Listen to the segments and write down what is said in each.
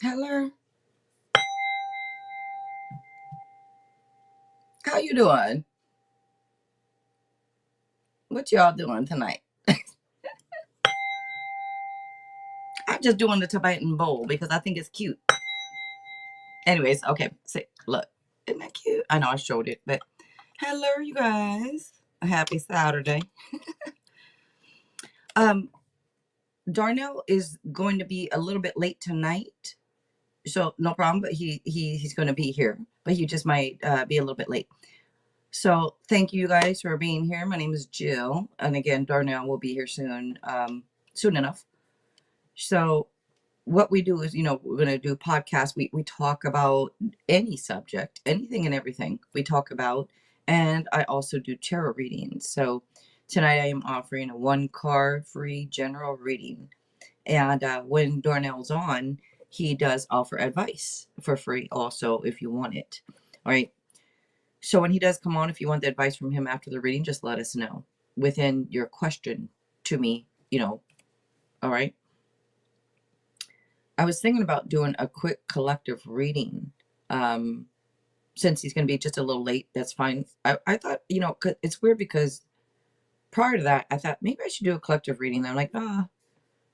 Hello. How you doing? What y'all doing tonight? I'm just doing the Tibetan bowl because I think it's cute. Anyways, okay. See, look. Isn't that cute? I know I showed it, but hello, you guys. A happy Saturday. Um, Darnell is going to be a little bit late tonight, so no problem. But he's going to be here, but he just might be a little bit late. So thank you guys for being here. My name is Jill, and again, Darnell will be here soon, soon enough. So what we do is, we're going to do podcasts. We talk about any subject, anything and everything we talk about. And I also do tarot readings. So tonight I am offering a 1 card free general reading. And when Darnell's on, he does offer advice for free also if you want it. All right. So when he does come on, if you want the advice from him after the reading, just let us know within your question to me, all right. I was thinking about doing a quick collective reading. Since he's going to be just a little late, that's fine. I thought, 'cause it's weird because prior to that, I thought maybe I should do a collective reading. I'm like, no,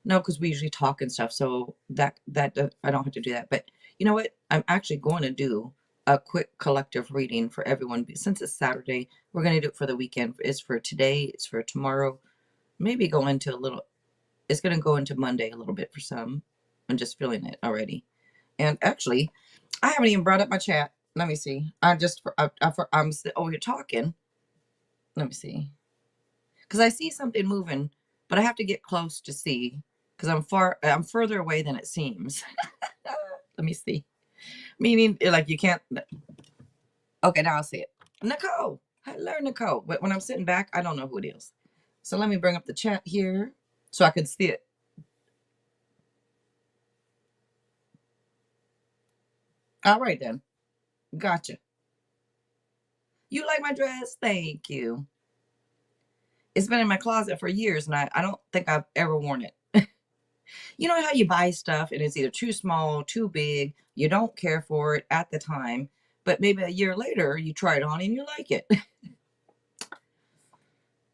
because we usually talk and stuff. So that I don't have to do that. But you know what? I'm actually going to do a quick collective reading for everyone. Since it's Saturday, we're going to do it for the weekend. It's for today. It's for tomorrow. Maybe go into a little, it's going to go into Monday a little bit for some. I'm just feeling it already. And actually, I haven't even brought up my chat. Let me see. I'm over here talking. Let me see. Because I see something moving, but I have to get close to see. Because I'm further away than it seems. Let me see. Meaning, like you can't. Okay, now I'll see it. Nicole. Hello, Nicole. But when I'm sitting back, I don't know who it is. So let me bring up the chat here so I can see it. All right, then. Gotcha. You like my dress? Thank you. It's been in my closet for years, and I don't think I've ever worn it. You know how you buy stuff and it's either too small, too big, you don't care for it at the time, but maybe a year later you try it on and you like it.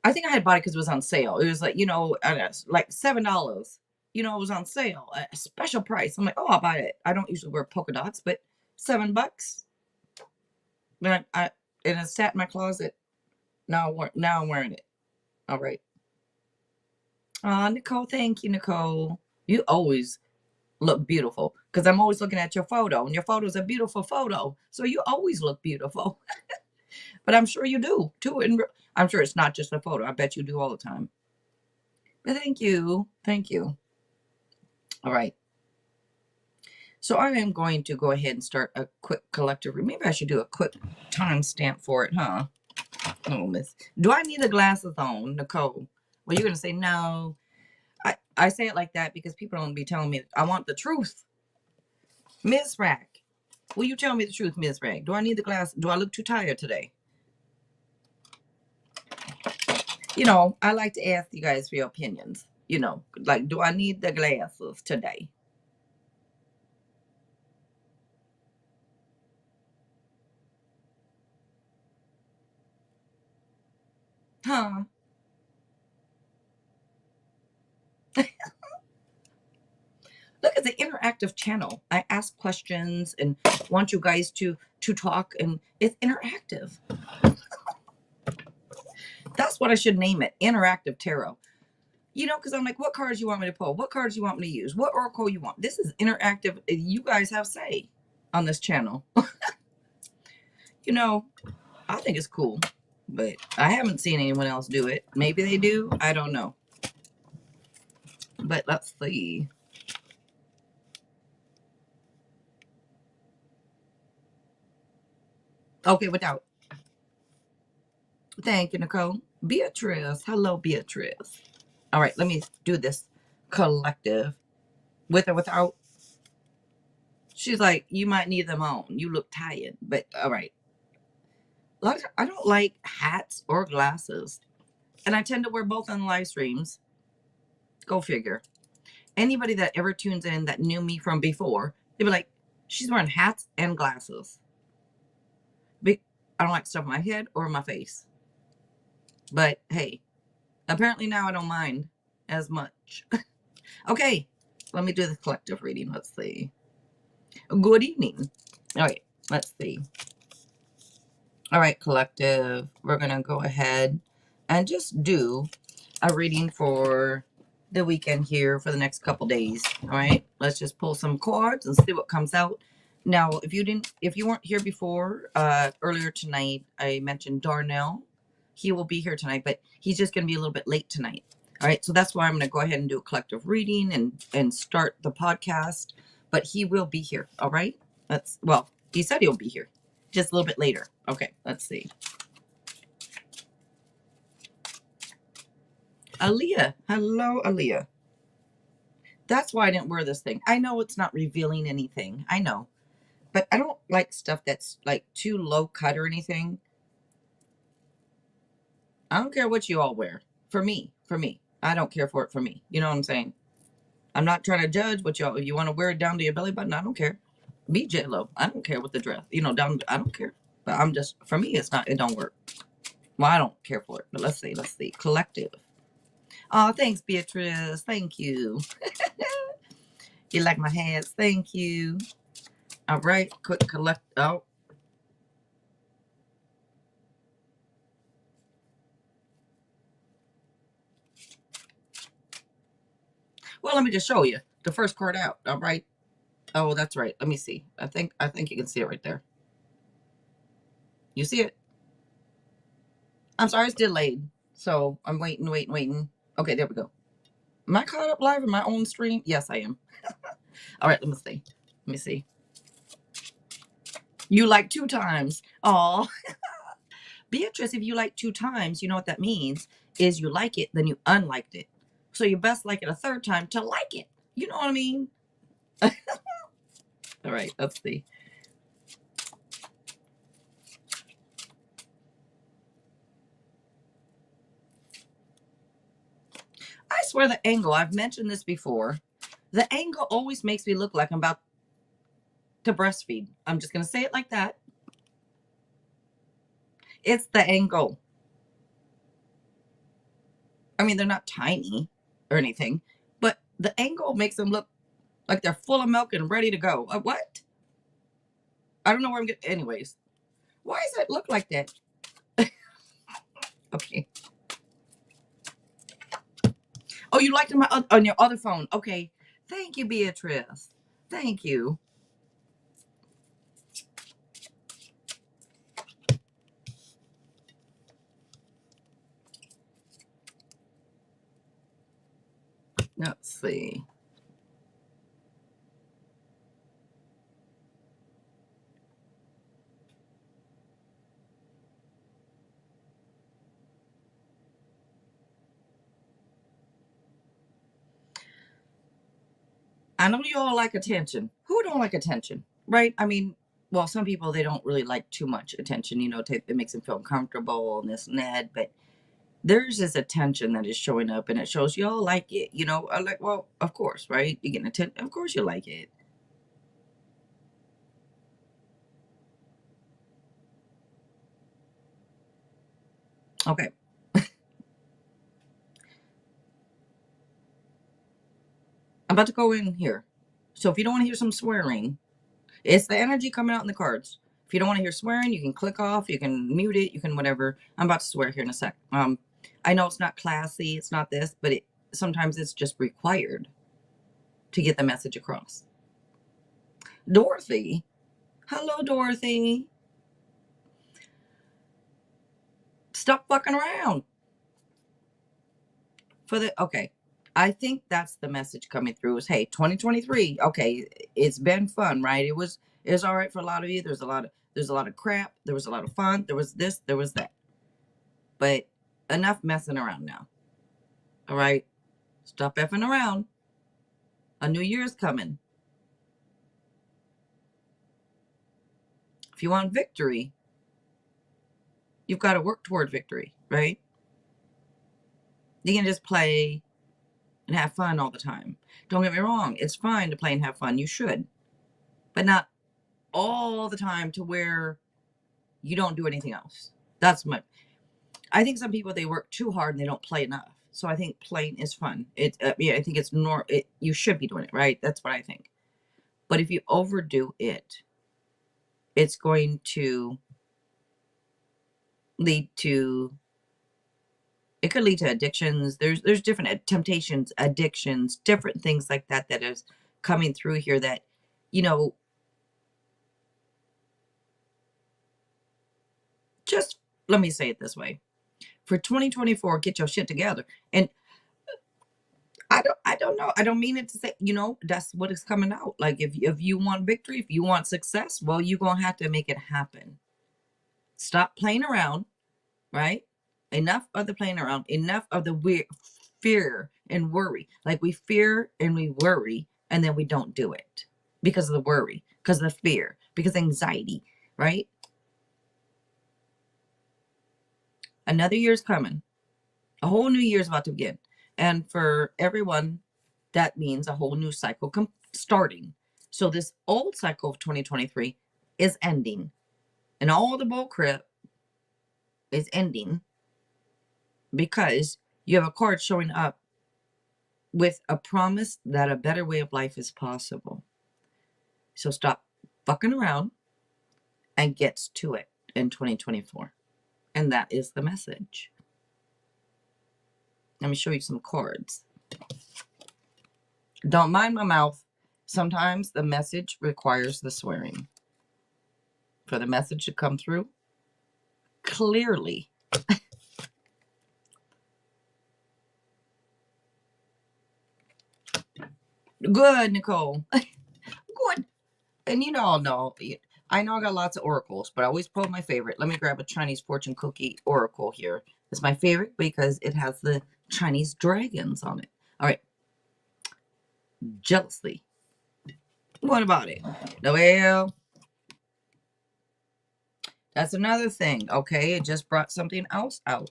I think I had bought it because it was on sale. It was like, like $7. It was on sale, a special price. I'm like, oh, I'll buy it. I don't usually wear polka dots, but $7. Then and it sat in my closet. Now I'm wearing it. All right. Nicole, thank you, Nicole. You always look beautiful because I'm always looking at your photo, and your photo is a beautiful photo. So you always look beautiful. But I'm sure you do too. And I'm sure it's not just a photo. I bet you do all the time. But thank you. Thank you. All right. So I am going to go ahead and start a quick collective. Maybe I should do a quick timestamp for it, huh? Oh, miss. Do I need the glasses on, Nicole? Well, you're going to say no. I say it like that because people don't be telling me I want the truth. Miss Rack, will you tell me the truth, Miss Rack? Do I need the glass? Do I look too tired today? I like to ask you guys for your opinions. Like, do I need the glasses today? Huh? Look, it's an interactive channel. I ask questions and want you guys to talk, and it's interactive. That's what I should name it, interactive tarot. Because I'm like, what cards you want me to pull? What cards you want me to use? What oracle you want? This is interactive. You guys have say on this channel. I think it's cool, but I haven't seen anyone else do it. Maybe they do. I don't know. But let's see. Okay, without. Thank you, Nicole. Beatrice. Hello, Beatrice. All right, let me do this collective. With or without. She's like, you might need them on. You look tired. But all right. I don't like hats or glasses. And I tend to wear both on live streams. Go figure. Anybody that ever tunes in that knew me from before, they'd be like, she's wearing hats and glasses. I don't like stuff on my head or my face. But hey, apparently now I don't mind as much. Okay, let me do the collective reading. Let's see. Good evening. All right, let's see. All right, collective, we're going to go ahead and just do a reading for the weekend here for the next couple days. All right, let's just pull some cards and see what comes out. Now, if you weren't here before, earlier tonight, I mentioned Darnel. He will be here tonight, but he's just going to be a little bit late tonight. All right, so that's why I'm going to go ahead and do a collective reading and start the podcast. But he will be here. All right, well, he said he'll be here just a little bit later. Okay, let's see. Aaliyah. Hello, Aaliyah. That's why I didn't wear this thing. I know it's not revealing anything. I know. But I don't like stuff that's like too low cut or anything. I don't care what you all wear. For me. I don't care for it for me. You know what I'm saying? I'm not trying to judge what y'all, if you want to wear it down to your belly button, I don't care. Be J-Lo. I don't care what the dress, down, I don't care. But I'm just, for me, it don't work. Well, I don't care for it. But let's see. Collective. Oh, thanks, Beatrice. Thank you. You like my hands? Thank you. All right. Quick collect. Oh. Well, let me just show you the first card out. All right. Oh, that's right. Let me see. I think you can see it right there. You see it? I'm sorry, it's delayed. So I'm waiting. Okay, there we go. Am I caught up live in my own stream? Yes, I am. All right, let me see. You like 2 times. Oh, Beatrice, if you like 2 times, you know what that means is you like it, then you unliked it. So you best like it a 3rd time to like it. You know what I mean? All right, let's see. I swear the angle, I've mentioned this before, the angle always makes me look like I'm about to breastfeed. I'm just going to say it like that. It's the angle. I mean, they're not tiny or anything, but the angle makes them look like they're full of milk and ready to go. What? I don't know where I'm getting. Anyways, why does it look like that? Okay. Oh, you liked them on your other phone. Okay. Thank you, Beatrice. Thank you. Let's see. I know you all like attention. Who don't like attention, right? I mean, well, some people, they don't really like too much attention, it makes them feel uncomfortable and this and that, but there's this attention that is showing up and it shows you all like it, I'm like, well, of course, right? You're getting attention. Of course you like it. Okay. I'm about to go in here. So if you don't want to hear some swearing, it's the energy coming out in the cards. If you don't want to hear swearing, you can click off, you can mute it, you can whatever. I'm about to swear here in a sec. I know it's not classy, it's not this, but sometimes it's just required to get the message across. Dorothy. Hello, Dorothy. Stop fucking around. Okay. I think that's the message coming through is, hey, 2023. Okay, it's been fun, right? It was all right for a lot of you. There's a lot of crap. There was a lot of fun. There was this, there was that. But enough messing around now. All right? Stop effing around. A new year's coming. If you want victory, you've got to work toward victory, right? You can just play and have fun all the time. Don't get me wrong, it's fine to play and have fun. You should, but not all the time to where you don't do anything else. That's my. I think some people, they work too hard and they don't play enough. So I think playing is fun. I think it's you should be doing it, right? That's what I think. But if you overdo it, it's going to lead to. It could lead to addictions. There's different temptations, addictions, different things like that that is coming through here. That, you know, just let me say it this way: for 2024, get your shit together. And I don't know. I don't mean it to say, that's what is coming out. Like, if you want victory, if you want success, well, you're gonna have to make it happen. Stop playing around, right? Enough of the playing around, enough of the weird fear and worry. Like, we fear and we worry and then we don't do it because of the worry, because of the fear, because of anxiety, right? Another year's coming. A whole new year's about to begin. And for everyone, that means a whole new cycle starting. So this old cycle of 2023 is ending. And all the bull crap is ending because you have a card showing up with a promise that a better way of life is possible. So stop fucking around and get to it in 2024. And that is the message. Let me show you some cards. Don't mind my mouth. Sometimes the message requires the swearing. For the message to come through clearly. Good, Nicole. Good. And you all know, I know I got lots of oracles, but I always pull my favorite. Let me grab a Chinese fortune cookie oracle here. It's my favorite because it has the Chinese dragons on it. All right. Jealousy. What about it? Well, that's another thing. Okay. It just brought something else out.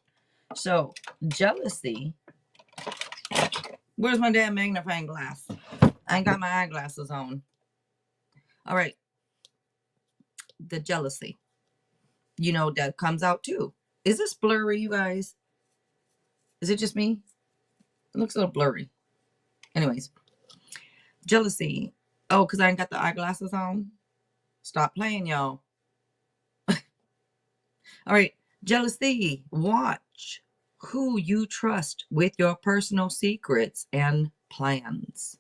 So, jealousy. Where's my damn magnifying glass? I ain't got my eyeglasses on. All right. The jealousy. That comes out too. Is this blurry, you guys? Is it just me? It looks a little blurry. Anyways, jealousy. Oh, because I ain't got the eyeglasses on? Stop playing, y'all. All right. Jealousy. Watch who you trust with your personal secrets and plans.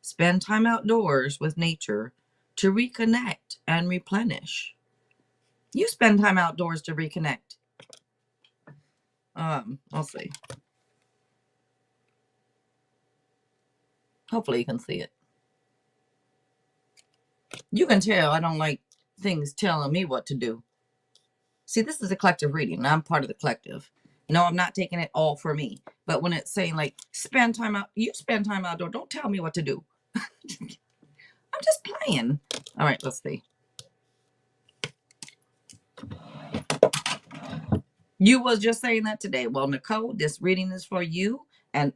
Spend time outdoors with nature to reconnect and replenish. You spend time outdoors to reconnect. I'll see. Hopefully you can see it. You can tell I don't like things telling me what to do. See, this is a collective reading, and I'm part of the collective. No, I'm not taking it all for me. But when it's saying, like, spend time out, you spend time outdoor. Don't tell me what to do. I'm just playing. All right, let's see. You was just saying that today. Well, Nicole, this reading is for you and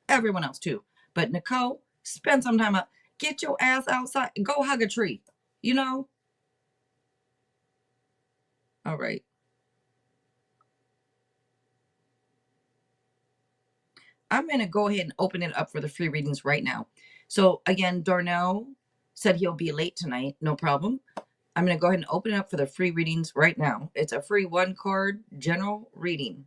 everyone else too. But Nicole, spend some time out. Get your ass outside. Go hug a tree. All right. I'm going to go ahead and open it up for the free readings right now. So again, Darnel said he'll be late tonight. No problem. I'm going to go ahead and open it up for the free readings right now. It's a free 1-card general reading.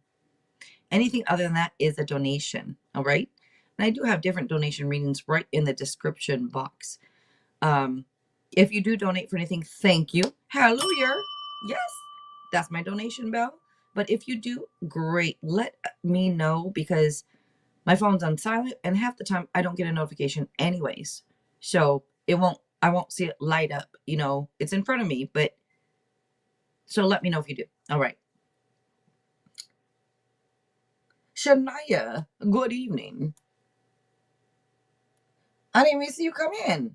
Anything other than that is a donation. All right. And I do have different donation readings right in the description box. If you do donate for anything, thank you. Hallelujah. Yes, that's my donation bell. But if you do, great. Let me know because my phone's on silent and half the time I don't get a notification anyways. So I won't see it light up. It's in front of me, but so let me know if you do. All right. Shania, good evening. I didn't even see you come in.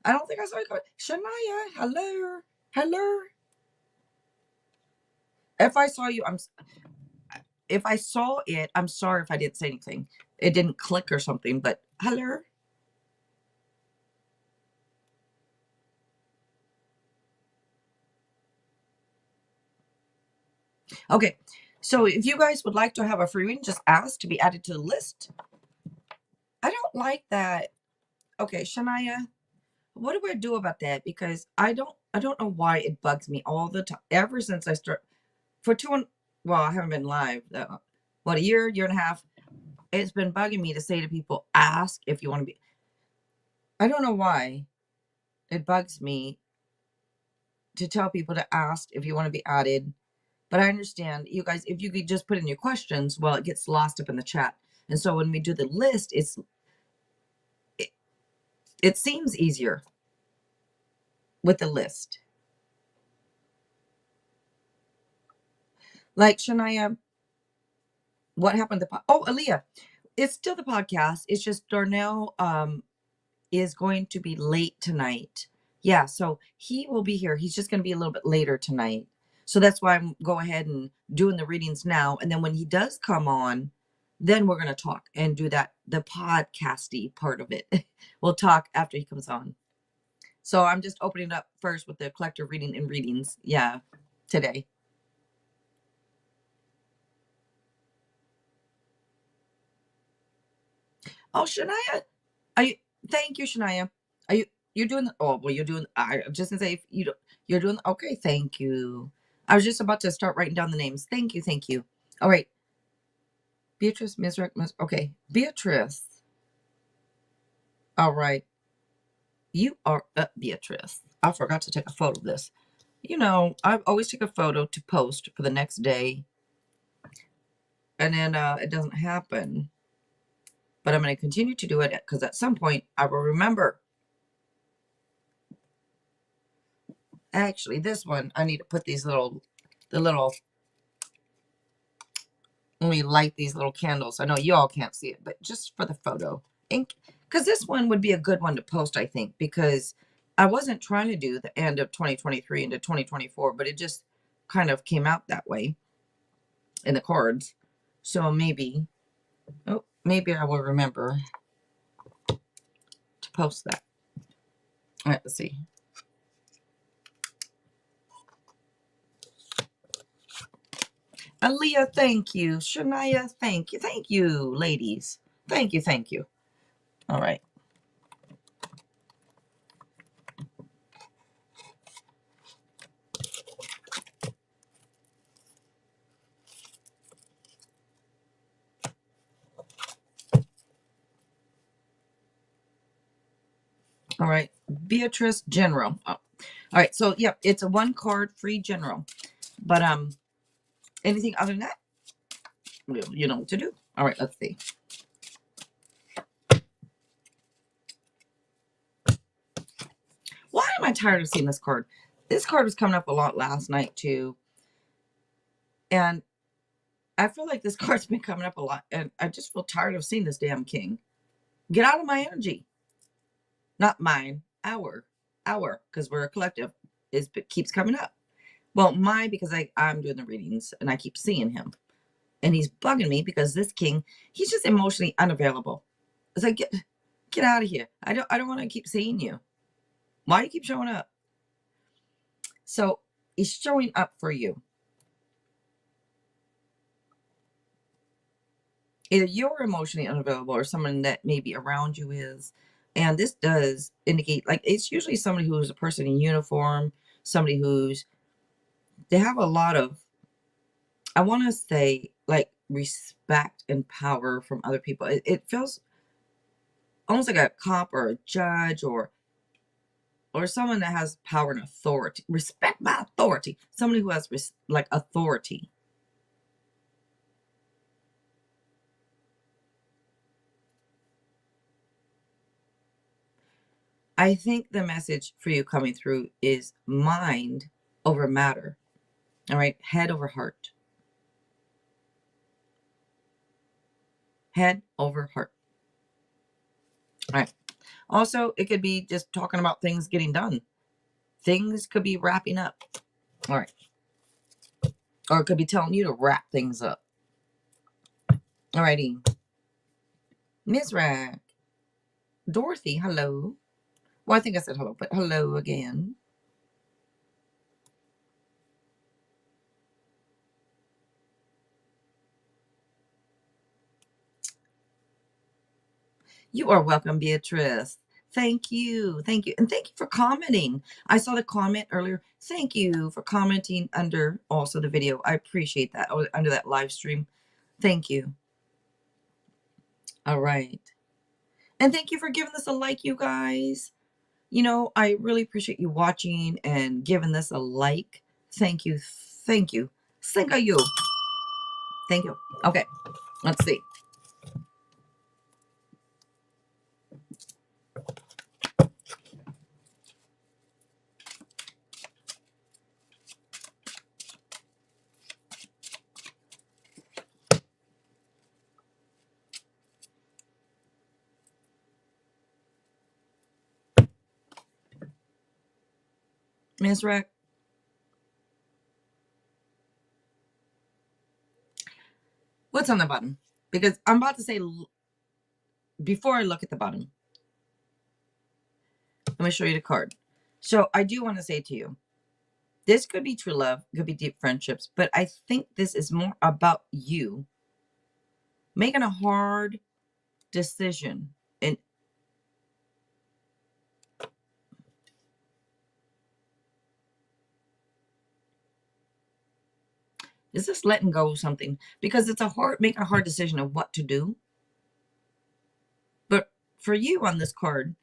I don't think I saw you come in. Shania, hello. Hello. If I saw you, if I saw it, I'm sorry if I didn't say anything. It didn't click or something, but hello. Okay, so if you guys would like to have a free reading, just ask to be added to the list. I don't like that. Okay, Shania, what do I do about that? Because I don't know why it bugs me all the time. Ever since I start for well, I haven't been live. What, a year and a half? It's been bugging me to say to people, ask if you want to be. I don't know why it bugs me to tell people to ask if you want to be added. But I understand you guys, if you could just put in your questions, well, it gets lost up in the chat. And so when we do the list, it, it seems easier with the list. Like Shania, what happened to Aaliyah? It's still the podcast. It's just Darnel is going to be late tonight. Yeah, so he will be here. He's just going to be a little bit later tonight. So that's why I'm go ahead and doing the readings now. And then when he does come on, then we're going to talk and do the podcasty part of it. We'll talk after he comes on. So I'm just opening it up first with the collective reading and readings. Yeah, today. Oh, Shania, are you? Thank you, Shania. Are you're doing? Oh, well, you're doing. I was just gonna say if you're doing. Okay, thank you. I was just about to start writing down the names. Thank you, thank you. All right, Beatrice, okay, Beatrice. All right, you are up, Beatrice. I forgot to take a photo of this. You know, I always take a photo to post for the next day, and then it doesn't happen. But I'm going to continue to do it because at some point I will remember. Actually, this one I need to put these let me light these little candles. I know you all can't see it, but just for the photo. Because this one would be a good one to post, I think, because I wasn't trying to do the end of 2023 into 2024, but it just kind of came out that way in the cards. So maybe I will remember to post that. All right, let's see. Aaliyah, thank you. Shania, thank you. Thank you, ladies. Thank you, thank you. All right. All right. Beatrice General. Oh. All right. So, yep, it's a one card free general. But anything other than that, you know what to do. All right, let's see. Why am I tired of seeing this card? This card was coming up a lot last night too. And I feel like this card's been coming up a lot. And I just feel tired of seeing this damn king. Get out of my energy. Not mine. Our. Because we're a collective. It keeps coming up. Well, mine because I'm doing the readings and I keep seeing him. And he's bugging me because this king, he's just emotionally unavailable. It's like, get out of here. I don't want to keep seeing you. Why do you keep showing up? So he's showing up for you. Either you're emotionally unavailable or someone that maybe around you is. And this does indicate, like, it's usually somebody who's a person in uniform, somebody they have a lot of, I want to say, like, respect and power from other people. It feels almost like a cop or a judge or someone that has power and authority. Respect my authority. Somebody who has like authority. I think the message for you coming through is mind over matter. All right, head over heart. Head over heart. All right. Also, it could be just talking about things getting done. Things could be wrapping up. All right. Or it could be telling you to wrap things up. Alrighty. Miss Rack. Dorothy, hello. Well, I think I said hello, but hello again. You are welcome, Beatrice. Thank you. Thank you. And thank you for commenting. I saw the comment earlier. Thank you for commenting under also the video. I appreciate that. Under that live stream. Thank you. All right. And thank you for giving this a like, you guys. You know, I really appreciate you watching and giving this a like. Thank you. Thank you. Thank you. Thank you. Okay. Let's see. Ms. Rack. What's on the bottom? Because I'm about to say, before I look at the bottom, let me show you the card. So I do want to say to you, this could be true love, could be deep friendships, but I think this is more about you making a hard decision. And is this letting go of something? Because it's making a hard decision of what to do. But for you on this card,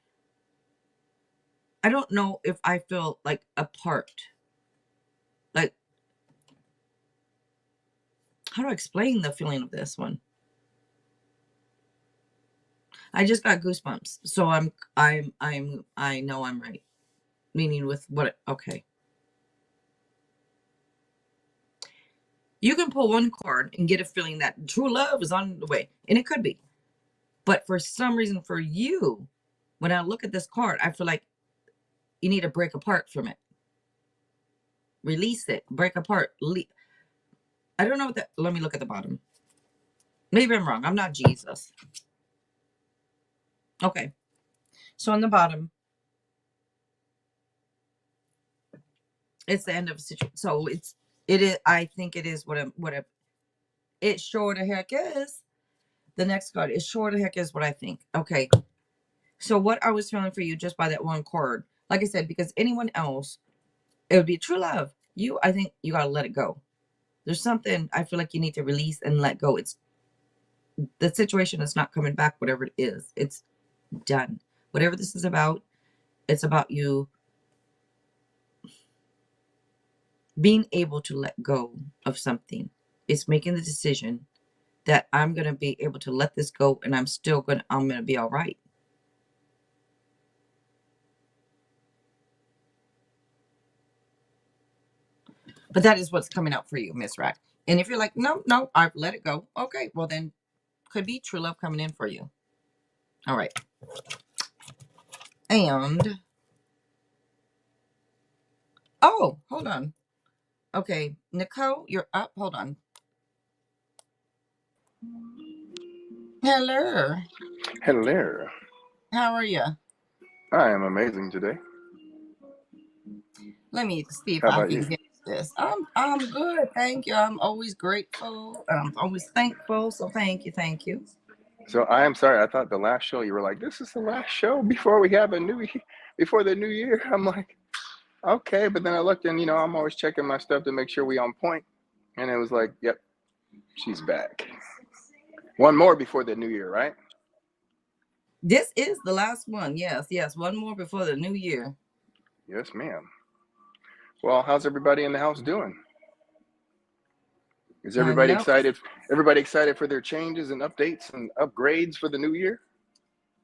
I don't know if I feel like apart. Like, how do I explain the feeling of this one? I just got goosebumps. So I know I'm right. Meaning with what, okay. You can pull one card and get a feeling that true love is on the way. And it could be. But for some reason, for you, when I look at this card, I feel like you need to break apart from it. Release it. Break apart. I don't know what that. Let me look at the bottom. Maybe I'm wrong. I'm not Jesus. Okay. So on the bottom, it's the end of a situation. So it is. I think it is what it sure the heck is. The next card is sure the heck is what I think. Okay. So what I was feeling for you just by that one card, like I said, because anyone else, it would be true love. You, I think you gotta let it go. There's something I feel like you need to release and let go. It's the situation is not coming back, whatever it is. It's done. Whatever this is about, it's about you being able to let go of something. It's making the decision that I'm gonna be able to let this go and I'm gonna be all right. But that is what's coming out for you, Miss Rack. And if you're like, no, I've let it go. Okay, well then could be true love coming in for you. All right. And oh, hold on. Okay, Nicole, you're up. Hold on. Hello. Hello. How are you? I am amazing today. Let me see if How I about can you? get this. I'm good, thank you. I'm always grateful. I'm always thankful. So thank you, thank you. So I am sorry. I thought the last show you were like, this is the last show before we have before the new year. I'm like, okay, but then I looked and I'm always checking my stuff to make sure we on point, and it was like, yep, she's back. One more before the new year, right? This is the last one. Yes, yes. One more before the new year. Yes, ma'am. Well, how's everybody in the house doing? Is I everybody know. excited? Everybody excited for their changes and updates and upgrades for the new year?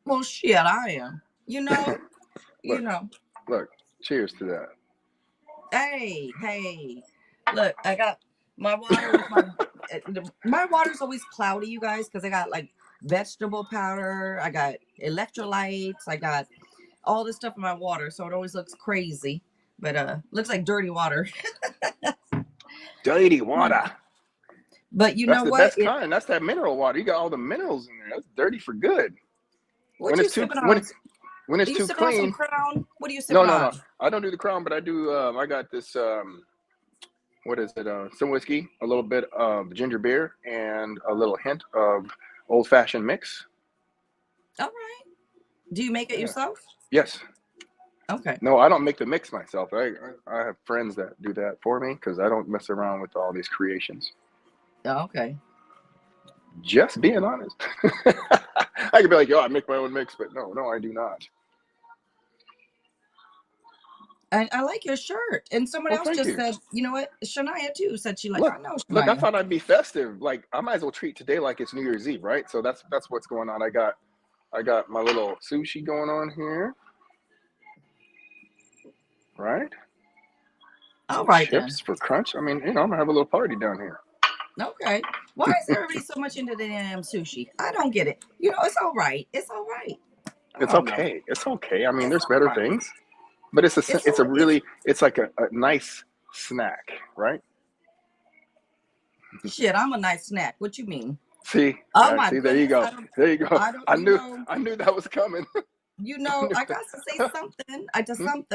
Well, shit, I am. You know, you Look, know. look. Cheers to that. Hey, hey. Look, I got my water with my water's always cloudy, you guys, because I got like vegetable powder, I got electrolytes, I got all this stuff in my water, so it always looks crazy. But looks like dirty water. Dirty water. But you That's know the what? best kind. That's that mineral water. You got all the minerals in there. That's dirty for good. What When you it's too sipping when on? when Are it's you too sipping on some clean. Crown? What are you No, sipping no, no. on? I don't do the Crown, but I do. I got this. What is it? Some whiskey, a little bit of ginger beer, and a little hint of old fashioned mix. All right. Do you make it Yeah. yourself? Yes. Okay. No, I don't make the mix myself. I have friends that do that for me because I don't mess around with all these creations. Okay. Just being honest. I could be like, yo, I make my own mix, but no, I do not. And I like your shirt. And someone Well, else thank just you. said, you know what? Shania too said she like, Look, I know look, I Shania. thought I'd be festive. Like I might as well treat today like it's New Year's Eve, right? So that's what's going on. I got my little sushi going on here, right? All Some right then. chips for crunch. I mean, I'm gonna have a little party down here. Okay. Why is everybody so much into the damn sushi? I don't get it. You know, it's all right. It's all right. I It's don't know. okay. It's okay. I mean, It's there's all better right. things, but it's a It's really it's like a nice snack, right? shit. I'm a nice snack. What you mean? See, Oh my see, there you goodness. go. There you go. I don't, I knew I knew that was coming. I knew I got to say that. something. I just Hmm? something,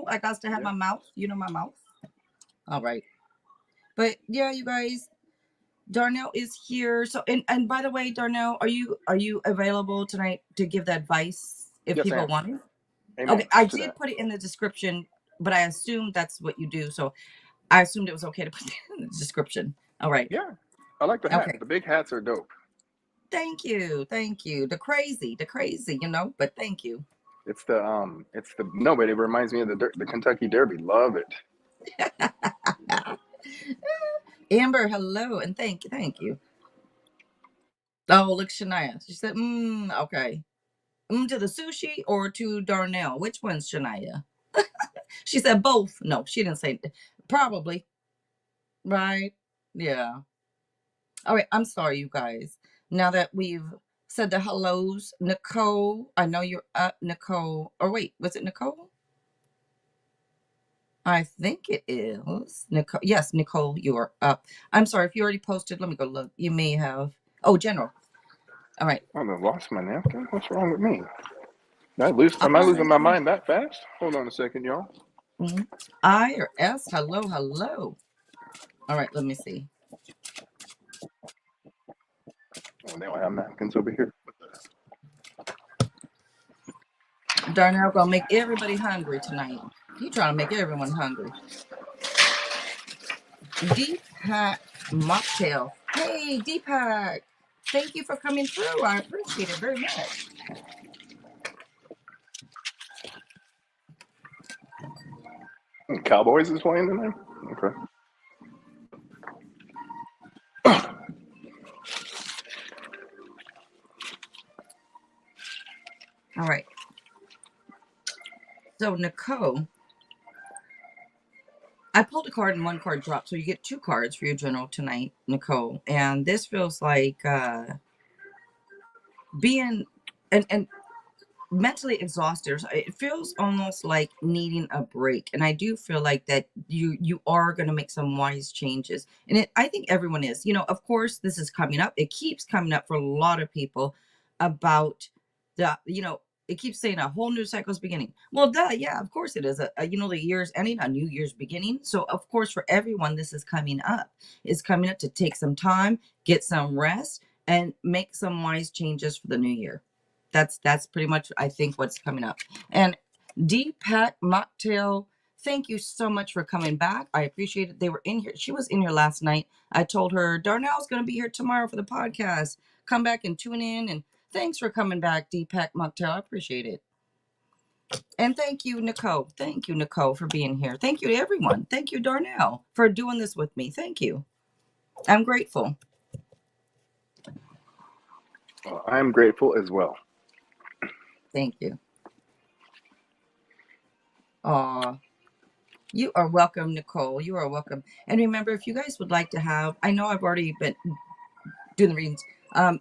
I got to have Yeah. my mouth, my mouth. All right. But yeah, you guys, Darnell is here. So, and by the way, Darnell, are you available tonight to give the advice if Yes, I people am. want it? Okay, Amen I to that. did put it in the description, but I assumed that's what you do. So I assumed it was okay to put it in the description. All right. Yeah, I like the hat. Okay. The big hats are dope. Thank you. Thank you. The crazy, but thank you. It's the no, but it reminds me of the Kentucky Derby. Love it. Amber, hello, and thank you. Oh, look, Shania. She said, okay. To the sushi or to Darnell? Which one's Shania? She said both. No, she didn't say probably. Right? Yeah. All right. I'm sorry, you guys. Now that we've said the hellos, Nicole, I know you're up, Nicole. Or wait, was it Nicole? I think it is Nicole. Yes, Nicole, you are up. I'm sorry if you already posted. Let me go look. You may have. Oh, General. All right. Oh, I lost my napkin. What's wrong with me? All Am I losing right. my mind that fast? Hold on a second, y'all. Mhm. I or S. Hello, hello. All right. Let me see. Oh, now I have napkins over here. Darnell gonna make everybody hungry tonight. He trying to make everyone hungry. Deepak Mocktail. Hey, Deepak. Thank you for coming through. I appreciate it very much. Cowboys is playing tonight. Okay. All right. So, Nicole, I pulled a card and one card dropped. So, you get two cards for your general tonight, Nicole. And this feels like being, and mentally exhausted. It feels almost like needing a break, and I do feel like that you are going to make some wise changes, and I think everyone is. Of course, this is coming up. It keeps coming up for a lot of people about the. It keeps saying a whole new cycle is beginning. Well, duh, yeah, of course it is. The year's ending, a new year's beginning. So, of course, for everyone, this is coming up. It's coming up to take some time, get some rest, and make some wise changes for the new year. That's pretty much I think what's coming up. And Deepak Mocktail, thank you so much for coming back. I appreciate it. They were in here. She was in here last night. I told her Darnell's going to be here tomorrow for the podcast. Come back and tune in. And thanks for coming back, Deepak Mocktail. I appreciate it. And thank you, Nicole. Thank you, Nicole, for being here. Thank you to everyone. Thank you, Darnell, for doing this with me. Thank you. I'm grateful. Well, I'm grateful as well. Thank you. Aw. You are welcome, Nicole. You are welcome. And remember, if you guys would like to have, I know I've already been doing the readings.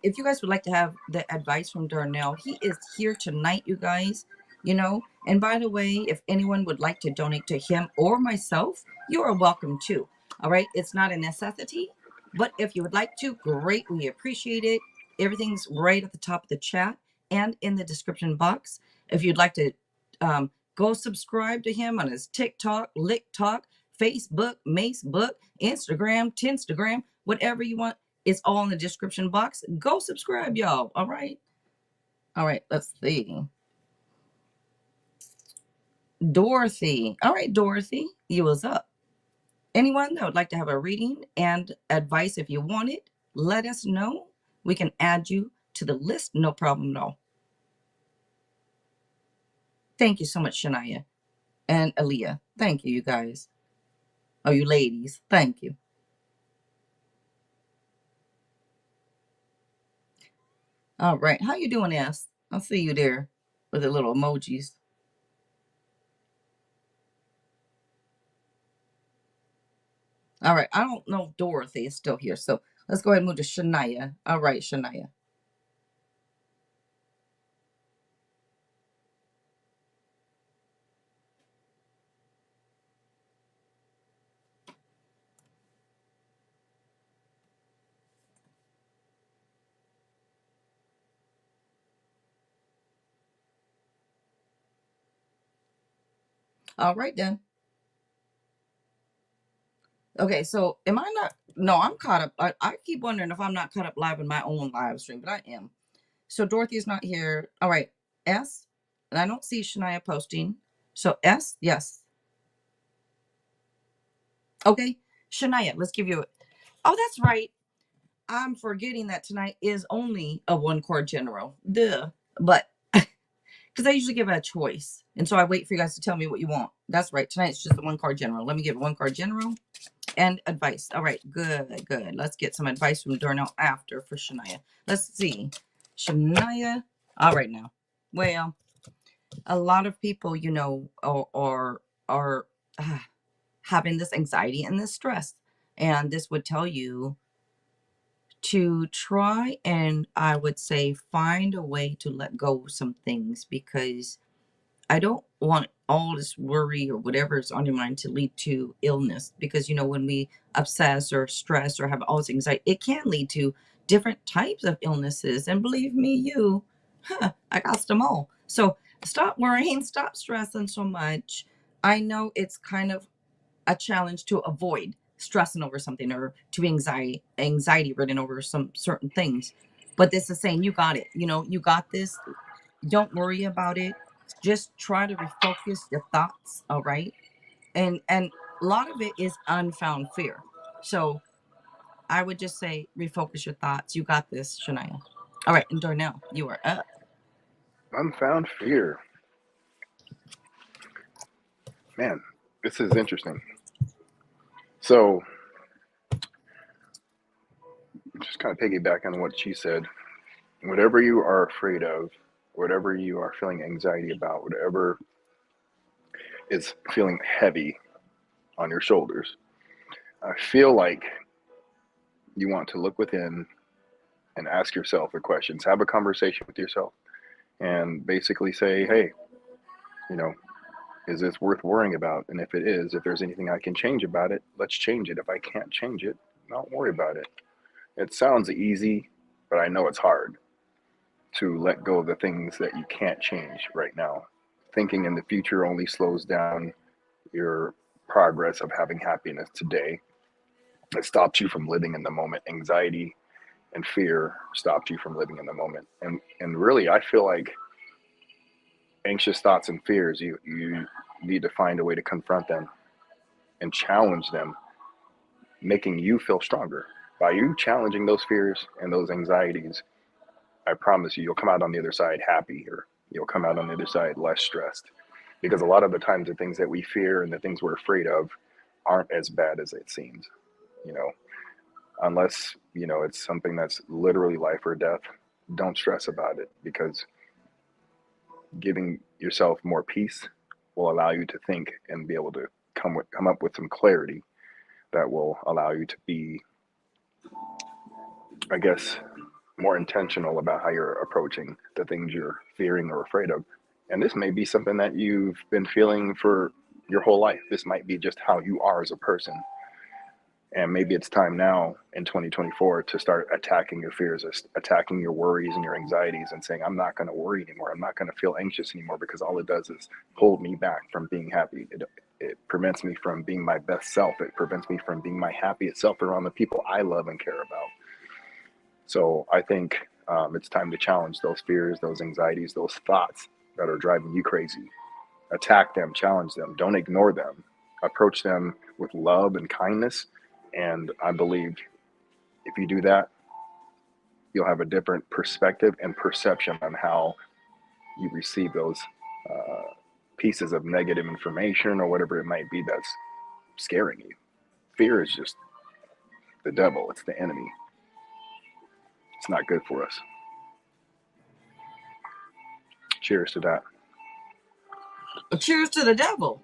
If you guys would like to have the advice from Darnell, he is here tonight, you guys. And by the way, if anyone would like to donate to him or myself, you are welcome too. All right. It's not a necessity. But if you would like to, great. We appreciate it. Everything's right at the top of the chat and in the description box. If you'd like to go subscribe to him on his TikTok, LickTok, Facebook, Macebook, Instagram, Tinstagram, whatever you want, it's all in the description box. Go subscribe, y'all. All right. All right. Let's see. Dorothy. All right, Dorothy, you was up. Anyone that would like to have a reading and advice, if you want it, let us know. We can add you to the list, no problem at all. Thank you so much, Shania and Aaliyah. Thank you, you guys. Oh, you ladies, thank you. All right, how you doing, S? I'll see you there with the little emojis. All right, I don't know if Dorothy is still here, so let's go ahead and move to Shania. All right, Shania. All right, then. Okay, so am I not? No, I'm caught up. I keep wondering if I'm not caught up live in my own live stream, but I am. So Dorothy is not here. All right, S, and I don't see Shania posting. So S, yes. Okay, Shania, let's give you. Oh, that's right. I'm forgetting that tonight is only a one chord general. Duh. But because I usually give a choice, and so I wait for you guys to tell me what you want. That's right. Tonight's just the one card general. Let me give one card general and advice. All right, good, good. Let's get some advice from Darnel after for Shania. Let's see, Shania. All right now. Well, a lot of people, you know, are having this anxiety and this stress, and this would tell you to try and, I would say, find a way to let go of some things, because I don't want all this worry or whatever is on your mind to lead to illness. Because, you know, when we obsess or stress or have all this anxiety, it can lead to different types of illnesses. And believe me, I got them all. So stop worrying, stop stressing so much. I know it's kind of a challenge to avoid stressing over something, or to be anxiety ridden over some certain things. But this is saying you got it. You know, you got this. Don't worry about it. Just try to refocus your thoughts. All right. And a lot of it is unfound fear. So I would just say refocus your thoughts. You got this, Shania. All right, and Darnell, you are up. Unfound fear. Man, this is interesting. So, just kind of piggyback on what she said. Whatever you are afraid of, whatever you are feeling anxiety about, whatever is feeling heavy on your shoulders, I feel like you want to look within and ask yourself the questions. Have a conversation with yourself and basically say, hey, you know, is this worth worrying about? And if it is, if there's anything I can change about it, let's change it. If I can't change it, don't worry about it. It sounds easy, but I know it's hard to let go of the things that you can't change right now. Thinking in the future only slows down your progress of having happiness today. It stops you from living in the moment. Anxiety and fear stops you from living in the moment. And really, I feel like anxious thoughts and fears, you need to find a way to confront them and challenge them, making you feel stronger. By you challenging those fears and those anxieties, I promise you, you'll come out on the other side happy, or you'll come out on the other side less stressed. Because a lot of the times, the things that we fear and the things we're afraid of aren't as bad as it seems, you know, unless, you know, it's something that's literally life or death. Don't stress about it, because giving yourself more peace will allow you to think and be able to come up with some clarity that will allow you to be, I guess, more intentional about how you're approaching the things you're fearing or afraid of. And this may be something that you've been feeling for your whole life. This might be just how you are as a person. And maybe it's time now in 2024 to start attacking your fears, attacking your worries and your anxieties, and saying, I'm not going to worry anymore. I'm not going to feel anxious anymore, because all it does is hold me back from being happy. It prevents me from being my best self. It prevents me from being my happiest self around the people I love and care about. So I think it's time to challenge those fears, those anxieties, those thoughts that are driving you crazy. Attack them, challenge them, don't ignore them. Approach them with love and kindness. And I believe if you do that, you'll have a different perspective and perception on how you receive those pieces of negative information or whatever it might be that's scaring you. Fear is just the devil, it's the enemy. It's not good for us. Cheers to that. Cheers to the devil.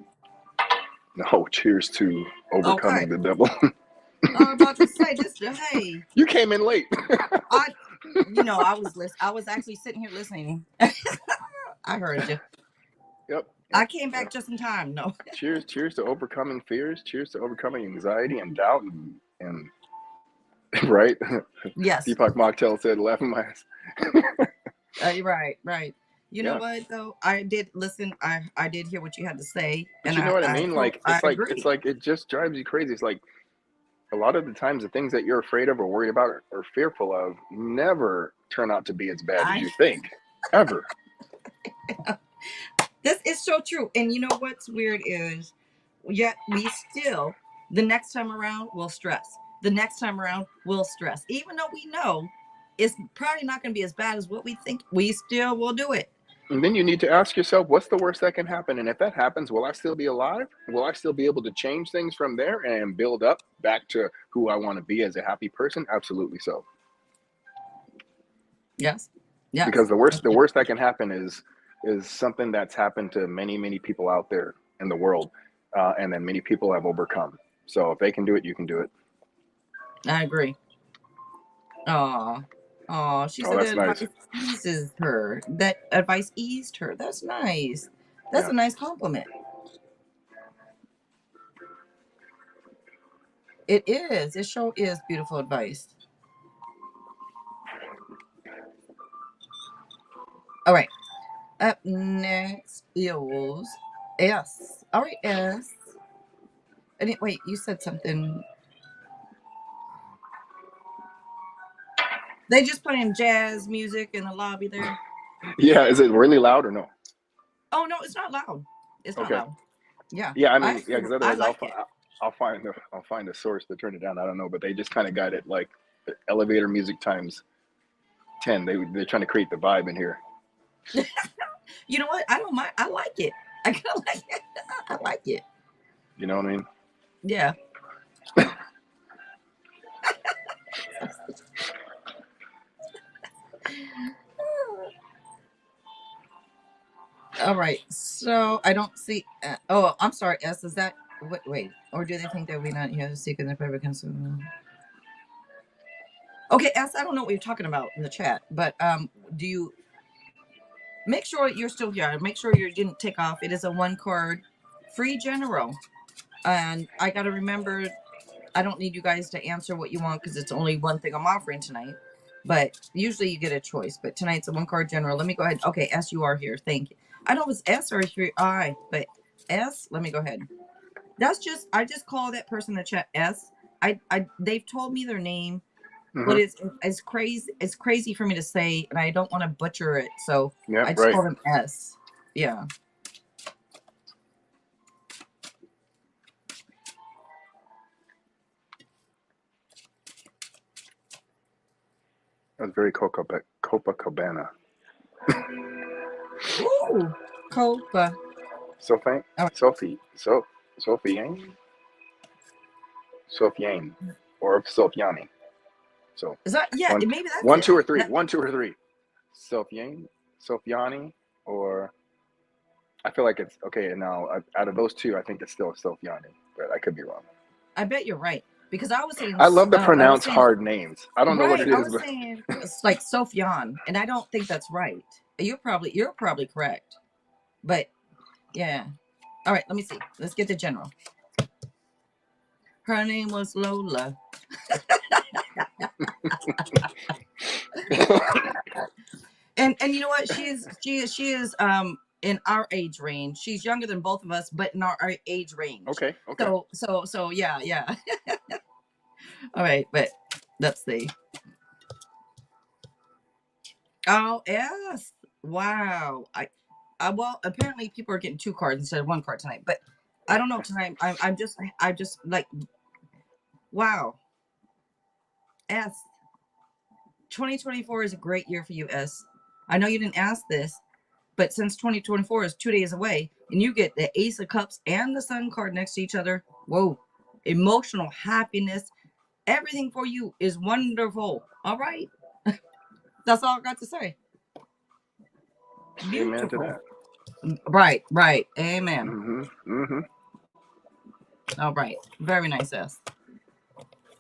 No, cheers to overcoming Okay. the devil. I was about to say this. Hey, You came in late. I I was actually sitting here listening. I heard you. Yep. I Yep. came back Yep. just in time. No. Cheers to overcoming fears. Cheers to overcoming anxiety and doubt and right. Yes. Deepak Mocktail said, "Laughing my ass." Right. Right. You know Yeah. what though? I did listen. I did hear what you had to say, But and you know what I mean? Like I it's agree. like it just drives you crazy. It's like a lot of the times the things that you're afraid of or worried about or fearful of never turn out to be as bad as I you think. Ever. This is so true. And you know what's weird is, yet we still, the next time around, we'll stress. The next time around, we'll stress. Even though we know it's probably not going to be as bad as what we think, we still will do it. And then you need to ask yourself, what's the worst that can happen? And if that happens, will I still be alive? Will I still be able to change things from there and build up back to who I want to be as a happy person? Absolutely so. Yes. Yes. Because the worst that can happen is something that's happened to many people out there in the world, and then many people have overcome. So if they can do it, you can do it. I agree. Aw. Aw. She Oh, said that's that nice. advice eases her. That advice eased her. That's nice. That's Yeah. a nice compliment. It is. It sure is beautiful advice. All right. Up next is S. All right, S. And wait, you said something. They just playing jazz music in the lobby there. Yeah. Is it really loud or no? Oh no, it's not loud. It's not Okay. loud. Yeah, Yeah. I I mean, yeah. actually Because I otherwise, like it. I'll find a source to turn it down. I don't know, but they just kind of got it like elevator music times 10. They're trying to create the vibe in here. You know what? I don't mind. I like it. I kind of like it. I like it. You know what I mean? Yeah. All right. So I don't see. Oh, I'm sorry. S, is that? Wait. Or do they think that we not here to seek in the private council? Okay, S. I don't know what you're talking about in the chat, but do you make sure you're still here? Make sure you didn't take off. It is a one card free general, and I got to remember. I don't need you guys to answer what you want because it's only one thing I'm offering tonight. But usually you get a choice. But tonight's a one card general. Let me go ahead. Okay, S, you are here. Thank you. I know it was S or I, but S. Let me go ahead. That's just I just call that person in the chat S. They've told me their name, but Hmm. it's crazy for me to say, and I don't want to butcher it, so Yeah. I just Right. call them S. Yeah. That's very Copacabana. Ooh, Copa. Sophie, All right. Sophie, so Sophiane, Sophiane, or Sophiani. So Is that yeah? one, Maybe that's one, it. two, or three. That, One, two, or three. Sophiane, Sophiani, or I feel like it's okay. And now out of those two, I think it's still Sophiani, but I could be wrong. I bet you're right because I was saying I love to I was pronounce saying hard names. I don't know what right. it I is, was but saying it's like Sofyan, and I don't think that's right. You're probably correct, but yeah. All right. Let me see. Let's get the general. Her name was Lola. And you know what? She is in our age range. She's younger than both of us, but in our age range. Okay. Okay. So yeah, yeah. All right, but let's see. Oh yes. Wow. Well, apparently people are getting 2 cards instead of 1 card tonight, but I don't know tonight. I'm just like, wow. S 2024 is a great year for you, S. I know you didn't ask this, but since 2024 is 2 days away and you get the Ace of Cups and the Sun card next to each other, whoa, emotional happiness, everything for you is wonderful. All right. That's all I got to say. Amen to Beautiful. that. Right, right. Amen. Mm-hmm. Mm-hmm. All right. Very nice, S.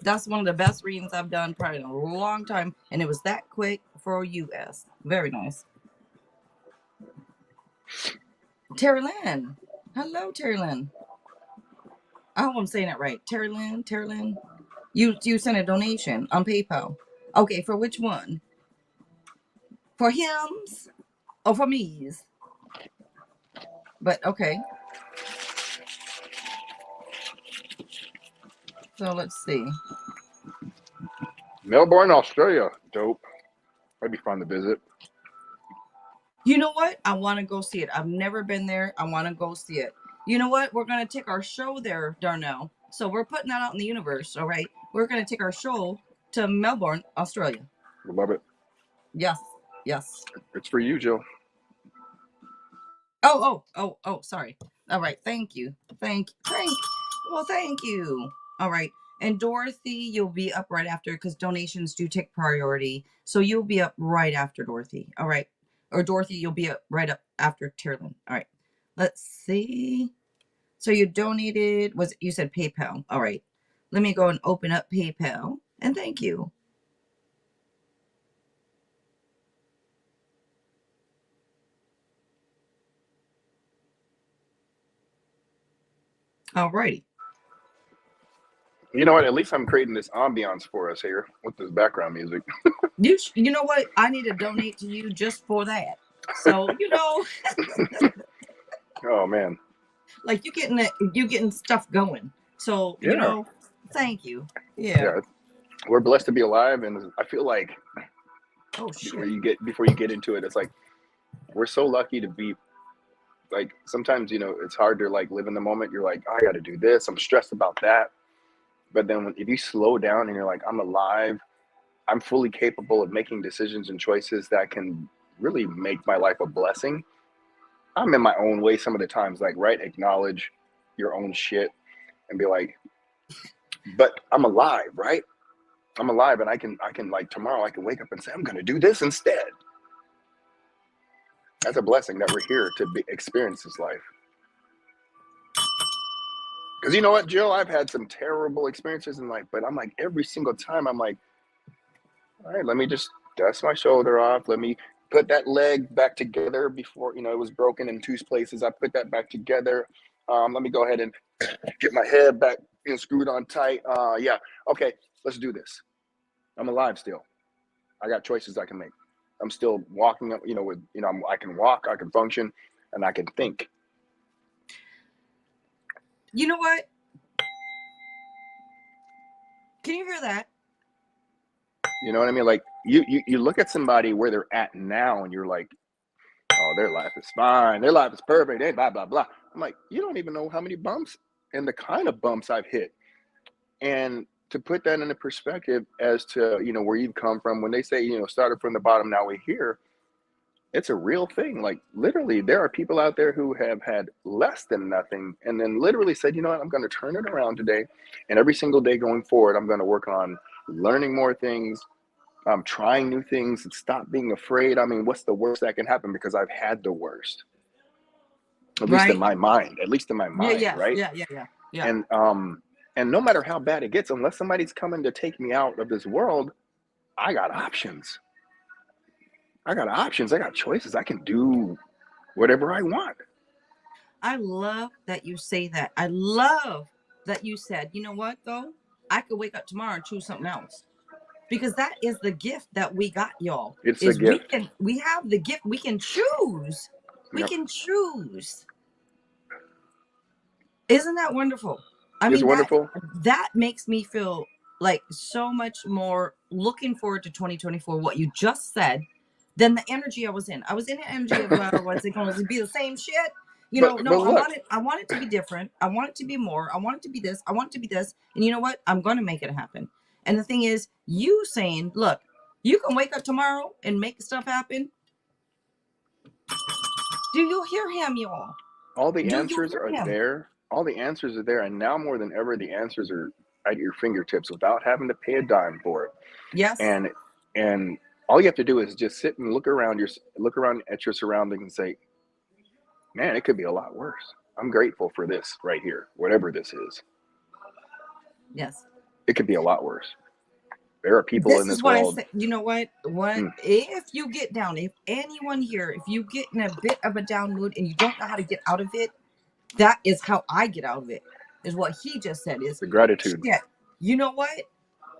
That's one of the best readings I've done probably in a long time. And it was that quick for you, S. Very nice. Terry Lynn. Hello, Terry Lynn. I hope I'm saying it right. Terry Lynn, Terry Lynn. You sent a donation on PayPal. Okay, for which one? For hims or for me's? But okay. So let's see. Melbourne, Australia. Dope. That'd be fun to visit. You know what? I want to go see it. I've never been there. I want to go see it. You know what? We're going to take our show there, Darnell. So we're putting that out in the universe, all right? We're going to take our show to Melbourne, Australia. We love it. Yes, yes. It's for you, Jill. Oh, sorry. All right, thank you. Well, thank you. All right. And Dorothy, you'll be up right after because donations do take priority. So you'll be up right after Dorothy. All right. Or Dorothy, you'll be up right up after Tyrlin. All right. Let's see. So you donated, you said PayPal. All right. Let me go and open up PayPal. And thank you. All righty. You know what? At least I'm creating this ambiance for us here with this background music. You know what? I need to donate to you just for that. So, Oh man. like you getting stuff going. So, Yeah. thank you. Yeah. Yeah. We're blessed to be alive, and I feel like Oh before shit. you get into it, it's like we're so lucky to be like sometimes it's hard to like live in the moment. You're like, I got to do this. I'm stressed about that. But then if you slow down and you're like, I'm alive, I'm fully capable of making decisions and choices that can really make my life a blessing. I'm in my own way some of the times, like, right, acknowledge your own shit and be like, but I'm alive, right? I'm alive, and I can like tomorrow I can wake up and say I'm going to do this instead. That's a blessing that we're here to experience this life. Because you know what, Jill, I've had some terrible experiences in life, but I'm like every single time I'm like, all right, let me just dust my shoulder off. Let me put that leg back together before it was broken in 2 places. I put that back together. Let me go ahead and get my head back screwed on tight. Yeah, okay, let's do this. I'm alive still. I got choices I can make. I'm still walking, I can walk, I can function, and I can think. You know what? Can you hear that? You know what I mean? Like you look at somebody where they're at now, and you're like, oh, their life is fine, their life is perfect, they blah blah blah. I'm like, you don't even know how many bumps and the kind of bumps I've hit, and to put that into perspective as to where you've come from. When they say started from the bottom, now we're here. It's a real thing. Like literally, there are people out there who have had less than nothing, and then literally said, you know what, I'm going to turn it around today, and every single day going forward, I'm going to work on learning more things. I'm trying new things and stop being afraid. I mean, what's the worst that can happen? Because I've had the worst, at least in Right? my mind, Yeah, yes, right? yeah. And no matter how bad it gets, unless somebody's coming to take me out of this world, I got options. I got choices. I can do whatever I want. I love that you say that. I love that you said, you know what, though? I could wake up tomorrow and choose something else. Because that is the gift that we got, y'all. It's a Is gift. we have the gift. We can choose. We Yep. can choose. Isn't that wonderful? I It's mean, wonderful. that makes me feel like so much more looking forward to 2024, what you just said, than the energy I was in. I was in the energy of, well, what's it going to be, the same shit? You know, But no, look, I want it to be different. I want it to be more. I want it to be this. I want it to be this. And you know what? I'm going to make it happen. And the thing is, you saying, look, you can wake up tomorrow and make stuff happen. Do you hear him, y'all? all the Do you answers hear are him? there. All the answers are there, and now more than ever, the answers are at your fingertips without having to pay a dime for it. Yes. And all you have to do is just sit and look around at your surroundings and say, man, it could be a lot worse. I'm grateful for this right here, whatever this is. Yes. It could be a lot worse. There are people in This is this what I world. say. You know what? Mm, If you get down, if anyone here, if you get in a bit of a down mood and you don't know how to get out of it, that is how I get out of it. Is what he just said is the gratitude. shit. You know what?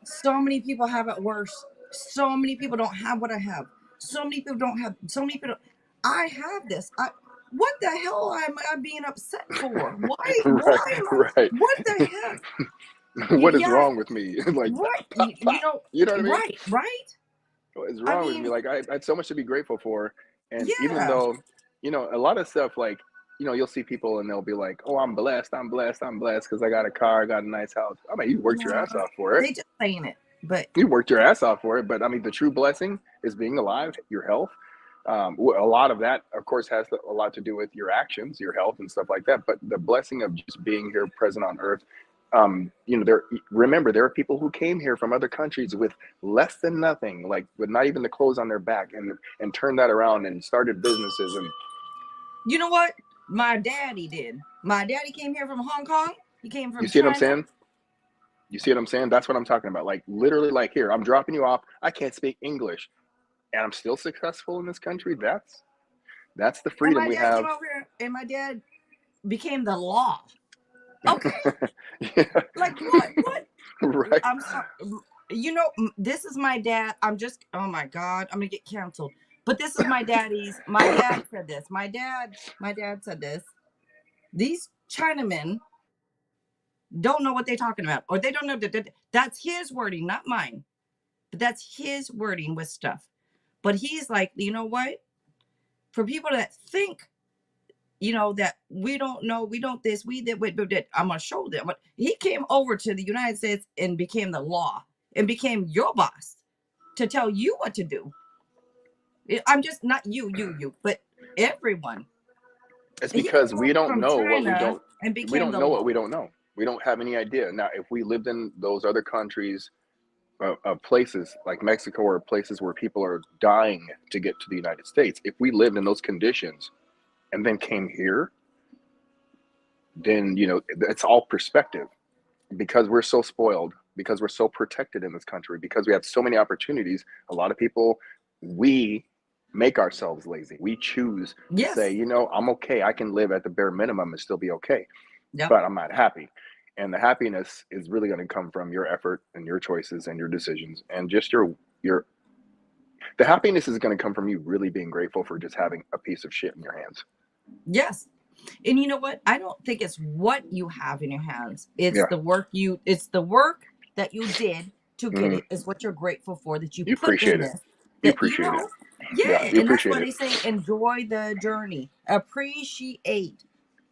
So many people have it worse. So many people don't have what I have. So many people don't have, so many people don't, I have this. What the hell am I being upset for? Right, Why am I, right. what the heck? What is Yeah, wrong with me? Like, right. pop, You pop. know, You know what I mean? right? What is I wrong with me? mean, Like, I had so much to be grateful for. And even yeah. though, a lot of stuff, like, you'll see people and they'll be like, oh, I'm blessed. I'm blessed. I'm blessed because I got a car, I got a nice house. I mean, you worked your Yeah, ass off for it. they just saying it, but You worked your ass off for it. But I mean, the true blessing is being alive, your health. A lot of that, of course, has a lot to do with your actions, your health, and stuff like that. But the blessing of just being here, present on Earth. Remember, there are people who came here from other countries with less than nothing, like with not even the clothes on their back, and turned that around and started businesses. And you know what? My daddy did. My daddy came here from Hong Kong. He came you from see what I'm China. saying? You see what I'm saying? That's what I'm talking about. Like literally, like here, I'm dropping you off. I can't speak English, and I'm still successful in this country. That's the And freedom my we dad came have. over here, and my dad became the law. Okay, Yeah. like what? What? Right. I'm sorry. You know, this is my dad. I'm just. Oh my God, I'm gonna get canceled. But this is my daddy's. My dad said this. My dad said this. These Chinamen don't know what they're talking about, or they don't know that. That's his wording, not mine. But that's his wording with stuff. But he's like, you know what? For people that think, that we don't know, we don't this, we did, we did, I'm gonna show them. But he came over to the United States and became the law and became your boss to tell you what to do. I'm just not you, but everyone. It's He because came we over don't from know what we China don't. and We became don't the know what law. we don't know. We don't have any idea. Now, if we lived in those other countries, places like Mexico, or places where people are dying to get to the United States, if we lived in those conditions and then came here, then it's all perspective. Because we're so spoiled, because we're so protected in this country, because we have so many opportunities. A lot of people, we make ourselves lazy. We choose to say, Yes. I'm okay. I can live at the bare minimum and still be okay, Yep. but I'm not happy. And the happiness is really going to come from your effort and your choices and your decisions, and just your the happiness is going to come from you really being grateful for just having a piece of shit in your hands. Yes. And you know what? I don't think it's what you have in your hands. Yeah. It's the work that you did to get Hmm. it is what you're grateful for, that you You put in appreciate it. this. You That appreciate it. Yeah, yeah, you and that's appreciate why it. they say enjoy the journey. Appreciate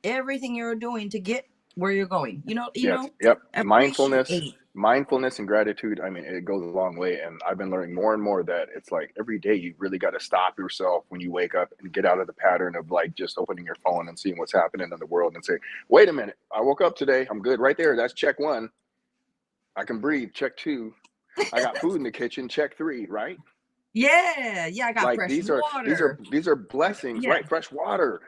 everything you're doing to get where you're going. Yes. Yep. Mindfulness, Appreciate. mindfulness and gratitude. I mean, it goes a long way. And I've been learning more and more that it's like every day you really got to stop yourself when you wake up and get out of the pattern of like just opening your phone and seeing what's happening in the world and say, wait a minute, I woke up today. I'm good right there. That's check one. I can breathe. Check two. I got food in the kitchen. Check three. Right. Yeah, yeah, I got Like fresh these are water. these are blessings, Yeah. right? Fresh water,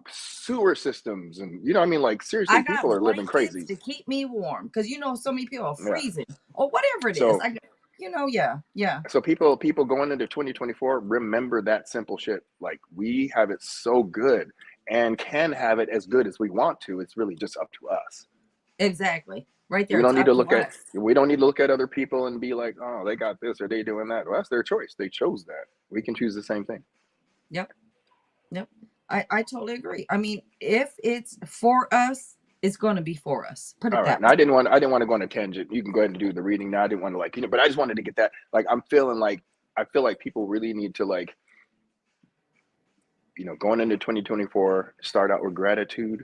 sewer systems, and what I mean, like seriously, I people got are living blankets crazy. to keep me warm because so many people are Yeah. freezing or whatever it is. So Yeah, yeah. so people going into 2024, remember that simple shit. Like we have it so good and can have it as good as we want to. It's really just up to us. Exactly. Right there. We It's don't need to up to look at us. we don't need to look at other people and be like, oh, they got this or they doing that. Well, that's their choice. They chose that. We can choose the same thing. Yep. Yep. I totally agree. I mean, if it's for us, it's going to be for us. Put All it right. that Now way. I didn't want to go on a tangent. You can go ahead and do the reading now. I didn't want to like, but I just wanted to get that. Like I'm feeling like I feel like people really need to like, going into 2024, start out with gratitude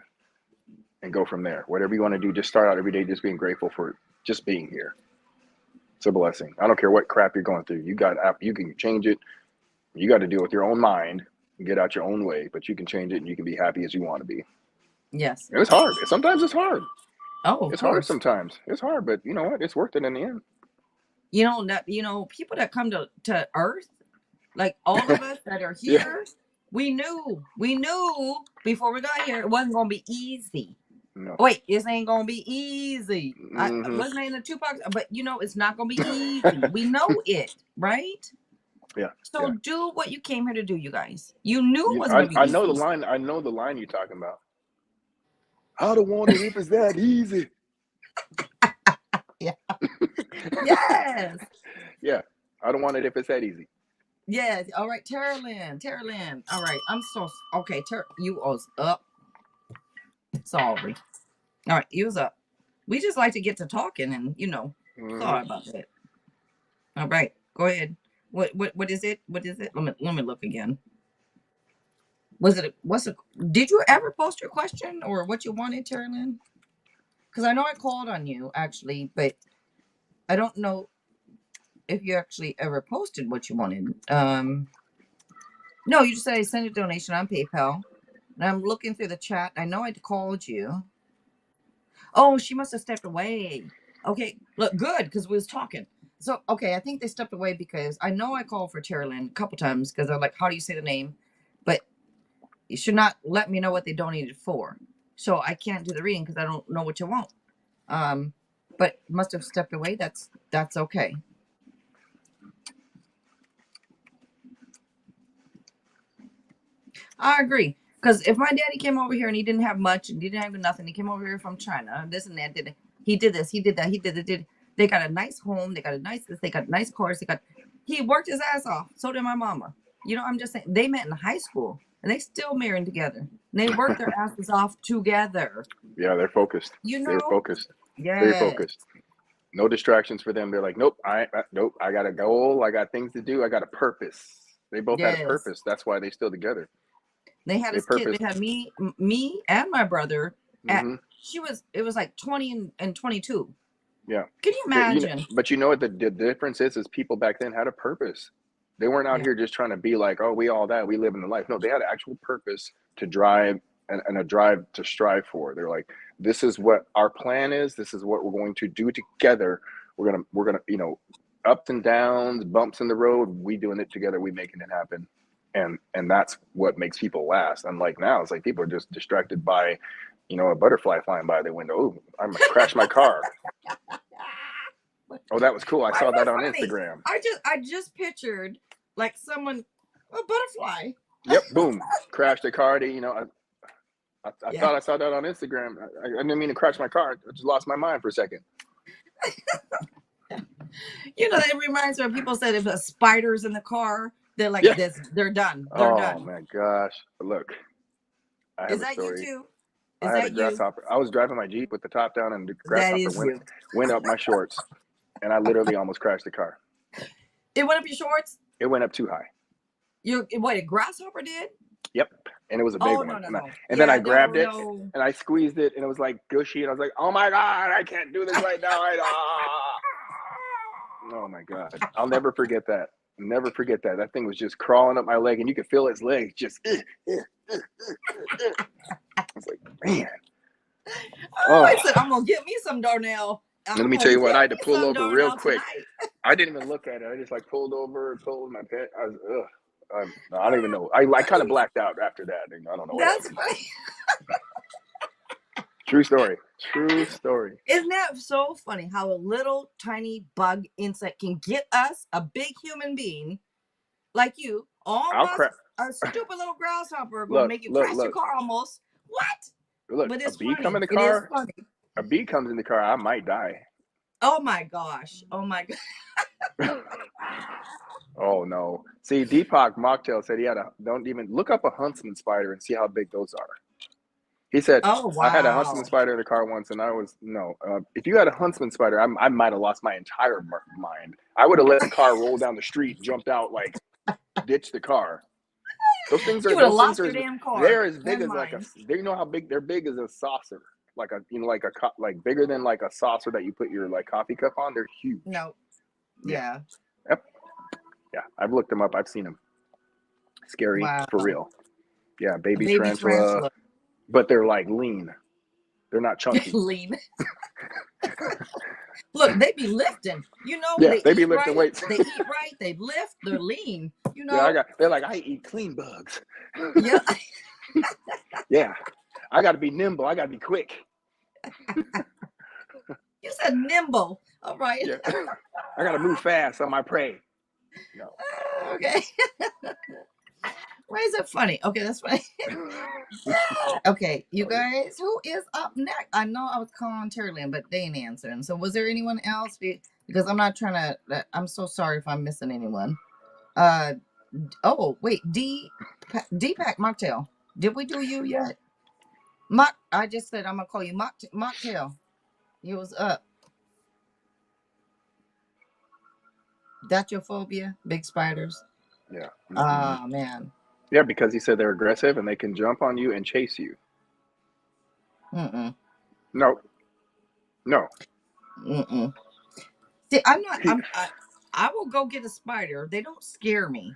and go from there. Whatever you want to do, just start out every day just being grateful for just being here. It's a blessing. I don't care what crap you're going through. You can change it. You got to deal with your own mind and get out your own way, but you can change it and you can be happy as you want to be. Yes. And it's hard. Sometimes it's hard. Oh, of It's hard course. sometimes. It's hard, but you know what? It's worth it in the end. People that come to Earth, like all of us that are Yeah. here, we knew before we got here it wasn't gonna be easy. No. Wait, this ain't gonna be easy. I Mm-hmm. wasn't in the Tupac, but it's not gonna be easy. We know it, right? Yeah. So Yeah. do what you came here to do, you guys. You knew it You, wasn't I, gonna be I know the easy. line. I know the line you're talking about. I don't want it if it's that easy. Yeah. Yes. Yeah. I don't want it if it's that easy. Yes. All right, Tara Lynn. Tara Lynn. All right. I'm so okay. You was up. Sorry. All right, you was up. We just like to get to talking and Mm-hmm. thought about it. All right, go ahead. What is it? What is it? Let me look again. Was it what's it? Did you ever post your question or what you wanted, Tara Lynn? Because I know I called on you actually, but I don't know if you actually ever posted what you wanted. No, you just said I sent a donation on PayPal. And I'm looking through the chat. I know I called you. Oh, she must have stepped away. Okay, look, good, because we was talking. So, okay, I think they stepped away because I know I called for Terralyn a couple times because I'm like, how do you say the name? But you should not let me know what they donated for. So I can't do the reading because I don't know what you want. But must have stepped away. That's okay. I agree. Because if my daddy came over here and he didn't have much and he didn't have nothing, he came over here from China, this and that, he did this, he did that, he did it, did. They got a nice home, they got a nice this, they got nice cars, he worked his ass off. So did my mama. I'm just saying they met in high school and they still married together. And they worked their asses off together. Yeah, they're focused. You They're know? focused. Very Yes. focused. No distractions for them. They're like, nope, nope. I got a goal. I got things to do. I got a purpose. They both had a Yes. purpose. That's why they still together. They had They his kid. purpose. They had me and my brother at Mm-hmm. it was like 20 and 22. Yeah. Can you imagine? But you know what the difference is people back then had a purpose. They weren't out Yeah. here just trying to be like, oh, we all that. We live in the life. No, they had an actual purpose to drive and a drive to strive for. They're like, this is what our plan is. This is what we're going to do together. We're gonna, ups and downs, bumps in the road. We doing it together. We making it happen. And that's what makes people last. Unlike now, it's like people are just distracted by, a butterfly flying by their window. Oh, I'm gonna crash my car. Oh, that was cool. I Why saw is that that on funny? Instagram. I just pictured like someone a butterfly. Yep, boom, crashed the car. I Yeah. thought I saw that on Instagram. I didn't mean to crash my car. I just lost my mind for a second. That reminds me of people said if there's spiders in the car, they're like Yeah. this. They're done. They're Oh done. my gosh. Look, I have Is a that you story. too? I Is had a that you? grasshopper. I was driving my Jeep with the top down, and the That grasshopper is you. went up my shorts, and I literally almost crashed the car. It went up your shorts. It went up too high. What a grasshopper did? Yep, and it was a big Oh no one. no And no. then I Yeah no grabbed it no. and I squeezed it, and it was like gushy, and I was like, "Oh my god, I can't do this right now!" Oh my god, I'll never forget that. Never forget that. That thing was just crawling up my leg, and you could feel its legs just. I was like, man. Oh, Oh, I said I'm gonna get me some Darnel. let I'm me tell gonna you what. I get had to me pull some over real Darnel quick. tonight. I didn't even look at it. I just like pulled over, told my pet. I was, no, I don't even know. I kind of blacked out after that. I don't know what That's happened. funny. True story. True story. Isn't that so funny how a little tiny bug insect can get us, a big human being like you, I'll almost crap. a stupid little grasshopper gonna Look, make you look, crash your look, car almost. What? look. But A it's bee come funny. in the It is car. funny. A bee comes in the car, I might die. Oh my gosh. Oh my god. Oh no. See, Deepak Mocktail said he had a, don't even look up a huntsman spider and see how big those are. He said, Oh I had a huntsman wow. spider in the car once, and I was, no. If you had a huntsman spider, I might have lost my entire mind. I would have let the car roll down the street, jumped out, like, ditch the car. You would have Those things lost are, your damn car they're as big and as like a, mine. they know how big, they're big as a saucer. Like a, like a, like bigger than like a saucer that you put your like coffee cup on. They're huge. No. Yeah. Yeah. Yep. Yeah. I've looked them up. I've seen them. Scary Wow. for real. Yeah. A Baby baby tarantula, tarantula. but they're like lean. They're not chunky. Lean. Look, they be lifting. You know, Yeah, they they be eat lifting right. weights. They eat right. They lift. They're lean. You Yeah, know. they're like, I eat clean bugs. Yeah. Yeah, I got to be nimble. I got to be quick. You said nimble. All right. Yeah, I got to move fast on my prey. No. Okay. Why is it funny? Okay, that's funny. Okay, you guys, who is up next? I know I was calling Terry Lynn, but they ain't answering. So, was there anyone else? Because I'm not trying to. I'm so sorry if I'm missing anyone. Uh oh, wait, Deepak Mocktail. Did we do you yet? Mock. I just said I'm gonna call you Mocktail. You was up. That's your phobia, big spiders. Yeah. Oh man. Yeah, because he said they're aggressive and they can jump on you and chase you. Mm-mm. No, no. Mm-mm. See, I'm not. He, I will go get a spider. They don't scare me.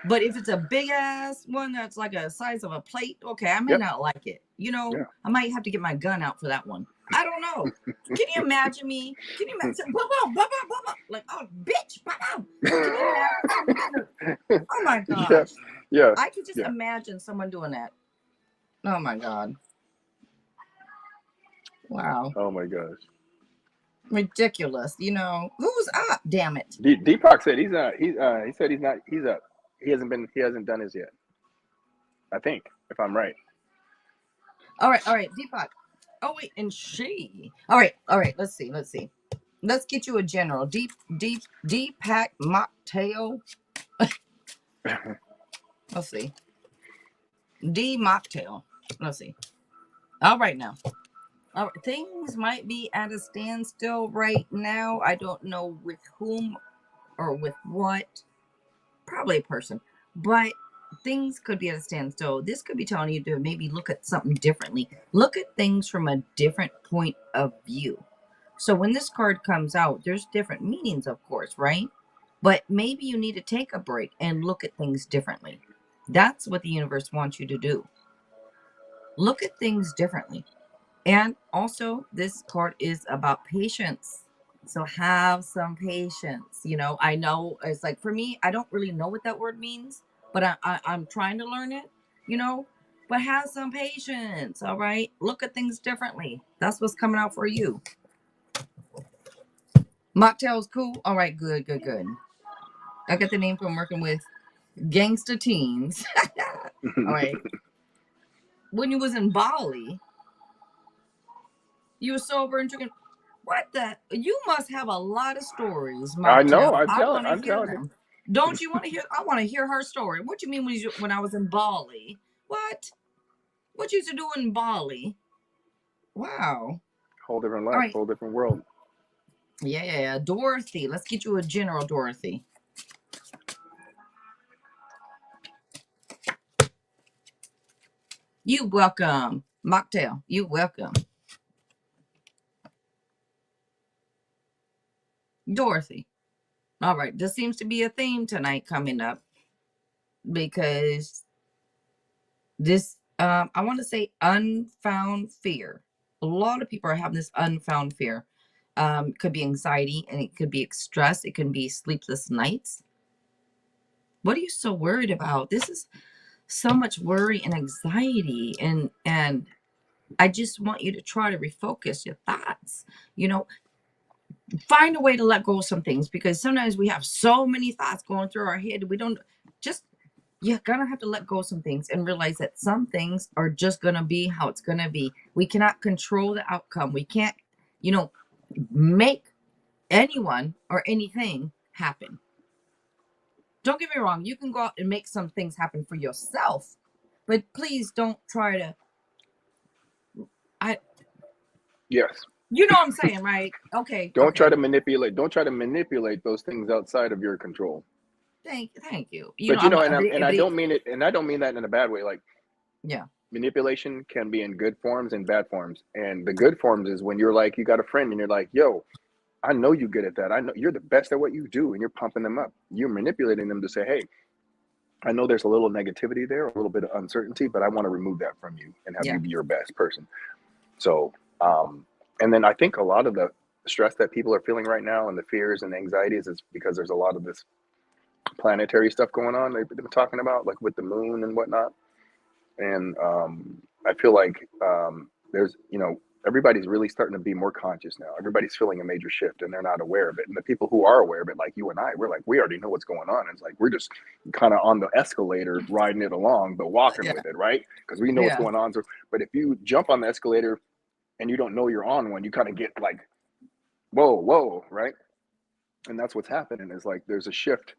But if it's a big ass one that's like a size of a plate, okay, I may yep. not like it. You know, Yeah. I might have to get my gun out for that one. I don't know. Can you imagine me? Can you imagine? Boom, boom, boom, boom, boom, boom. Like, oh, bitch, boom, boom. Can you imagine someone getting a? Oh my Yeah. gosh, Yeah. I could just Yeah. imagine someone doing that. Oh my god, wow, Oh my gosh. ridiculous. You know, who's up? Damn it. Deepak said he's not. He said he's not. He's up. He hasn't been. He hasn't done his yet. I think, if I'm right. All right, Deepak. Oh wait, and she. All right. Let's see. Let's get you a general. Deepak mocktail. Let's see. D mocktail. Let's see. All right now. All right. Things might be at a standstill right now. I don't know with whom or with what. Probably a person, but things could be at a standstill. This could be telling you to maybe look at something differently. Look at things from a different point of view. So when this card comes out, there's different meanings, of course, right? But maybe you need to take a break and look at things differently. That's what the universe wants you to do. Look at things differently. And also, this card is about patience. So have some patience. You know, I know it's like for me, I don't really know what that word means, but I'm trying to learn it, you know, but have some patience. All right. Look at things differently. That's what's coming out for you. Mocktail's cool. All right. Good. I got the name from working with gangster teens. All right. When you was in Bali, you were sober and drinking. What the? You must have a lot of stories, I know. Mocktail. I want to I'm hear telling you. them. Don't you want to hear? I want to hear her story. What you mean when I was in Bali? What? What you used to do in Bali? Wow. Whole different All life, right. whole different world. Yeah. Dorothy. Let's get you a general, Dorothy. You welcome, Mocktail. You welcome, Dorothy. All right. This seems to be a theme tonight coming up because this I want to say unfound fear. A lot of people are having this unfound fear. It could be anxiety and it could be stress. It can be sleepless nights. What are you so worried about? This is so much worry and anxiety, and I just want you to try to refocus your thoughts. You know, find a way to let go of some things because sometimes we have so many thoughts going through our head. We don't just you're gonna have to let go of some things and realize that some things are just gonna be how it's gonna be. We cannot control the outcome. We can't, make anyone or anything happen. Don't get me wrong, you can go out and make some things happen for yourself, but please don't try to. I, Yes. what I'm saying, right? Okay, Don't try okay. to manipulate. Don't try to manipulate those things outside of your control. Thank you. But I'm a and I don't mean it, and I don't mean that in a bad way. Like, yeah, manipulation can be in good forms and bad forms. And the good forms is when you're like, you got a friend and you're like, yo, I know you good at that. I know you're the best at what you do, and you're pumping them up. You're manipulating them to say, hey, I know there's a little negativity there, a little bit of uncertainty, but I want to remove that from you and have yeah. you be your best person. So, and then I think a lot of the stress that people are feeling right now and the fears and anxieties is because there's a lot of this planetary stuff going on they've been talking about, like with the moon and whatnot. And I feel like there's, everybody's really starting to be more conscious now. Everybody's feeling a major shift and they're not aware of it. And the people who are aware of it, like you and I, we're like, we already know what's going on. It's like we're just kind of on the escalator riding it along, but walking Yeah, with it, right? Because we know what's yeah. going on. So, but if you jump on the escalator and you don't know you're on one, you kind of get like, whoa, right? And that's what's happening is like there's a shift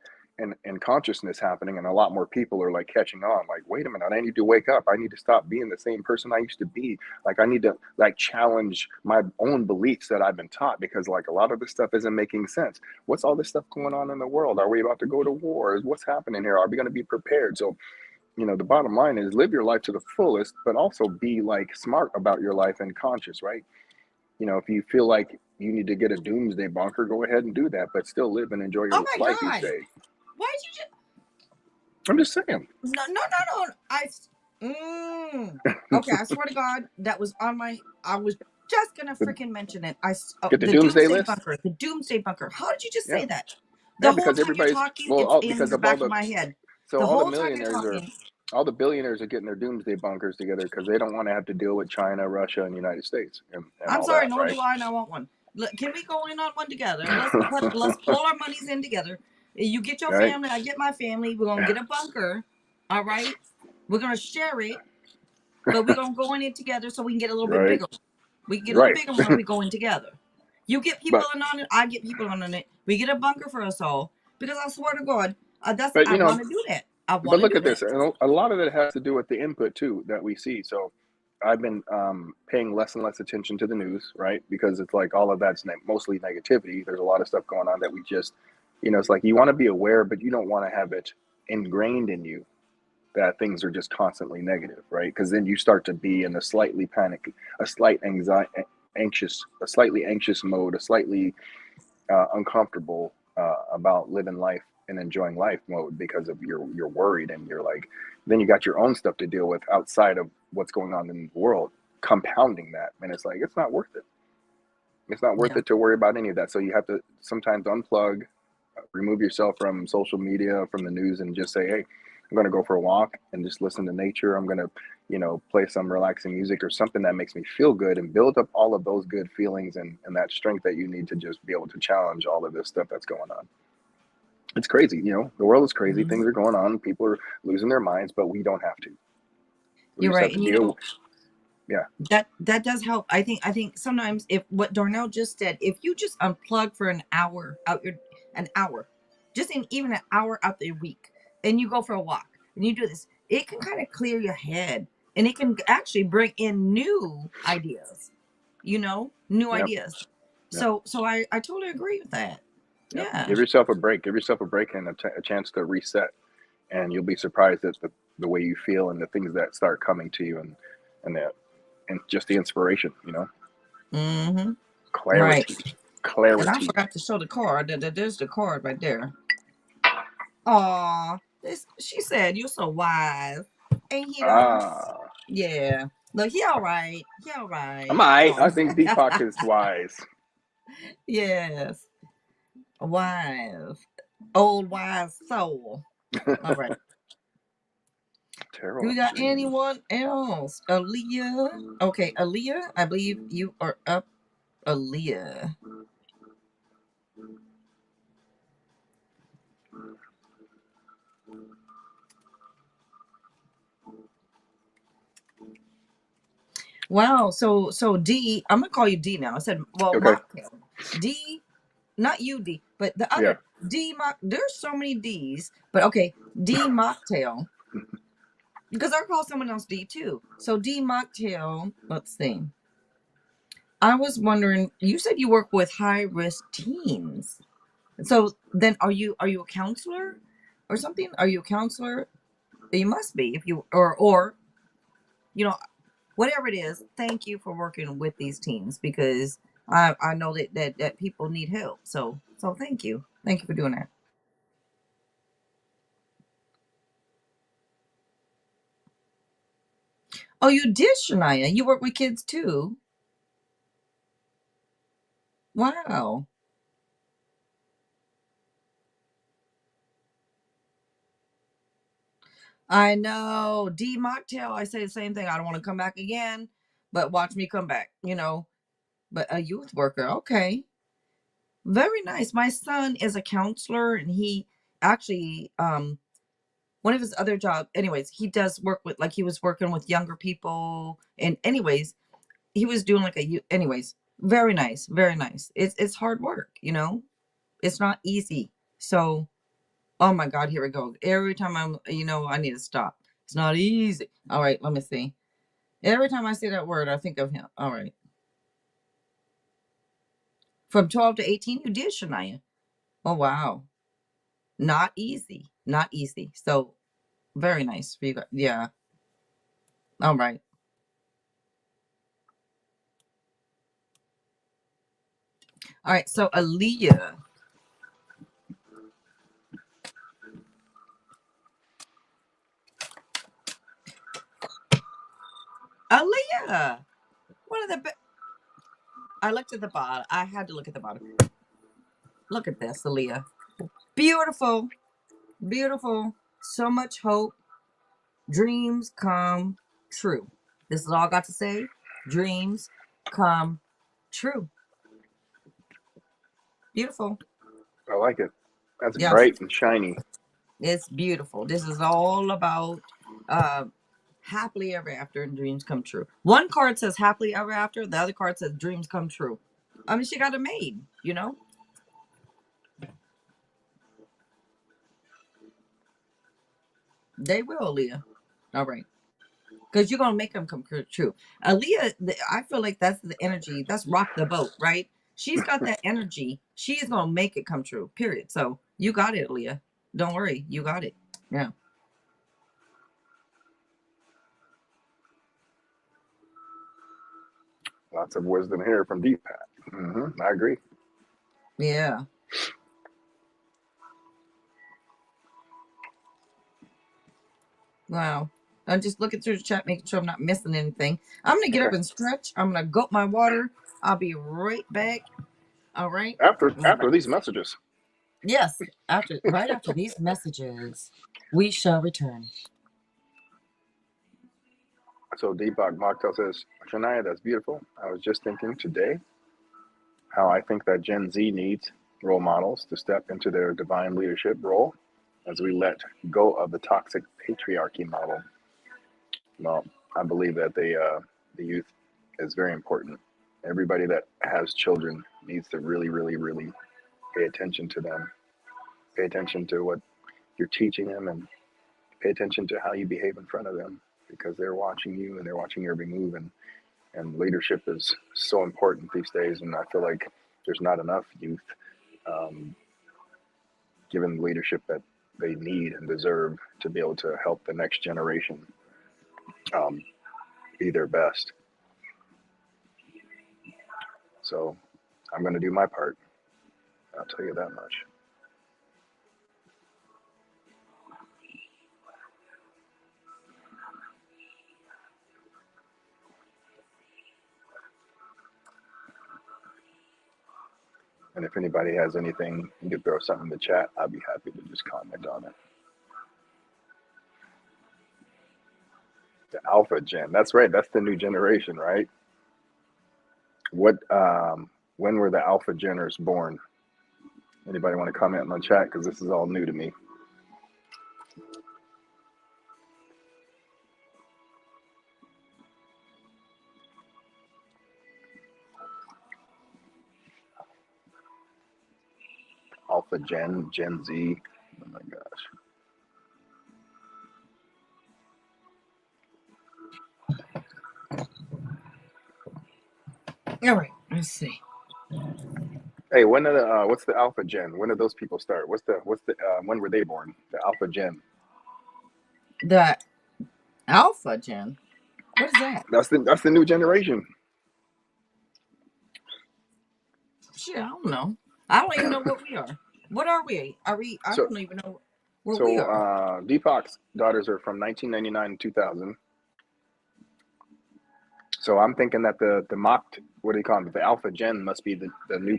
in consciousness happening, and a lot more people are like catching on, like, wait a minute, I need to wake up, I need to stop being the same person I used to be, like I need to like challenge my own beliefs that I've been taught, because like a lot of this stuff isn't making sense. What's all this stuff going on in the world? Are we about to go to war? What's happening here? Are we going to be prepared? So, the bottom line is live your life to the fullest, but also be like smart about your life and conscious, right? If you feel like you need to get a doomsday bunker, go ahead and do that, but still live and enjoy Oh your my life each God. day. Why did you just I'm just saying. no. Okay, I swear to God, that was on my. I was just gonna The, freaking mention it. get the The doomsday doomsday list. bunker. The doomsday bunker. How did you just Yeah. say that? Yeah, The whole because time you're everybody's, talking, well, it's all in because the of all back of the, my head. so The all the whole time you're millionaires are, talking. all the billionaires are getting their doomsday bunkers together because they don't want to have to deal with China, Russia, and the United States and I'm all sorry, that, nor right? do I, and I want one. Can we go in on one together? Let's pull our monies in together. You get your Right? family, I get my family. We're gonna get a bunker. All right. We're gonna share it, but we're gonna go in it together so we can get a little bit Right? bigger. We can get a little Right. bigger one if we go in together. You get people but in on it, I get people on it. We get a bunker for us all. Because I swear to God, but I want to do that. I want But to look do at that. this, and a lot of it has to do with the input too that we see. So I've been paying less and less attention to the news, right? Because it's like all of that's mostly negativity. There's a lot of stuff going on that we just, it's like you want to be aware, but you don't want to have it ingrained in you that things are just constantly negative, right? Because then you start to be in a slightly panic, a slight anxiety, a slightly anxious mode, a slightly uncomfortable about living life and enjoying life mode, because of you're worried and you're like, then you got your own stuff to deal with outside of what's going on in the world, compounding that, and it's like it's not worth it. It's not worth Yeah. it to worry about any of that. So you have to sometimes unplug, remove yourself from social media, from the news, and just say, hey, I'm going to go for a walk and just listen to nature. I'm going to, play some relaxing music or something that makes me feel good, and build up all of those good feelings and that strength that you need to just be able to challenge all of this stuff that's going on. It's crazy. The world is crazy. Mhm. Things are going on. People are losing their minds, but we don't have to. We You're just have right. to And deal. Yeah. that does help. I think sometimes, if what Darnell just said, if you just unplug for an hour, just in even an hour out the week, and you go for a walk and you do this, it can kind of clear your head, and it can actually bring in new ideas. New Yeah. ideas. Yeah. So I totally agree with that. Yeah. Yeah. Give yourself a break. Give yourself a break and a chance to reset, and you'll be surprised at the way you feel and the things that start coming to you, and the and just the inspiration, Mm-hmm. Right. clarity, And I clarity. forgot to show the card. There's the card right there. Aw, she said you're so wise. Ain't he though? Ah, Yeah. Look, he all right. He all I'm right. alright. I Oh. think Deepak is wise. Yes. Wise. Old wise soul. All right. Do Tarot we got dream. anyone else? Aaliyah. Okay, Aaliyah, I believe you are up. Aaliyah. Wow. So D, I'm gonna call you D now. I said, well, Okay. mocktail. D, not you D, but the Yeah. other D mock. There's so many D's, but okay, D mocktail. Because I call someone else D too. So D mocktail. Let's see. I was wondering. You said you work with high risk teens. So then, are you a counselor or something? Are you a counselor? You must be if you or you know whatever it is. Thank you for working with these teens because I know that people need help. So thank you for doing that. Oh, you did, Shania. You work with kids too. Wow. I know. D mocktail. I say the same thing. I don't want to come back again, but watch me come back. But a youth worker. Okay. Very nice. My son is a counselor and he actually one of his other jobs anyways, he does work with like he was working with younger people and anyways, he was doing like anyways, very nice, very nice. It's hard work. It's not easy. So, oh my god, here we go. Every time I need to stop. It's not easy. All right, let me see. Every time I say that word, I think of him. All right. From 12 to 18, you did, Shania. Oh wow. Not easy. Not easy. So very nice for you guys. Yeah. All right. All right. So Aaliyah. Aaliyah. One of the I looked at the bottom. I had to look at the bottom. Look at this, Aaliyah. Beautiful. Beautiful. So much hope. Dreams come true. This is all I got to say. Dreams come true. Beautiful. I like it. That's Yes. bright and shiny. It's beautiful. This is all about uh happily ever after and dreams come true. One card says happily ever after, the other card says dreams come true. I mean, she got it made. They will, Leah. All right. Because you're gonna make them come true. Aaliyah, I feel like that's the energy. That's rock the boat, right? She's got that energy. She's gonna make it come true. Period. So you got it, Aaliyah. Don't worry, you got it. Yeah. Lots of wisdom here from Deepak. I agree. Yeah. Wow. I'm just looking through the chat, making sure I'm not missing anything. I'm gonna get Okay. up and stretch. I'm gonna gulp my water. I'll be right back. All right. After these messages. Yes. Right after these messages, we shall return. So Deepak Mokhtar says, Shania, that's beautiful. I was just thinking today how I think that Gen Z needs role models to step into their divine leadership role as we let go of the toxic patriarchy model. Well, I believe that the youth is very important. Everybody that has children needs to really, really, really pay attention to them. Pay attention to what you're teaching them and pay attention to how you behave in front of them because they're watching you and they're watching your every move and leadership is so important these days and I feel like there's not enough youth um, given the leadership that they need and deserve to be able to help the next generation um, be their best. So I'm going to do my part. I'll tell you that much. And if anybody has anything, you can throw something in the chat. I'll be happy to just comment on it. The Alpha Gen. That's right. That's the new generation, right? What? When were the Alpha Geners born? Anybody want to comment in the chat? Because this is all new to me. Alpha Gen, Gen Z. Oh my gosh. All right, let's see. Hey, when are the what's the Alpha Gen? When did those people start? What's the when were they born? The Alpha Gen. The Alpha Gen. What is that? That's the new generation. Shit, I don't know. I don't even know what we are. What are we? Are we? I So don't even know where we so are. Deepak's daughters are from 1999 and 2000. So I'm thinking that the mocked, what do you call them? The Alpha Gen must be the new,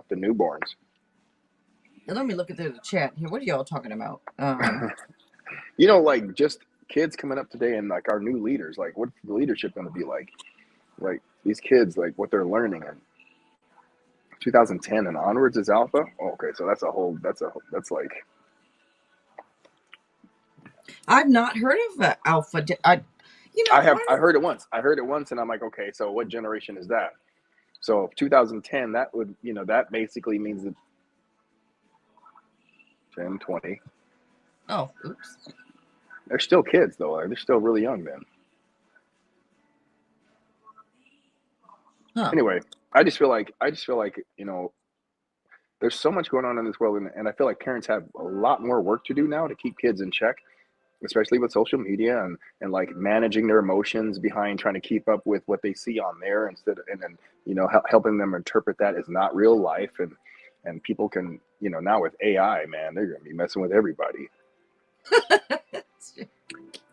the newborns. Let me look at the chat here. What are y'all talking about? Like just kids coming up today and like our new leaders, like what's the leadership going to be like? Like these kids, like what they're learning in 2010 and onwards is Alpha. Oh, okay, so that's like I've not heard of Alpha. I heard it once. I heard it once, and I'm like, okay, so what generation is that? So 2010, that would that basically means that 10, 20. Oh, oops. They're still kids though. They're still really young then. Huh. Anyway, I just feel like there's so much going on in this world, and I feel like parents have a lot more work to do now to keep kids in check, especially with social media and like managing their emotions behind trying to keep up with what they see on there instead of, and then helping them interpret that as not real life, and people can now with AI, man, they're gonna be messing with everybody.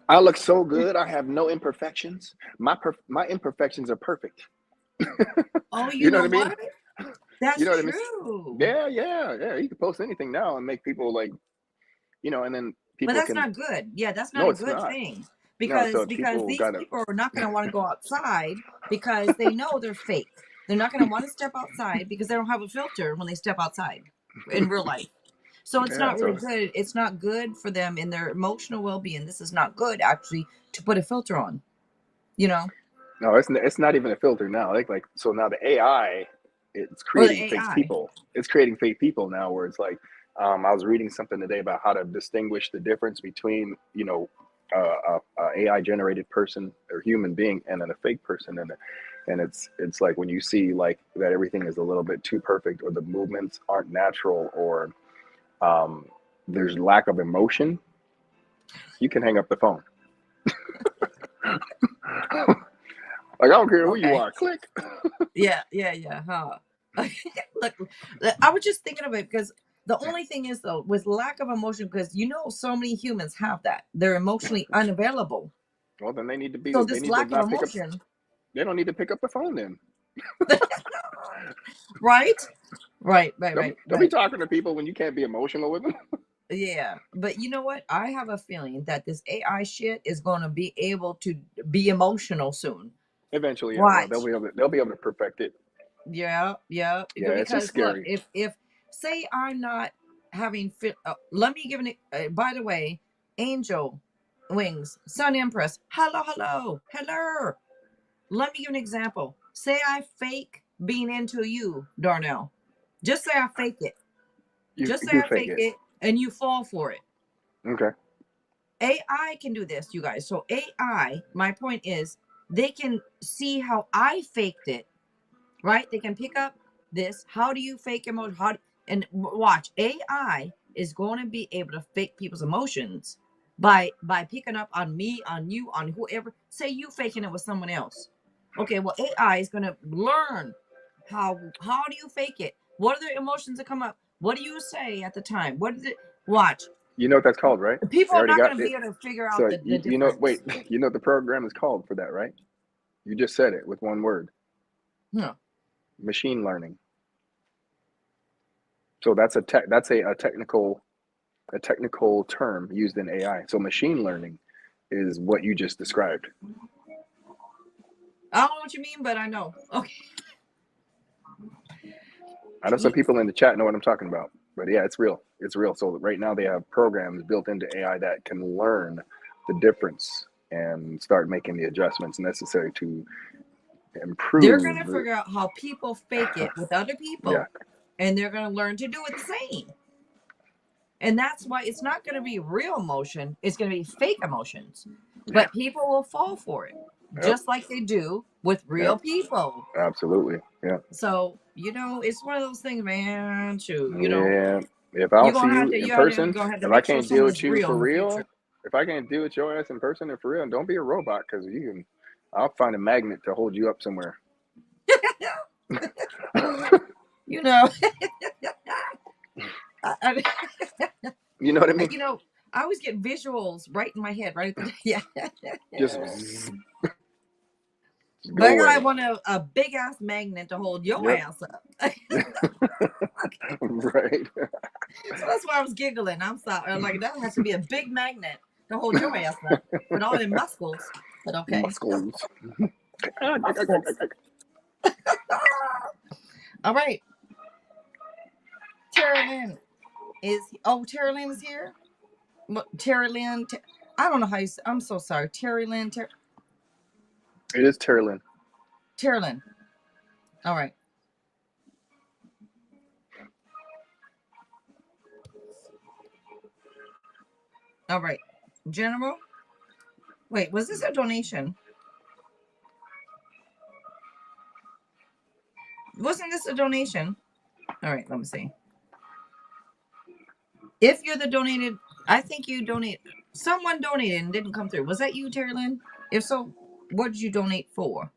I look so good. I have no imperfections. My imperfections are perfect. Oh, you You know know what I mean? what? You That's know what I mean? true. Yeah, yeah, yeah. You can post anything now and make people like, and then But people that's can. not good. Yeah, that's not No, a it's good not. thing No, because so because people these gotta. people are not going to want to go outside because they know they're fake. They're not going to want to step outside because they don't have a filter when they step outside in real life. So it's Yeah, not really so good. It's not good for them in their emotional well-being. This is not good actually to put a filter on, you know, no, it's not even a filter now. Like so now the AI, it's or the creating fake AI. people. It's creating fake people now, where it's like, I was reading something today about how to distinguish the difference between a AI generated person or human being and then a fake person, and it's like when you see like that everything is a little bit too perfect or the movements aren't natural or um, there's lack of emotion, you can hang up the phone. Like I don't care who you Okay. are, click. Yeah, yeah, yeah. Huh. Look, I was just thinking of it because the only thing is though, with lack of emotion, because so many humans have that. They're emotionally unavailable. Well, then So they this need to lack of not pick up. emotion, They don't need to pick up the phone then. right? Right, right, Don't be, right, don't be right. talking to people when you can't be emotional with them. Yeah. But you know what? I have a feeling that this AI shit is going to be able to be emotional soon. Eventually, yeah. Well, Watch. they'll be able to perfect it. Yeah, yeah. Yeah, it's just Because look, scary. if say I'm not having fit, let me give an. By the way, Angel Wings, Sun Empress. Hello, hello, hello. Let me give an example. Say I fake being into you, Darnell. Just say I fake it. Just say You I fake fake it. it, and you fall for it. Okay. AI can do this, you guys. So AI, my point is, they can see how I faked it, right? They can pick up this. How do you fake emotion? And watch, AI is going to be able to fake people's emotions by picking up on me, on you, on whoever. Say you faking it with someone else. Okay, well, AI is going to learn how do you fake it? What are the emotions that come up? What do you say at the time? What is it? Watch. You know what that's called, right? People They are already not going got to be it. able to figure out So the wait, difference. you know what the program is called for that, right? You just said it with one word: Huh. machine learning. So that's a technical term used in AI. So machine learning is what you just described. I don't know what you mean, but I know. Okay. I know some people in the chat know what I'm talking about, but yeah, it's real. It's real. So right now they have programs built into AI that can learn the difference and start making the adjustments necessary to They're going improve. to figure out how people fake it with other Yeah, people, and they're going to learn to do it the same. And that's why it's not going to be real emotion. It's going to be fake emotions. Yeah. But people will fall for it, Yep. just like they do with real Yep. people. Absolutely. Yeah. So, it's one of those things, man. Shoot, Yeah. If I you're don't see gonna have you to, in you're person, gonna have to if I make sure can't deal someone's with you real for in the future. real, if I can't deal with your ass in person and for real, don't be a robot because I'll find a magnet to hold you up somewhere. you know, I, You know what I I, mean? you know, I always get visuals right in my head, right? Yeah. Just zzz, But go I away. want a big ass magnet to hold your Yep. ass up. Right. So that's why I was giggling. I'm sorry. Like, that has to be a big magnet to hold your ass up with all the muscles. But okay. Muscles. Muscles. All right. Tara Lynn Tara Lynn is here? Tara Lynn. I don't know how I'm so sorry. Terry Lynn. It is Terlin. Tara Lynn. All right. All right. General. Wait, was this a donation? Wasn't this a donation? All right, let me see. If you're the donated, I think you donate. Someone donated and didn't come through. Was that you, Terry Lynn? If so, what did you donate for?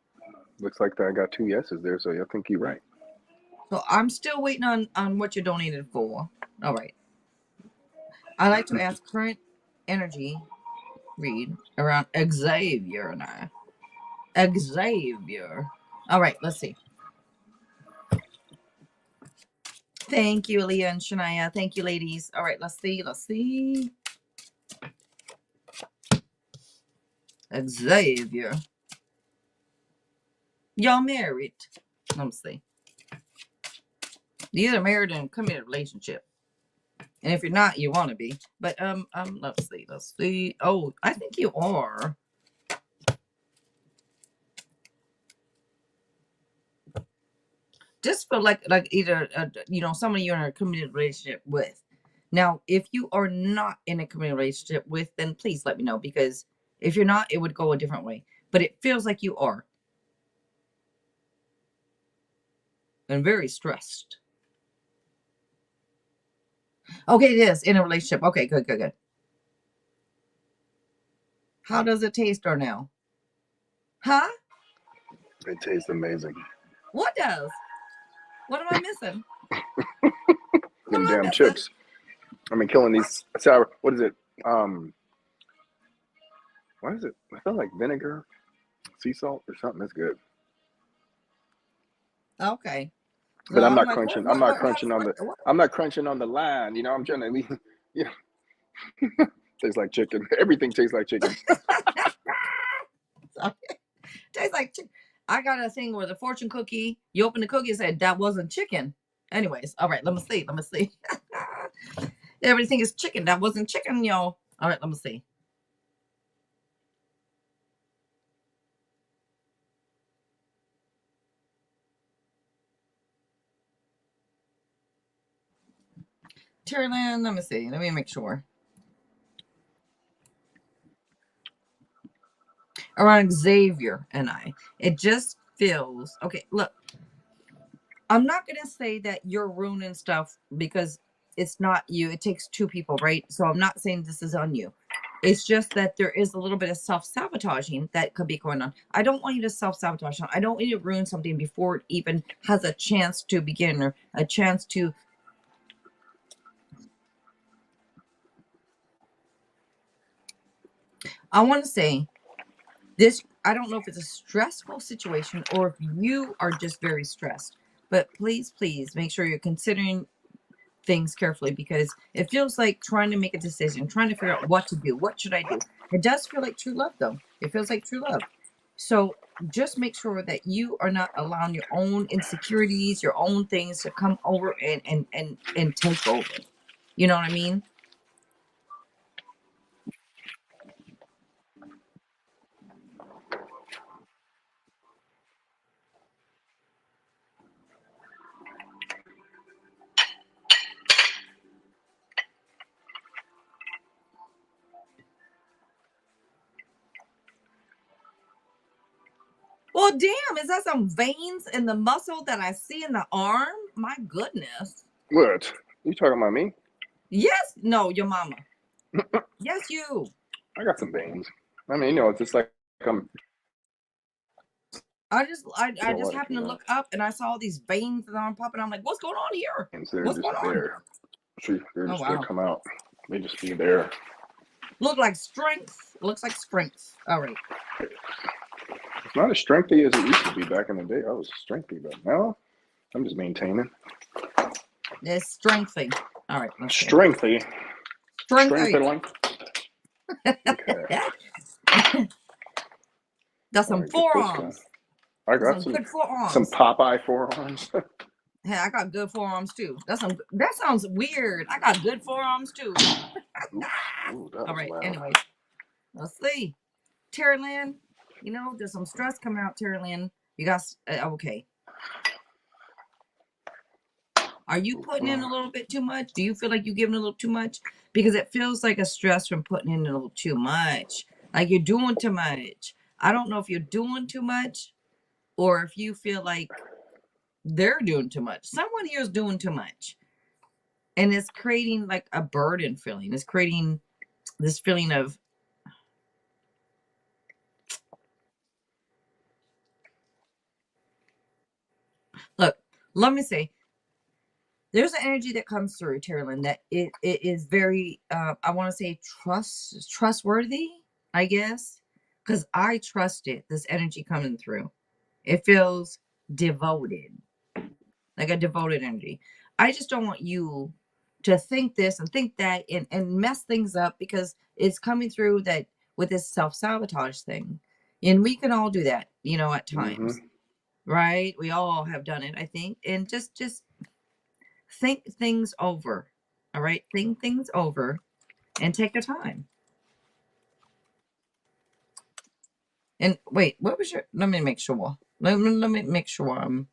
Looks like I got 2 yeses there, so I think you're right. So I'm still waiting on what you donated for. All right. I like to ask current energy read around Xavier and I. Xavier. All right, let's see. Thank you, Aaliyah and Shania. Thank you, ladies. All right, let's see. Let's see. Xavier. Y'all married. Let me see. You're either married in a committed relationship. And if you're not, you want to be. But let's see. Let's see. Oh, I think you are. Just feel like either somebody you're in a committed relationship with. Now, if you are not in a committed relationship with, then please let me know, because if you're not, it would go a different way. But it feels like you are, and very stressed. Okay, it is in a relationship. Okay, good, good, good. How does it taste, Darnel? Huh? It tastes amazing. What does? What am I missing? What Them am I damn missing? chips. I mean, killing these sour. What is it? Um, what is it? I feel like vinegar, sea salt, or something. That's good. Okay. So But I'm I'm not like, crunching. I'm not crunching on the. what? I'm not crunching on the line. I'm trying to leave. Yeah, tastes like chicken. Everything tastes like chicken. So, tastes like chicken. I got a thing with a fortune cookie. You open the cookie and said that wasn't chicken. Anyways, all right, let me see. Let me see. Everything is chicken. That wasn't chicken, y'all. All right, let me see. Terryland, let me see. Let me make sure. Around Xavier and I. It just feels okay. Look, I'm not gonna say that you're ruining stuff, because it's not you. It takes two people, right? So I'm not saying this is on you. It's just that there is a little bit of self-sabotaging that could be going on. I don't want you to self-sabotage. I don't want you to ruin something before it even has a chance to begin, or a chance to. I want to say this. I don't know if it's a stressful situation or if you are just very stressed. But please, please make sure you're considering things carefully, because it feels like trying to make a decision, trying to figure out what to do. What should I do? It does feel like true love, though. It feels like true love. So just make sure that you are not allowing your own insecurities, your own things to come over and take over. You know what I mean? Well, damn, is that some veins in the muscle that I see in the arm? My goodness. What? You talking about me? Yes. No, your mama. Yes, you. I got some veins. I mean, you know, it's just like I'm. I You know just what? happened You to know, look up and I saw these veins in the arm popping. I'm like, what's going on here? veins, they're What's just going on? there. See, Oh they wow. come out. They just be there. Look like strength. Looks like strength. All right. It's not as strengthy as it used to be back in the day. I was strengthy, but now I'm just maintaining. It's strengthy. All right, let's see. Strengthy. Strengthy. Strengthening. Okay. That's All some right, get this guy. forearms. I That's got some good some forearms. Popeye forearms. Hey, I got good forearms too. That's some. That sounds weird. I got good forearms too. Ooh, that All was right. loud. Anyways, let's see. Terry Lynn, you know, there's some stress coming out, Terry Lynn. You got okay. Are you putting in a little bit too much? Do you feel like you're giving a little too much? Because it feels like a stress from putting in a little too much. Like you're doing too much. I don't know if you're doing too much or if you feel like they're doing too much. Someone here is doing too much. And it's creating like a burden feeling. It's creating this feeling of, look, let me say, there's an energy that comes through, Terrelyn, that it is very, I want to say trustworthy, I guess, because I trust it, this energy coming through. It feels devoted, like a devoted energy. I just don't want you to think this and think that and mess things up because it's coming through that with this self-sabotage thing. And we can all do that, you know, at Mm-hmm. times, right? We all have done it, I think. And just think things over. All right? Think things over and take your time. And wait, what was your let me make sure. Let me make sure I'm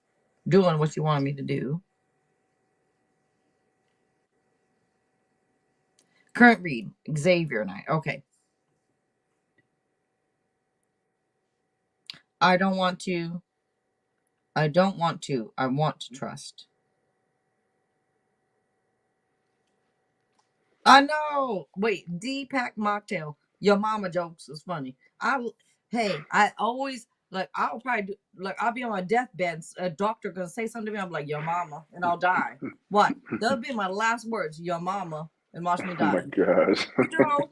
doing what you wanted me to do. Current read, Xavier and I. Okay. I don't want to. I don't want to. I want to trust. I know. Wait, Deepak mocktail. Your mama jokes is funny. Hey, I always like. I'll probably do, like. I'll be on my deathbed. A doctor gonna say something to me. I'm like, your mama, and I'll die. What? That'll be my last words. Your mama, and watch me Oh my die. gosh. You know,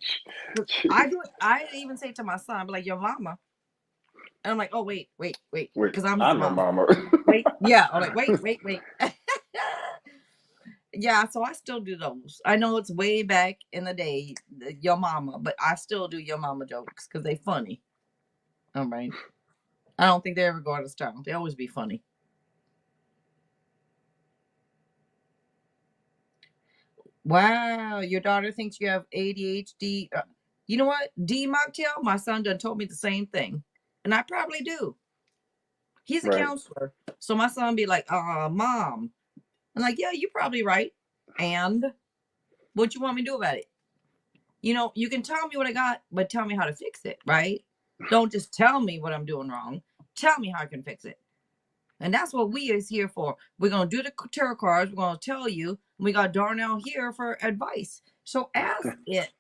I Jeez. do. I even say to my son, be like, your mama, and I'm like, oh wait, Wait, because I'm his I'm your mama. mama. Wait, yeah. I'm like, wait. Yeah, so I still do those. I know it's way back in the day, your mama, but I still do your mama jokes because they funny. All right. I don't think they ever go out of style. They always be funny. Wow, your daughter thinks you have ADHD. You know what? D mocktail, my son done told me the same thing. And I probably do. He's a Right. counselor. So my son be like, mom. I'm like, yeah, you're probably right. And what you want me to do about it? You know, you can tell me what I got, but tell me how to fix it, right? Don't just tell me what I'm doing wrong. Tell me how I can fix it. And that's what we is here for. We're gonna do the tarot cards. We're gonna tell you. We got Darnel here for advice. So ask it.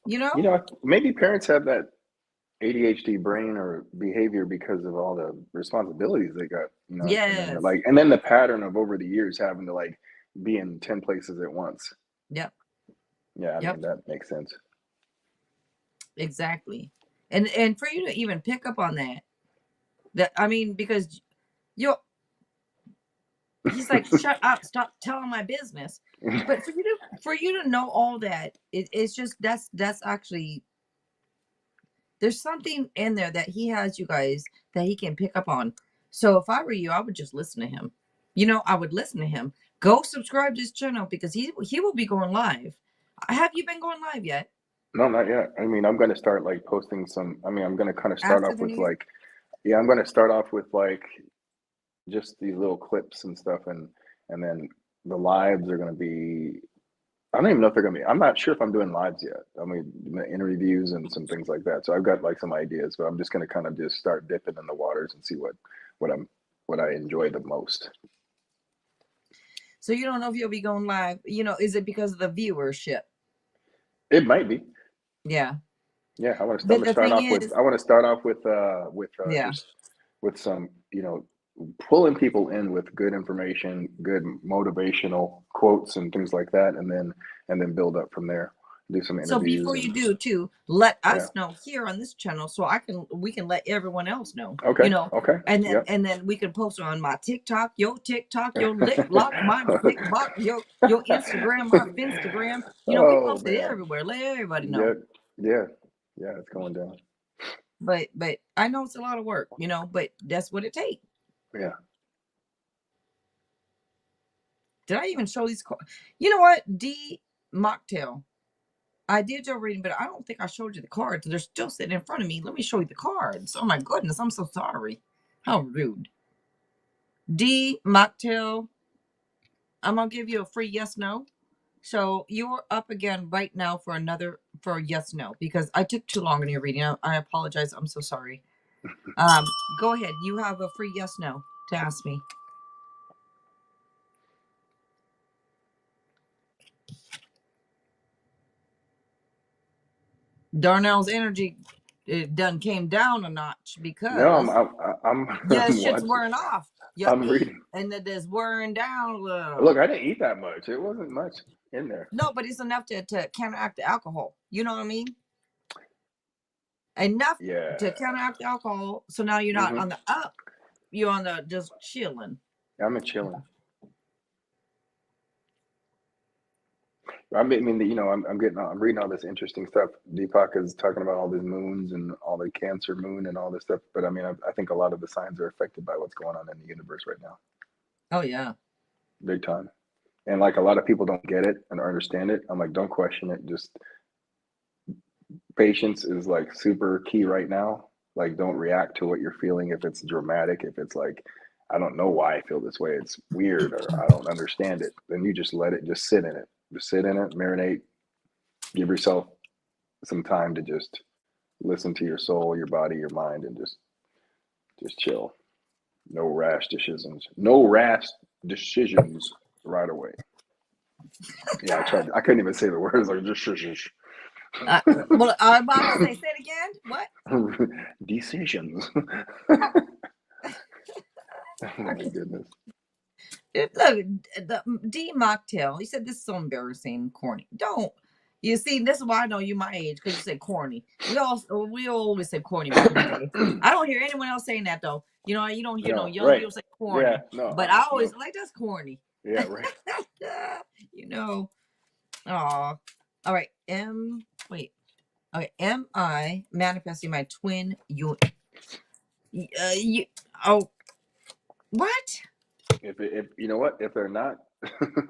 You You know? know, maybe parents have that ADHD brain or behavior because of all the responsibilities they got, you know, and then Yes. like, and then the pattern of over the years having to like be in 10 places at once. Yep. Yeah, I Yep. mean, that makes sense. Exactly. And for you to even pick up on that I mean, because you he's like, shut up, stop telling my business. But for you to know all that, it's just that's actually there's something in there that he has you guys that he can pick up on. So if I were you, I would just listen to him. You know, I would listen to him. Go subscribe to his channel because he will be going live. Have you been going live yet? No, not yet. I mean, I'm going to start like posting some, I mean, I'm going to kind of start After off the with new year? like, yeah, I'm going to start off with like just these little clips and stuff. And then the lives are going to be I don't even know if they're gonna be. I'm not sure if I'm doing lives yet. I mean, interviews and some things like that. So I've got like some ideas, but I'm just gonna kind of just start dipping in the waters and see what I'm what I enjoy the most. So you don't know if you'll be going live. Is it because of the viewership? It might be. Yeah. Yeah, I want to. I'm But gonna the start thing off with. is, I want to start off with yeah. just with some pulling people in with good information, good motivational quotes and things like that, and then build up from there. Do some So interviews before you and do too, let yeah. us know here on this channel so we can let everyone else know. Okay. Okay. Yep. And then we can post it on my TikTok, your lick block, my flick block, your Instagram, my Finstagram. We Oh post it man. everywhere. Let everybody know. Yeah. Yeah. Yeah. It's going down. But I know it's a lot of work, but that's what it takes. Yeah. Did I even show these cards? You know what? D Mocktail. I did your reading, but I don't think I showed you the cards. They're still sitting in front of me. Let me show you the cards. Oh my goodness, I'm so sorry. How rude. D Mocktail. I'm gonna give you a free yes no. So you're up again right now for a yes no because I took too long in your reading. I apologize. I'm so sorry. Go ahead. You have a free yes no to ask me. Darnell's energy it done came down a notch No, because yeah, I'm shit's watching. wearing off. You I'm eat reading. and it is wearing down a Look, little. I didn't eat that much. It wasn't much in there. No, but it's enough to counteract the alcohol. You know what I mean? Enough Yeah. to counteract the alcohol. So now you're not Mm-hmm. on the up. You're on the just chilling. I'm in chilling. I mean, I'm reading all this interesting stuff. Deepak is talking about all these moons and all the Cancer moon and all this stuff. But I mean, I think a lot of the signs are affected by what's going on in the universe right now, Oh yeah. big time. And like a lot of people don't get it and understand it. I'm like, don't question it. Just patience is like super key right now. Like, don't react to what you're feeling if it's dramatic, if it's like, I don't know why I feel this way. It's weird or I don't understand it. Then you just let it, just sit in it. Just sit in it, marinate, give yourself some time to just listen to your soul, your body, your mind, and just chill. No rash decisions. No rash decisions right away. Yeah, I tried. I couldn't even say the words. Like just shush. Well, I'm about to say it again. What? Decisions. Oh my goodness. Look, the D mocktail. He said this is so embarrassing, corny. Don't. You see, this is why I know you my age because you said corny. We always say corny back in the day. I don't hear anyone else saying that though. You don't hear no No, young right. people say Yeah, corny. no, But I always no. like that's corny. Yeah, right. you know. Aw. All right. Wait. Okay. Am I manifesting my twin? You. Oh. What? If you know what, if they're not,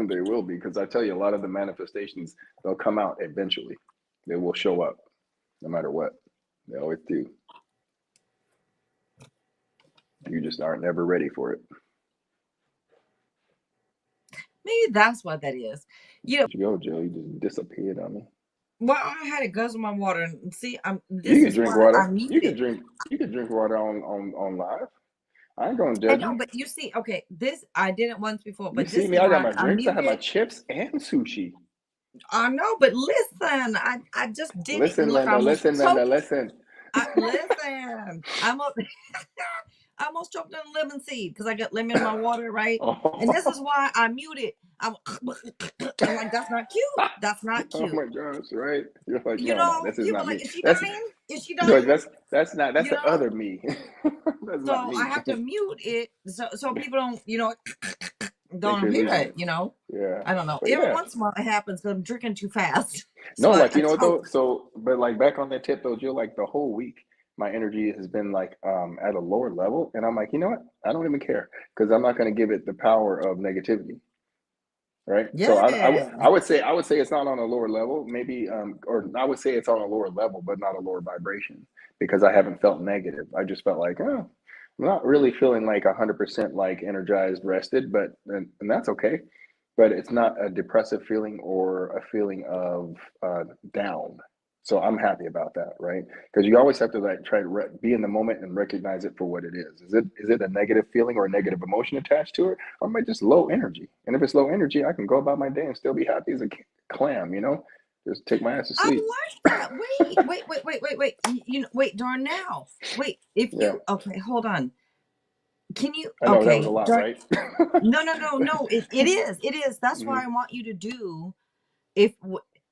they will be because I tell you, a lot of the manifestations they'll come out eventually. They will show up, no matter what. They always do. You just aren't never ready for it. Maybe that's what that is. You go, Joe. You just disappeared on me. Well, I had to guzzle my water and see. You This can is drink why I water. You can muted. drink. You can drink water on live. I ain't gonna I judge know, you. but you see, okay, this I did it once before, You but see this me? is I got why my I drinks. I have my muted. chips and sushi. I know, but listen, I just did it, and Listen, look, I Linda. almost Listen, Linda. choked. Listen. Listen, I almost choked on a lemon seed because I got lemon in my water, right? And this is Oh. why I muted. I'm like, that's not cute. That's not Oh cute. my gosh! Right? You're like, You no, know, this is you were not like, me. is she That's dying? Is she you're like dying? that's not that's You the know. other me. That's not So I me. have to mute it so people don't, Think don't you're hear losing it, it. Yeah, I don't know. but Every yeah, once in a while it happens because I'm drinking too fast. So no, like I you know what though. choke. So, but like back on that tip though, Jill, like the whole week, my energy has been like at a lower level, and I'm like, you know what? I don't even care because I'm not going to give it the power of negativity. Right. So Yeah. I would say it's not on a lower level, maybe or I would say it's on a lower level, but not a lower vibration because I haven't felt negative. I just felt like, oh, I'm not really feeling like 100% like energized, rested, but and that's okay. but it's not a depressive feeling or a feeling of down. So I'm happy about that, right? Because you always have to like try to be in the moment and recognize it for what it is. Is it a negative feeling or a negative emotion attached to it, or am I just low energy? And if it's low energy, I can go about my day and still be happy as a clam, just take my ass to I sleep. like that. Wait. Wait, Darnell. Wait, if Yeah, you okay, hold on. Can you I know that was a okay, lot, Darn right? no. It is. It is. That's Hmm. why I want you to do if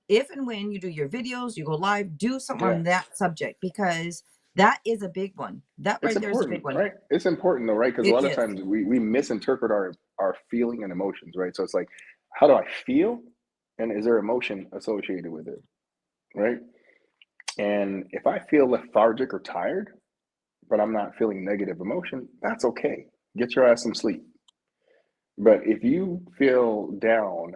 if and when you do your videos, you go live, do something Yeah, on that subject because that is a big one. That it's right there is a big important, one. right? It's important though, right? Because a It lot of is. times we misinterpret our feeling and emotions, right? So it's like, how do I feel, and is there emotion associated with it, right? And if I feel lethargic or tired, but I'm not feeling negative emotion, that's okay. Get your ass some sleep. But if you feel down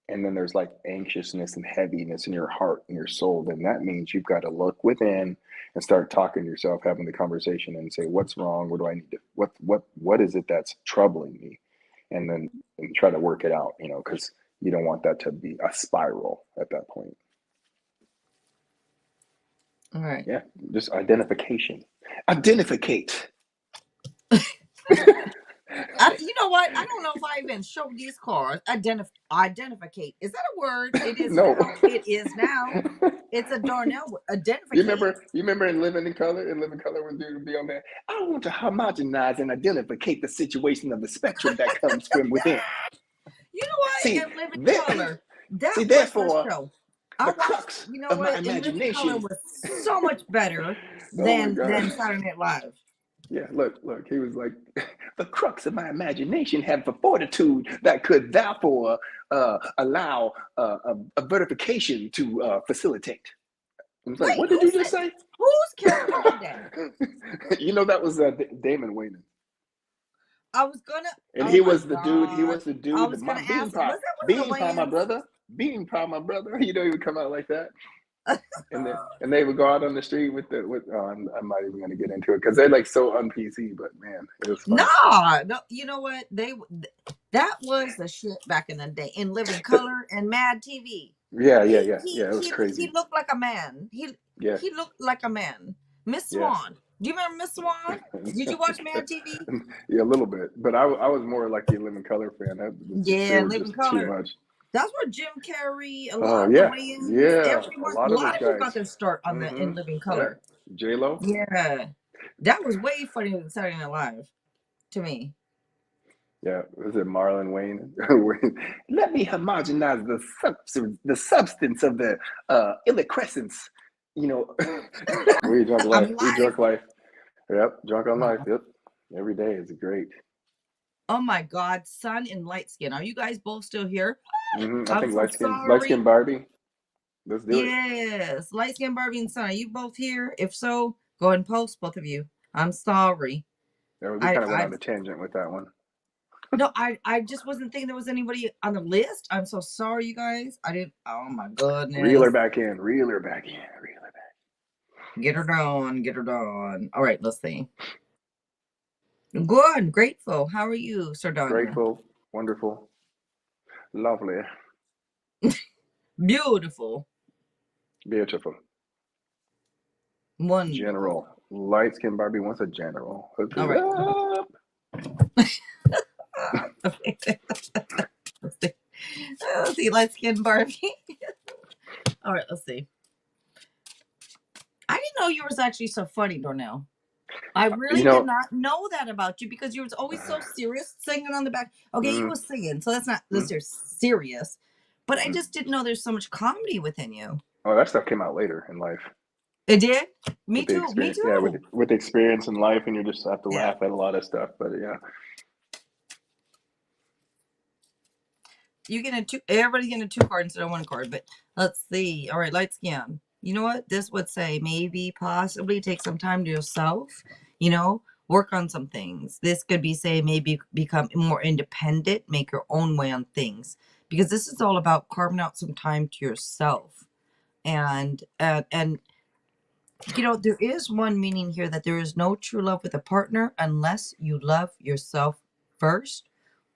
and then there's like anxiousness and heaviness in your heart and your soul, then that means you've got to look within and start talking to yourself, having the conversation and say, what's wrong? What do I need to, what is it that's troubling me? And try to work it out, because you don't want that to be a spiral at that point. All right. Yeah, just identification. Identificate. You know what? I don't know if I even showed these cards. Identificate. Is that a word? It is No. now. It is now. It's a Darnell You identificate. remember, you remember in Living in Color, when dude would be on there, I want to homogenize and identificate the situation of the spectrum that comes from within. You know See, what? In Living there, Color, that see, was the therefore, show. the I watched. crux You know of my what? In Living Color imagination. was so much better Oh my than God. Saturday Night Live. Yeah, look, he was like, the crux of my imagination have the fortitude that could therefore allow a verification to facilitate. I was like, Wait, what who did you just said? say? Whose character did that? That was Damon Wayans. I was gonna. And Oh he my was the dude. He god! was the I dude. was My gonna ask. Was bean that pie, my Wayans? brother. Bean pie, my brother. He would come out like that, and they would go out on the street with. Oh, I'm not even going to get into it because they're like so un PC. But man, it was funny. Nah, no. You know what? That was the shit back in the day in Living Color and Mad TV. Yeah. It was He crazy. looked like a man. Yeah, He looked like a man. Miss yeah, Swan. Do you remember Miss Swan? Did you watch Mad TV? yeah, a little bit. But I was more like a Living Color fan. They Yeah, were Living just too Color. much. That's where Jim Carrey, a Oh lot of the yeah, Wayans, yeah. A everyone, a lot of lot those of people guys. got their start on the Mm-hmm. in Living Yeah, Color. J Lo. Yeah, that was way funnier than Saturday Night Live to me. Yeah, was it Marlon Wayne? Let me homogenize the substance of the illiquescence. You know, we drunk life. I'm We live. drunk life. Yep, drunk on life. Oh, Yep, every day is great. oh my God, Sun and Light Skin. Are you guys both still here? I I'm think so light skin sorry. Barbie. Let's do it. Yes, Light Skin Barbie and Sun. Are you both here? If so, go ahead and post both of you. I'm sorry. Yeah, we I kind of went I on a tangent with that one. no, I just wasn't thinking there was anybody on the list. I'm so sorry, you guys. I didn't. Oh my Reel her goodness. back in. Reel her back in. Reel her back. Get her done. Get her done. All right, let's see. Good. Grateful. How are you, Sir Daniel? Grateful, wonderful, lovely, Beautiful. beautiful. Wonderful. General. Light skin Barbie wants a general. Hook All it right. up. Let's see. Let's see. Light skin Barbie. All right, let's see. I didn't know you was actually so funny, Darnell. I You really did know, not know that about you because you was always so serious singing on the back. Okay, you mm, was singing, so that's not mm, this is serious. But I mm. just didn't know there's so much comedy within you. Oh, that stuff came out later in life It did? Me with the too. Me experience. Yeah, too. with the experience in life, and you just have to Yeah. laugh at a lot of stuff. But yeah, You get a two everybody get a two card instead of one card, but let's see. All right, light skin. You know what? This would say maybe possibly take some time to yourself, you know, work on some things. This could be say maybe become more independent, make your own way on things. Because this is all about carving out some time to yourself. And you know, there is one meaning here that there is no true love with a partner unless you love yourself first.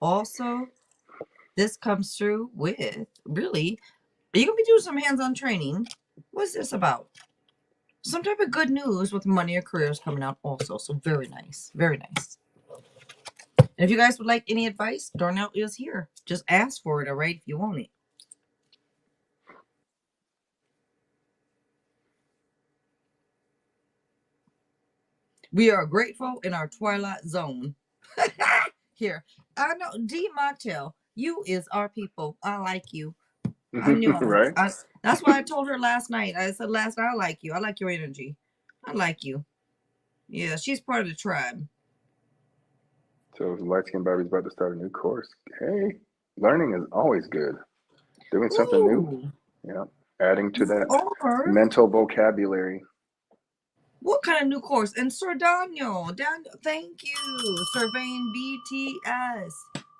Also, this comes through with really, are you going to be doing some hands-on training? What's this about? Some type of good news with money or careers coming out also. So very nice. Very nice. And if you guys would like any advice, Darnel is here. Just ask for it, all right, if you want it. We are grateful in our twilight zone. Here. I know, D. Martel, you is our people. I like you. I knew Right? that's why I told her last night. I said last night, I like you. I like your energy. I like you. Yeah, she's part of the tribe. So light skinned Barbie's about to start a new course. Hey, learning is always good. Doing something new. Ooh. Yeah. Adding to that Or mental vocabulary. what kind of new course? And Sir Daniel, thank you, Surveying BTS.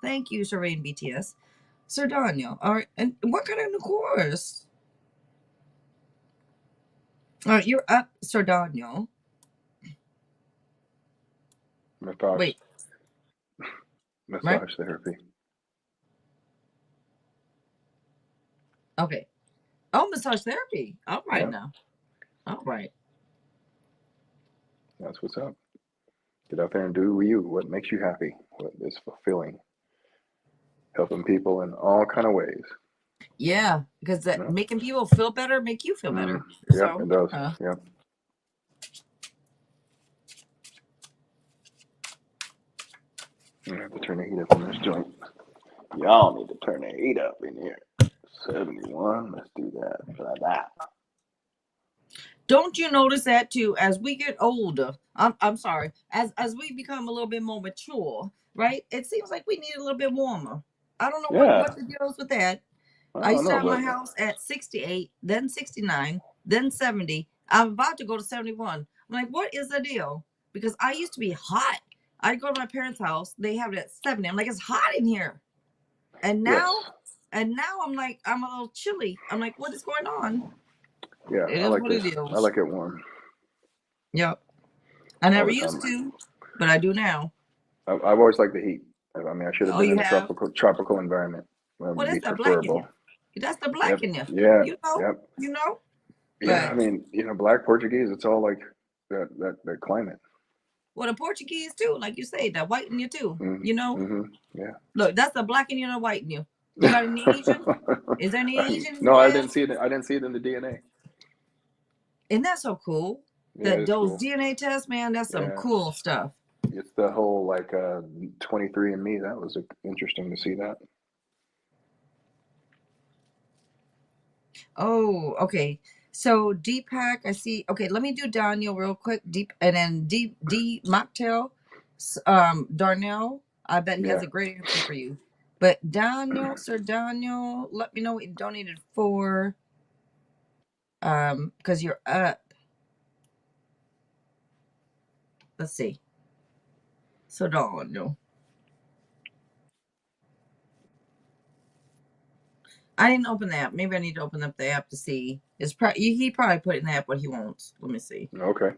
Thank you, Surveying BTS. Sir Daniel. All right, and what kind of new course? All right, you're up, Sir Daniel. Massage Wait, right? therapy. Okay. Oh, massage therapy. All right Yeah, now. All right. that's what's up. Get out there and do you. What makes you happy? What is fulfilling? Helping people in all kind of ways. Yeah, because that Yeah. making people feel better make you feel better. Yep, So it does. yeah. Yep. I have to turn the heat up in this joint. Y'all need to turn the heat up in here. 71. Let's do that. Like that. Don't you notice that too? As we get older, I'm sorry. As we become a little bit more mature, right? It seems like we need a little bit warmer. I don't know Yeah. what the deal is with that. I I don't used to know, have my but house at 68, then 69, then 70. I'm about to go to 71. I'm like, what is the deal? Because I used to be hot. I'd go to my parents' house. They have it at 70. I'm like, it's hot in here. And yes. now I'm like, I'm a little chilly. I'm like, what is going on? Yeah, It I is like what this. it I is. like it warm Yep. I all never the used time. to, but I do now. I've always liked the heat. I mean, I should have Oh, been you in a have? tropical environment. Well, Be that's the black in you. preferable. That's the black Yep. in you. Yeah. You know, Yep. you know. Yeah. I But mean, Black Portuguese. It's all like that climate. well, the Portuguese too, like you say, that white in you too. You Mm-hmm. know, Mm-hmm. Yeah. look, that's the black in you and the white in you. You got any Asian? Is there any Asian No, I blood? didn't see it. I didn't see it in the DNA. Isn't that so cool? Yeah, That it's those cool. DNA tests, man, that's some Yeah, cool stuff. it's the whole like 23 and Me. That was interesting to see that. Oh, okay. So Deepak, I see. Okay, let me do Daniel real quick. Deep and then D Mocktail, Darnell. I bet he has Yeah. a great answer for you. But Daniel, Sir Daniel, let me know what you donated for. Because you're up. Let's see. So Daniel. I didn't open the app. Maybe I need to open up the app to see. He probably put in the app what he wants. Let me see. Okay.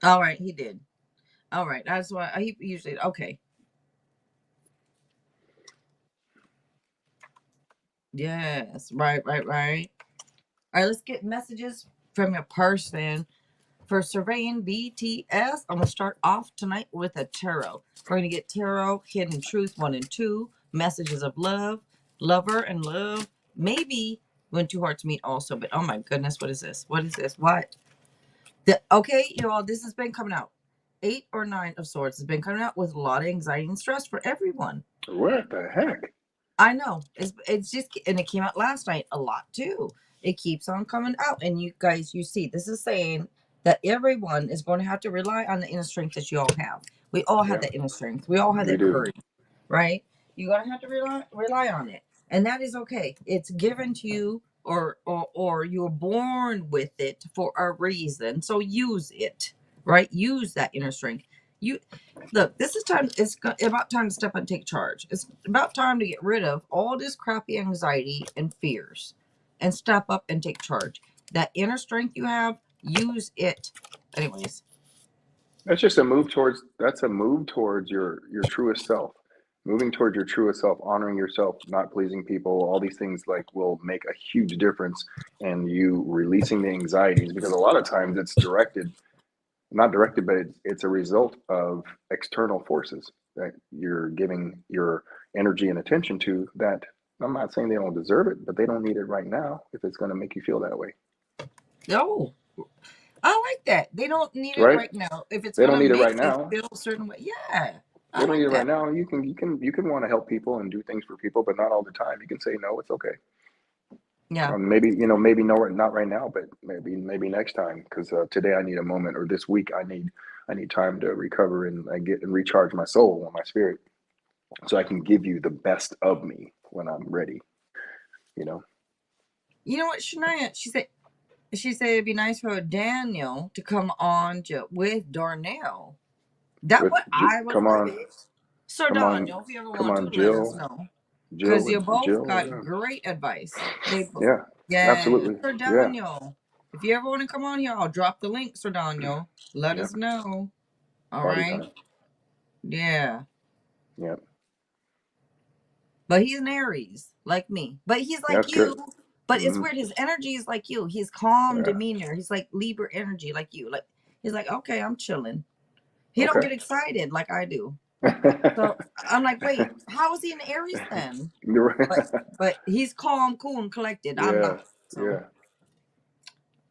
All right, he did. All right, that's why he usually okay. Yes, right. All right, let's get messages from your person for surveying BTS. I'm gonna start off tonight with a tarot. We're gonna get tarot, hidden truth 1 and 2, messages of love, lover and love. Maybe when two hearts meet also, but oh my goodness, what is this? What is this? What? Okay, you all, this has been coming out. 8 or 9 of swords has been coming out with a lot of anxiety and stress for everyone. What the heck? I know. It's just, and it came out last night a lot too. It keeps on coming out, and you guys, you see, this is saying that everyone is going to have to rely on the inner strength that you all have. We all have Yeah, that inner strength. We all have we that do. courage, right? You're gonna have to rely on it, and that is okay. It's given to you, or you're born with it for a reason. So use it, right? Use that inner strength. You look. This is time. It's about time to step up and take charge. It's about time to get rid of all this crappy anxiety and fears, and step up and take charge. That inner strength you have, use it. Anyways, That's just a move towards, that's a move towards your truest self. Moving towards your truest self, honoring yourself, not pleasing people, all these things like will make a huge difference in you releasing the anxieties, because a lot of times it's directed, not directed, but it's a result of external forces that you're giving your energy and attention to, that I'm not saying they don't deserve it, but they don't need it right now if it's going to make you feel that way. Oh, I like that. They don't need it Right? right now. If it's They going don't to need it make right you now. feel a certain way. Yeah, I They don't need like it right that. now. You can want to help people and do things for people, but not all the time. You can say no. It's okay. Yeah. Maybe maybe no, not right now, but maybe next time. Because today I need a moment, or this week I need time to recover and I get and recharge my soul and my spirit, so I can give you the best of me when I'm ready. You know, You know what, Shania? She said it'd be nice for Daniel to come on with Darnell. That with what I would come love on, it. So come on, Daniel, if you ever come want to, on, let us Jill, know. Jill Because with you both Jill. got great advice. Yeah, Yeah, absolutely. Sir Yeah, Daniel. If you ever want to come on here, I'll drop the link, Sir Daniel. Let yeah. us know. All Party right. time. Yeah. Yeah, But he's an Aries, like me. But he's yeah. like That's good. you. But it's Hmm. weird. His energy is like you. He's calm Yeah. demeanor. He's like Libra energy, like you. Like he's like, okay, I'm chilling. He don't Okay. get excited like I do. So I'm like, wait, how is he an Aries then? But but he's calm, cool, and collected. I'm Yeah, not. So yeah.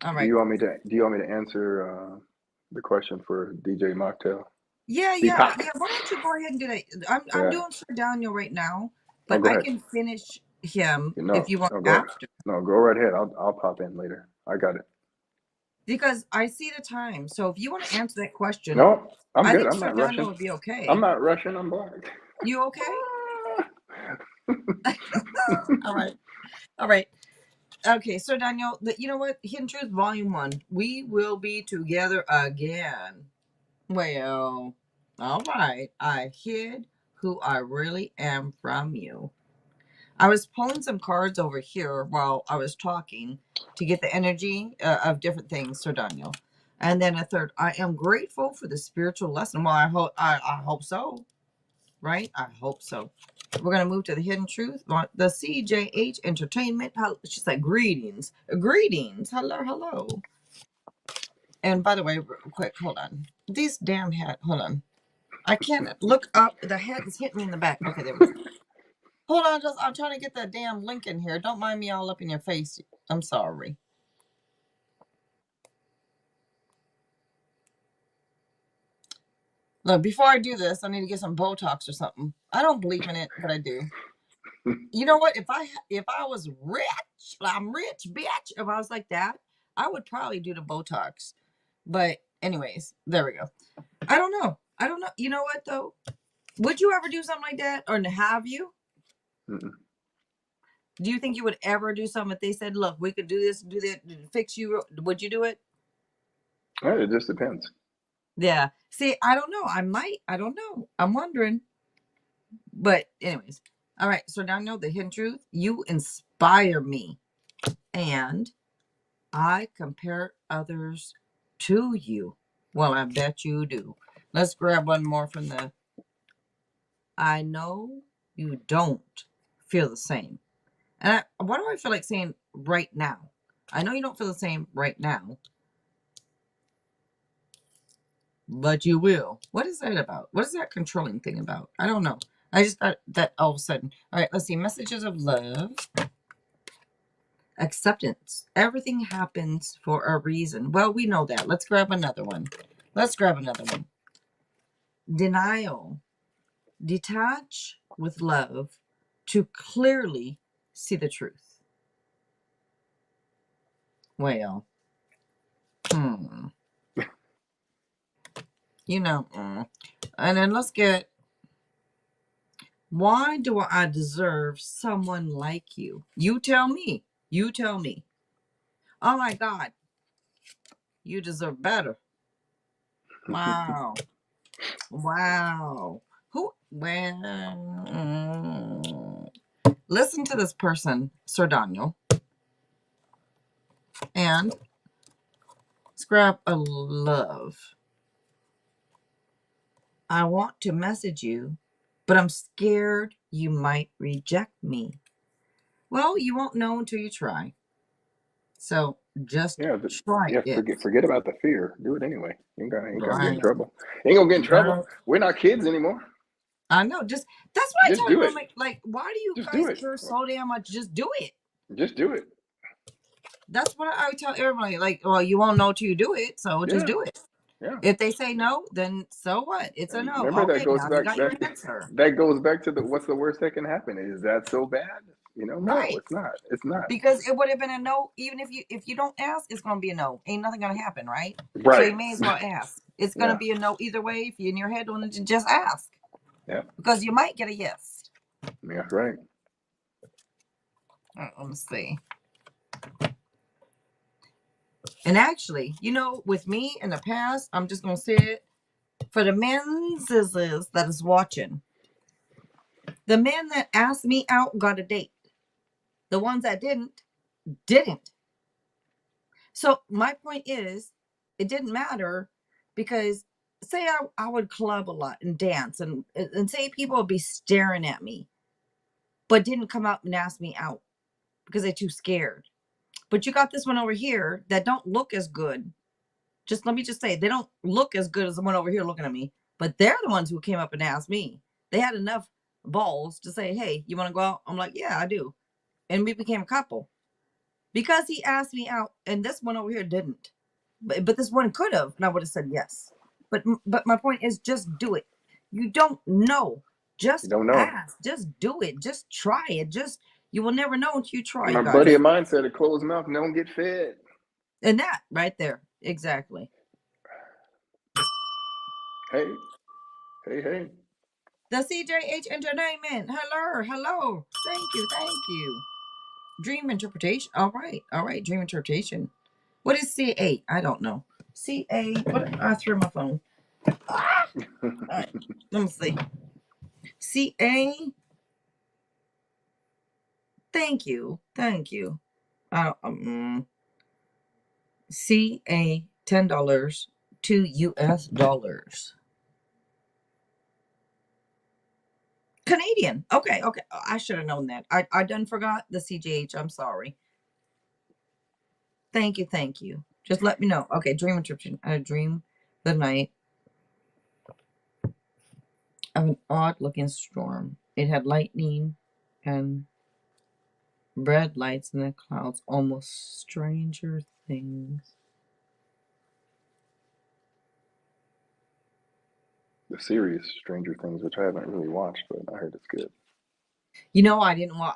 all Do right. you want me to? Do you want me to answer the question for DJ Mocktail? Yeah, yeah, Deepak. yeah. Why don't you go ahead and do that? I'm Yeah. doing Sir Daniel right now, Oh, but go I ahead. can finish him if No, you want no, go. after. No, go right ahead. I'll pop in later. I got it. Because I see the time. So if you want to answer that question, No, I'm I good. think I'm Sir not Daniel rushing. would be I'm okay. not rushing. I'm black. You okay? All right. All right. Okay, so Daniel, you know what? Hidden Truth Volume 1. We will be together again. Well, all right. I hid who I really am from you. I was pulling some cards over here while I was talking to get the energy of different things, Sir Daniel. And then a third, I am grateful for the spiritual lesson. Well, I hope so, right? I hope so. We're gonna move to the hidden truth. The CJH Entertainment. She's like greetings, greetings, hello, hello. And by the way, real quick, hold on. These damn hat. Hold on. I can't look up. The hat is hitting me in the back. Okay, there we go. Hold on, just I'm trying to get that damn link in here. Don't mind me all up in your face. I'm sorry. Look, before I do this, I need to get some Botox or something. I don't believe in it, but I do. You know what? If I was rich, I'm rich, bitch. If I was like that, I would probably do the Botox. But anyways, there we go. I don't know. I don't know. You know what though? Would you ever do something like that, or have you? Mm-mm. Do you think you would ever do something if they said, "Look, we could do this, do that, fix you"? Would you do it? Yeah, it just depends. Yeah. See, I don't know. I might. I don't know. I'm wondering. But anyways, all right. So now I know the hidden truth. You inspire me, and I compare others to you. Well, I bet you do. Let's grab one more from the. I know you don't feel the same. And why do I feel like saying right now? I know you don't feel the same right now, but you will. What is that about? What is that controlling thing about? I don't know. I just thought that all of a sudden. All right, let's see. Messages of love, acceptance. Everything happens for a reason. Well, we know that. Let's grab another one. Let's grab another one. Denial. Detach with love to clearly see the truth. Well, hmm. You know, and then let's get, why do I deserve someone like you? You tell me. You tell me. Oh my God, you deserve better. Wow. Wow. Who? Well, listen to this person, Sir Daniel, and scrap a love. I want to message you, but I'm scared you might reject me. Well, you won't know until you try. So just Yeah, try yeah. it. Forget about the fear. Do it anyway. Ain't gonna get in Right. trouble. Ain't gonna get in trouble. Right. We're not kids anymore. I know. Just that's what I Just tell do people. it. I'm like, why do you Just do guys it. care so damn much? Just do it. Just do it. That's what I would tell everybody. Like, well, you won't know till you do it, so just Yeah, do it. yeah. If they say no, then so what? It's a And no. remember that Okay, goes now you back got your answer. that goes back to the what's the worst that can happen? Is that so bad? No, Right. it's not. It's not. Because it would have been a no, even if you don't ask, it's gonna be a no. Ain't nothing gonna happen, right? So Right. you may as well ask. It's gonna Yeah. be a no either way. If you in your head want to just ask, Yeah. because you might get a yes. Yeah. Right. Let me see. And actually, with me in the past, I'm just gonna say it for the men's that is watching. The men that asked me out got a date. The ones that didn't. So my point is, it didn't matter because say I would club a lot and dance and say people would be staring at me, but didn't come up and ask me out because they're too scared. But you got this one over here that don't look as good. Just let me just say, they don't look as good as the one over here looking at me, but they're the ones who came up and asked me. They had enough balls to say, hey, you want to go out? I'm like, yeah, I do. And we became a couple because he asked me out, and this one over here didn't. But this one could have, and I would have said yes. But my point is, just do it. You don't know. You Just don't know. ask. Just do it. Just try it. Just you will never know until you try, My you buddy guys. of mine said a closed mouth don't get fed. And that right there, exactly. Hey, hey. The CJH Entertainment. Hello, hello. Thank you. Dream interpretation. All right. Dream interpretation. What is CA? I don't know. CA. What? I threw my phone. Ah! All right. Let me see. CA. Thank you. CA $10 to US dollars. Canadian. Okay. I should have known that. I done forgot the CGH. I'm sorry. Thank you. Just let me know. Okay, dream interpretation. I dream the night of an odd looking storm. It had lightning and red lights in the clouds, almost stranger things. The series Stranger Things, which I haven't really watched, but I heard it's good.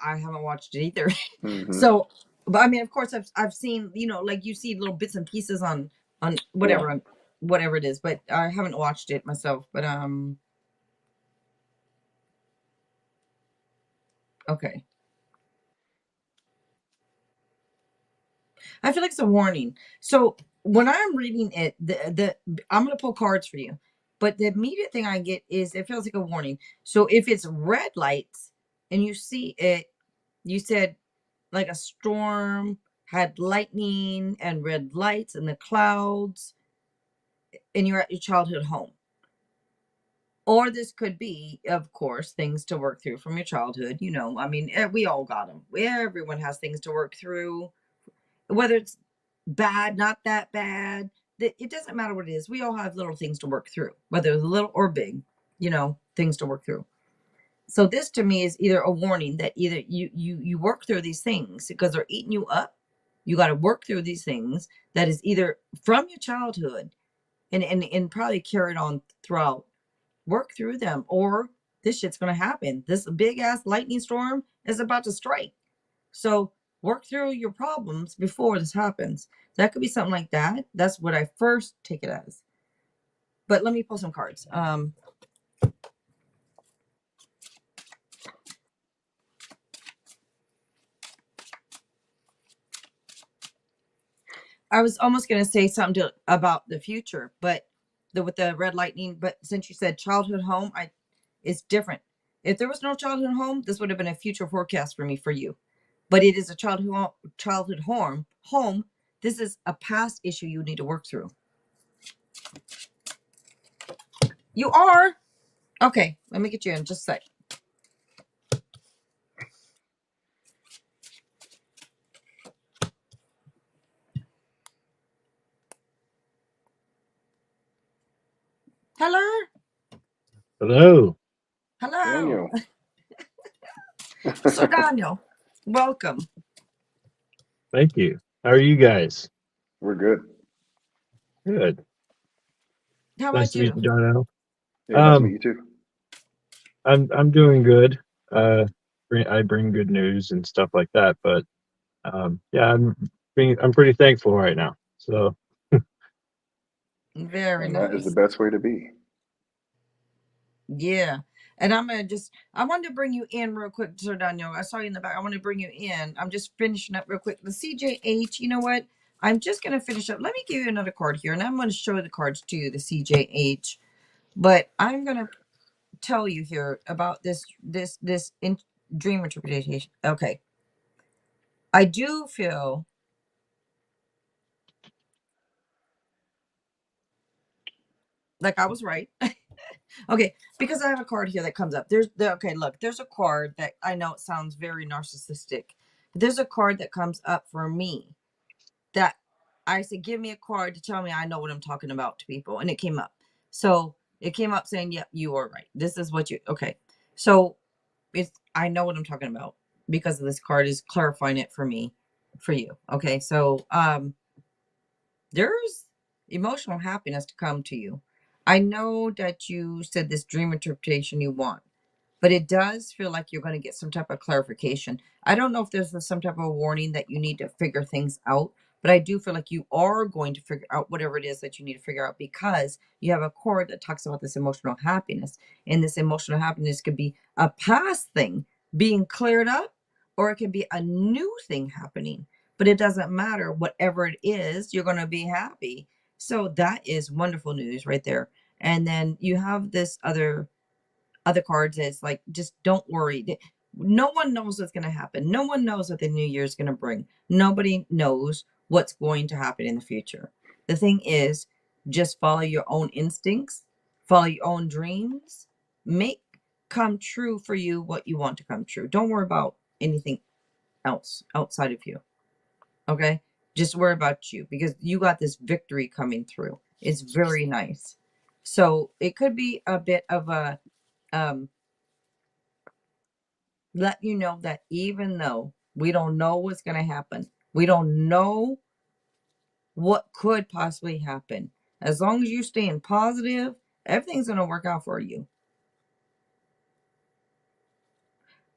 I haven't watched it either. Hmm. So, but I mean, of course, I've seen, like you see little bits and pieces on Yeah. whatever it is, but I haven't watched it myself. But okay. I feel like it's a warning. So when I'm reading it, the I'm gonna pull cards for you, but the immediate thing I get is it feels like a warning. So if it's red lights and you see it, you said like a storm had lightning and red lights in the clouds, and you're at your childhood home. Or this could be, of course, things to work through from your childhood. I mean, we all got them. Everyone has things to work through, whether it's bad, not that bad. It doesn't matter what it is. We all have little things to work through, whether it's little or big, things to work through. So this to me is either a warning that either you work through these things because they're eating you up. You got to work through these things that is either from your childhood and probably carried on throughout. Work through them, or this shit's gonna happen. This big ass lightning storm is about to strike. So work through your problems before this happens. That could be something like that. That's what I first take it as. But let me pull some cards. I was almost gonna say something about the future, but with the red lightning. But since you said childhood home, it's different. If there was no childhood home, this would have been a future forecast for me for you. But it is a childhood home. This is a past issue you need to work through. You are. Okay, let me get you in just a sec. Hello? Hello. Hello. Daniel. So, Daniel, welcome. Thank you. How are you guys? We're good. Good. How Nice about to meet you? you, Darnell. Yeah, nice to meet Um, you too. I'm doing good. I bring good news and stuff like that, but yeah, I'm pretty thankful right now. So Very And that is the nice. best way to be. Yeah. And I wanted to bring you in real quick, Sir Daniel. I saw you in the back. I want to bring you in. I'm just finishing up real quick. The CJH, you know what? I'm just going to finish up. Let me give you another card here, and I'm going to show the cards to you, the CJH. But I'm going to tell you here about this dream interpretation. Okay. I do feel like I was right. Okay, because I have a card here that comes up. Okay, look, there's a card that I know it sounds very narcissistic. There's a card that comes up for me that I said, give me a card to tell me I know what I'm talking about to people. And it came up. So it came up saying, yep, you are right. This is what you okay. So I know what I'm talking about because of this card is clarifying it for me, for you. Okay. So there's emotional happiness to come to you. I know that you said this dream interpretation you want, but it does feel like you're going to get some type of clarification. I don't know if there's some type of warning that you need to figure things out, but I do feel like you are going to figure out whatever it is that you need to figure out because you have a chord that talks about this emotional happiness. And this emotional happiness could be a past thing being cleared up, or it could be a new thing happening. But it doesn't matter. Whatever it is, you're going to be happy. So that is wonderful news right there. And then you have this other cards is like, just don't worry. No one knows what's going to happen. No one knows what the new year is going to bring. Nobody knows what's going to happen in the future. The thing is, just follow your own instincts, follow your own dreams, make come true for you what you want to come true. Don't worry about anything else outside of you. Okay? Just worry about you because you got this victory coming through. It's very nice. So it could be a bit of a um let you know that even though we don't know what's going to happen, we don't know what could possibly happen. As long as you're staying positive, everything's going to work out for you.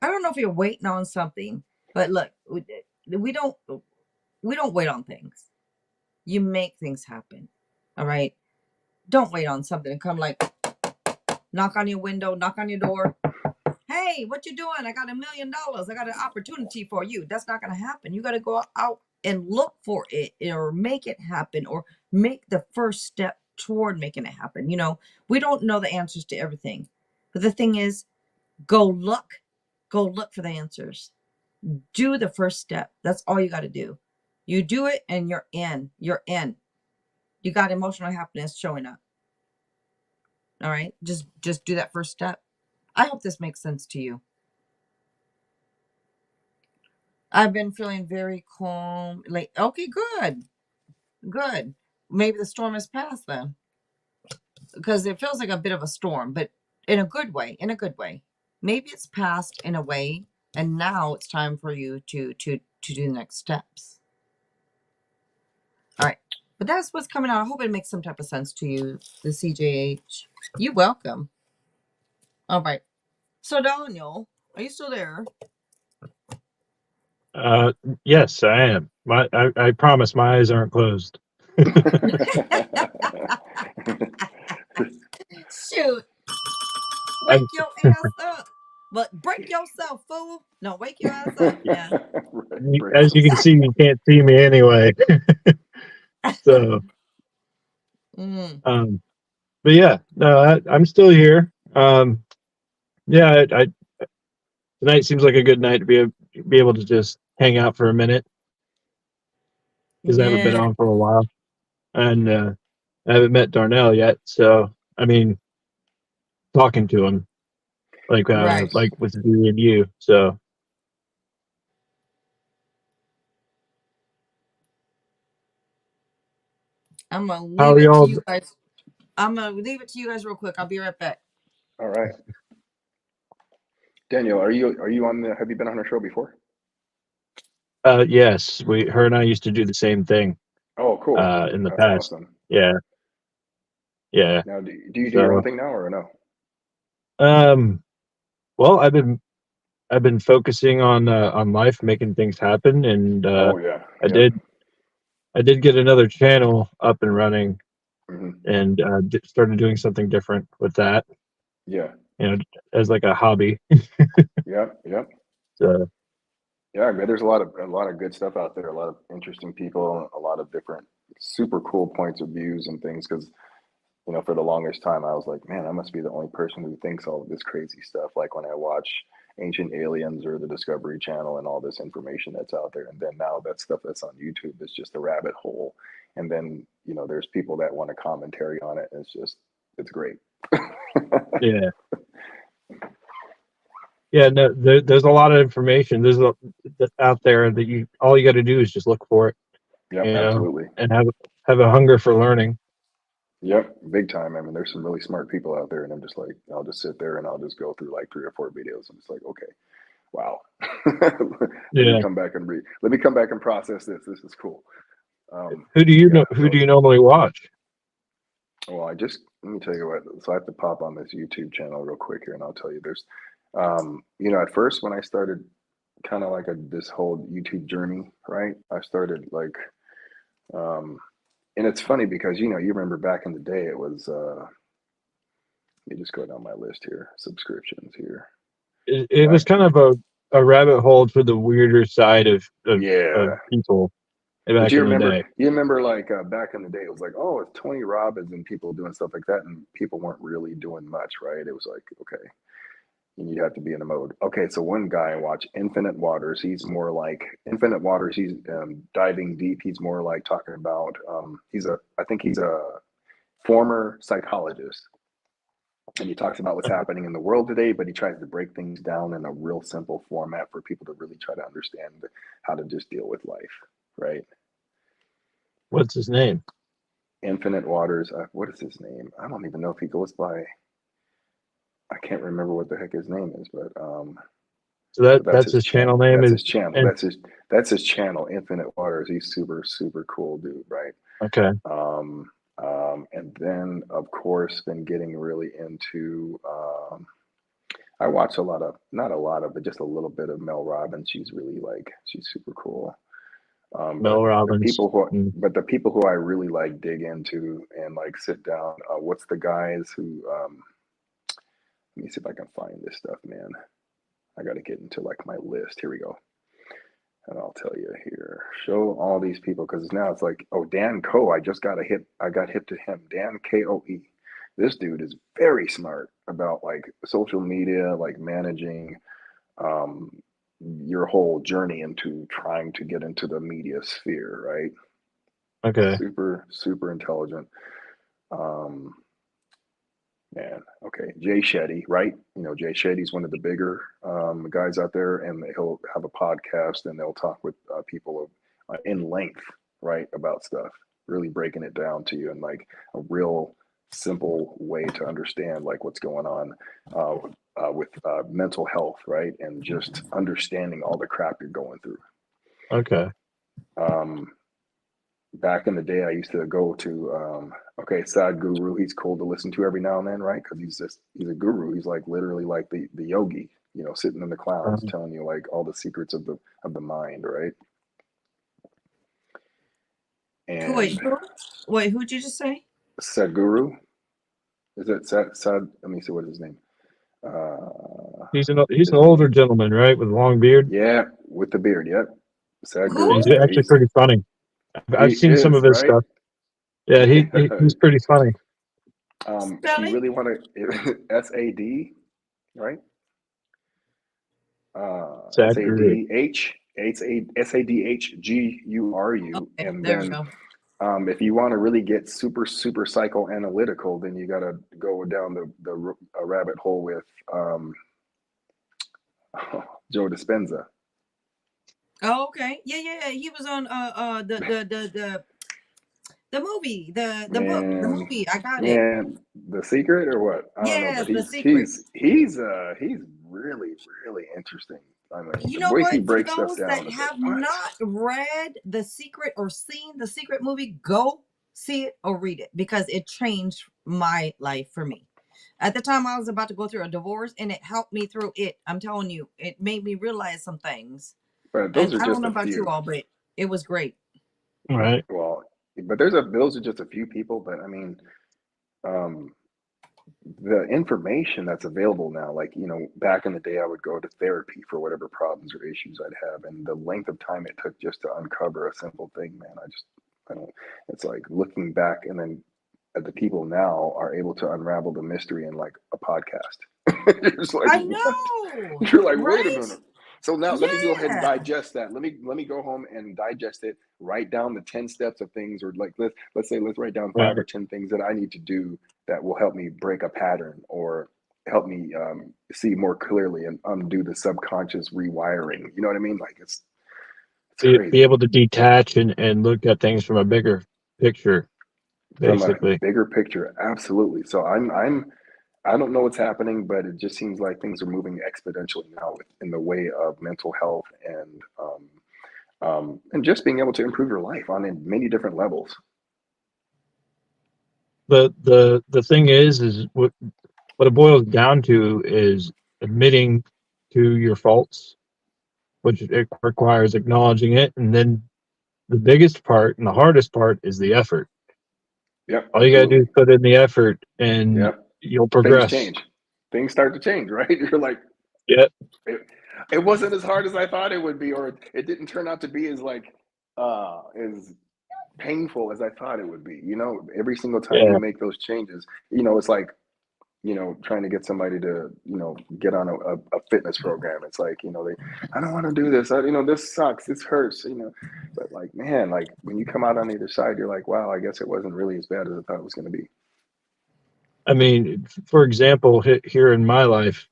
I don't know if you're waiting on something, but look, we don't we don't wait on things. You make things happen. All right? Don't wait on something to come like knock on your window, knock on your door. Hey, what you doing? I got $1 million. I got an opportunity for you. That's not going to happen. You got to go out and look for it or make it happen or make the first step toward making it happen. We don't know the answers to everything. But the thing is, go look. Go look for the answers. Do the first step. That's all you got to do. You do it and you're in. You're in. You got emotional happiness showing up. All right? Just do that first step. I hope this makes sense to you. I've been feeling very calm. Like, okay, good, good. Maybe the storm has passed then, because it feels like a bit of a storm, but in a good way. In a good way. Maybe it's passed in a way, and now it's time for you to do the next steps. All right, but that's what's coming out. I hope it makes some type of sense to you, the CJH. You welcome. All right. So Daniel, are you still there? uh, yes, I am. I promise my eyes aren't closed. Shoot. Wake I'm, your ass up. But break yourself, fool. No, wake your ass up, man. Right, break as you can yourself. see, you can't see me anyway. So, Mm, but yeah, no, I'm still here. Yeah, tonight seems like a good night to be able to just hang out for a minute because I haven't been yeah. on for a while, and I haven't met Darnell yet. So, I mean, talking to him, Right. like with me and you. So I'm gonna how leave are it to y'all? you guys. I'm gonna leave it to you guys real quick. I'll be right back. All right. Daniel, are you on the? Have you been on her show before? Yes, her and I used to do the same thing Oh, cool. in the That's past. awesome. Yeah, yeah. Now, do you do your own So thing now or no? um, well, I've been focusing on life, making things happen, and Oh yeah. I Yep. did I did get another channel up and running, Hmm. and started doing something different with that, Yeah. you know, as like a hobby. Yep. Yep. So Yeah. I mean, there's a lot of good stuff out there. A lot of interesting people. A lot of different super cool points of views and things. Because for the longest time, I was like, man, I must be the only person who thinks all of this crazy stuff. Like when I watch Ancient Aliens or the Discovery Channel and all this information that's out there. And then now that stuff that's on YouTube is just a rabbit hole. And then, there's people that want a commentary on it. And it's great. yeah, yeah. No, there's a lot of information. Out there that all you got to do is just look for it, Yep, absolutely. and have a hunger for learning. Yep, big time. I mean, there's some really smart people out there, and I'm just like, I'll just sit there and I'll just go through like 3 or 4 videos. I'm just like, okay, wow. Let me Yeah. come back and read. Let me come back and process this. This is cool. Who do you Yeah. know? Who do you normally watch? Well, let me tell you what. So I have to pop on this YouTube channel real quick here, and I'll tell you. At first when I started kind of like this whole YouTube journey, right? I started like, um, and it's funny because you remember back in the day, it was. Let me just go down my list here. Subscriptions here. It was Back, kind of a rabbit hole for the weirder side of yeah. people But back in the day. you remember like back in the day, it was like, oh, it's Tony Robbins and people doing stuff like that, and people weren't really doing much, right? It was like, okay, you have to be in the mode. Okay, so one guy I watch, Infinite Waters. He's more like Infinite Waters. He's diving deep. He's more like talking about. I think he's a former psychologist, and he talks about what's happening in the world today, but he tries to break things down in a real simple format for people to really try to understand how to just deal with life, right? What's his name? Infinite Waters. What is his name? I don't even know if he goes by. I can't remember what the heck his name is, So but that's that's his his channel. channel name That's is. his channel. And That's his channel. Infinite Waters. He's super super cool dude, right? okay, Um, and then of course, been getting really into. I watch a lot of, not a lot of, but just a little bit of Mel Robbins. She's super cool. But Mel Robbins. Mm. the people who I really like dig into and like sit down. What's the guys who? Let me see if I can find this stuff, man. I got to get into like my list. Here we go. And I'll tell you here. Show all these people because now it's like, oh, Dan Coe. I got hip to him. Dan Koe. This dude is very smart about like social media, like managing um, your whole journey into trying to get into the media sphere, right? Okay. Super, super intelligent. Um, Man, okay. Jay Shetty, right? Jay Shetty's one of the bigger guys out there, and he'll have a podcast and they'll talk with people in length, right, about stuff, really breaking it down to you in like a real simple way to understand like what's going on with mental health, right, and just understanding all the crap you're going through. Okay. Um, Back in the day, I used to go to okay, Sadhguru. He's cool to listen to every now and then, right? Because he's a guru. He's like literally like the yogi, sitting in the clouds, Um, telling you like all the secrets of the mind, right? Wait, And wait, who'd you just say? Sadhguru, is it Sad? Let me see what his name. Uh, he's an his name, older gentleman, right, with a long beard. yeah, with the beard. Yep, Who? Sadhguru. He's Yeah, actually pretty funny. he I've seen some is of his right. stuff. Yeah, he's pretty funny. If you Spelling? really want to, SAD, right? Sad guru. SADH, SADHGURU, Okay, and there we then go. If you want to really get super psychoanalytical, then you got to go down the rabbit hole with Joe Dispenza. Oh, okay. Yeah. He was on the movie, the book, the Man, movie. I got it. man, The Secret or what? I don't know, but Yes, The he's Secret. really interesting. I mean, You the know way he what? For breaks stuff those down that is like, have what? not read The Secret or seen The Secret movie, go see it or read it, because it changed my life for me. At the time, I was about to go through a divorce, and it helped me through it. I'm telling you, it made me realize some things. But those And are I don't just know a about you few. all, but it was great. Right. Well, but those are just a few people. But I mean, um, the information that's available now, like, back in the day, I would go to therapy for whatever problems or issues I'd have, and the length of time it took just to uncover a simple thing, man, I don't, it's like looking back, and then the people now are able to unravel the mystery in like a podcast. You're just like, I what? know, You're like, wait a right? minute. So now let me go ahead and Yeah. digest that. Let me go home and digest it. Write down the 10 steps of things, or like let's write down 5 Right. or 10 things that I need to do that will help me break a pattern, or help me see more clearly and undo the subconscious rewiring. You know what I mean? Like, it's Be crazy. able to detach and look at things from a bigger picture, From a basically. bigger picture, absolutely. So I don't know what's happening, but it just seems like things are moving exponentially now in the way of mental health, and just being able to improve your life on in many different levels. The thing is what it boils down to is admitting to your faults, which it requires acknowledging it, and then the biggest part and the hardest part is the effort. Yep, All you gotta do absolutely. is put in the effort, and Yep. you'll Things progress. change. Things start to change, right? You're like, Yep. it, it wasn't as hard as I thought it would be, or it didn't turn out to be as painful as I thought it would be. Every single time you Yeah. make those changes, it's like, trying to get somebody to, get on a fitness program. It's like, I don't want to do this. This sucks. This hurts, but like, man, like when you come out on the other side, you're like, wow, I guess it wasn't really as bad as I thought it was going to be. I mean, for example, here in my life,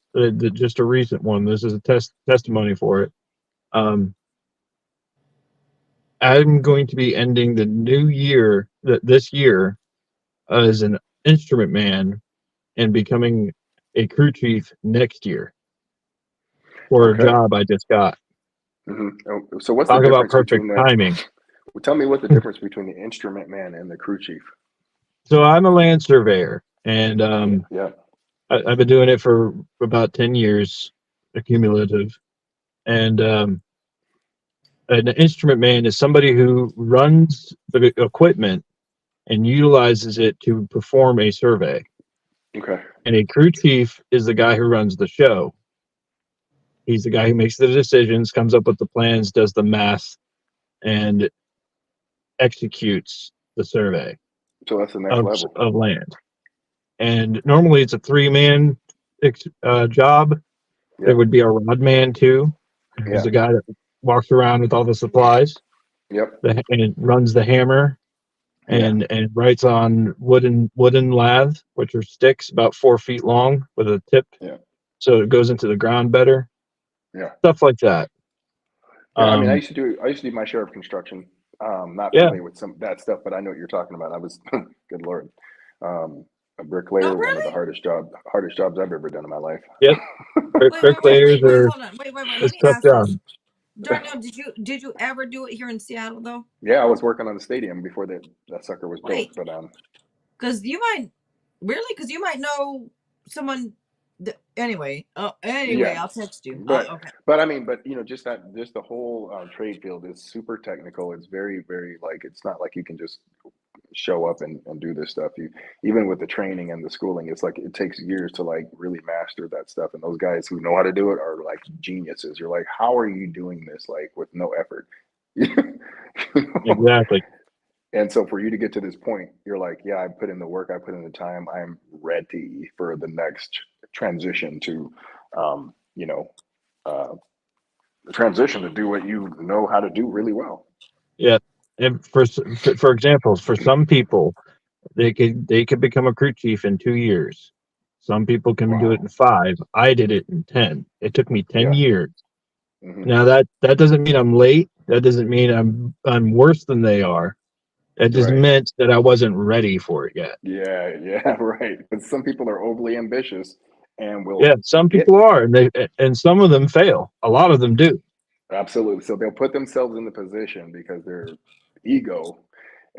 just a recent one. This is a testimony for it. Um, I'm going to be ending the new year, this year, as an instrument man and becoming a crew chief next year for a Okay. job I just got. Oh, so what's the Talk about difference perfect between the, timing. well, tell me what the difference between the instrument man and the crew chief? So I'm a land surveyor, and Yeah. Yeah. I've been doing it for about 10 years, accumulative. And an instrument man is somebody who runs the equipment and utilizes it to perform a survey. Okay. And a crew chief is the guy who runs the show. He's the guy who makes the decisions, comes up with the plans, does the math, and executes the survey So that's the next level. of land. And normally it's a three-man job. There Yep. would be a rod man too, who's Yeah. the guy that walks around with all the supplies Yep. and runs the hammer Yeah. and writes on wooden lathe, which are sticks about 4 feet long with a tip, Yeah. so it goes into the ground better. Yeah. Stuff like that. Yeah. I mean, Um, I used to do my share of construction. Not yeah, familiar with some of that stuff, but I know what you're talking about. I was, good Lord, um, a No, bricklayer, one of the really? hardest jobs I've ever done in my life. yep. Bricklayers Wait. are Hold on. Wait. Let it's me tough ask this. job. Darnell, did you ever do it here in Seattle though? Yeah, I was working on the stadium before that sucker was built, Wait, but because you might really, because you might know someone. Anyway, yeah, I'll text you. but Okay. but I mean, but just the whole trade field is super technical. It's very, very, like, it's not like you can just show up and do this stuff. You, even with the training and the schooling, it's like it takes years to like really master that stuff. And those guys who know how to do it are like geniuses. You're like, how are you doing this like with no effort? You know? Exactly. And so for you to get to this point, you're like, yeah, I put in the work, I put in the time, I'm ready for the next transition to, um, you know, uh, the transition to do what you know how to do really well. Yeah. And for example, for some people, they could become a crew chief in 2 years. Some people can do it in Wow. 5. I did it in 10. It took me 10 Yeah. years. Hmm. Now that doesn't mean I'm late. That doesn't mean I'm worse than they are. It just Right. meant that I wasn't ready for it yet. Yeah. Yeah. Right. But some people are overly ambitious and will Yeah, some get people are, and some of them fail. A lot of them do. absolutely. So they'll put themselves in the position because their ego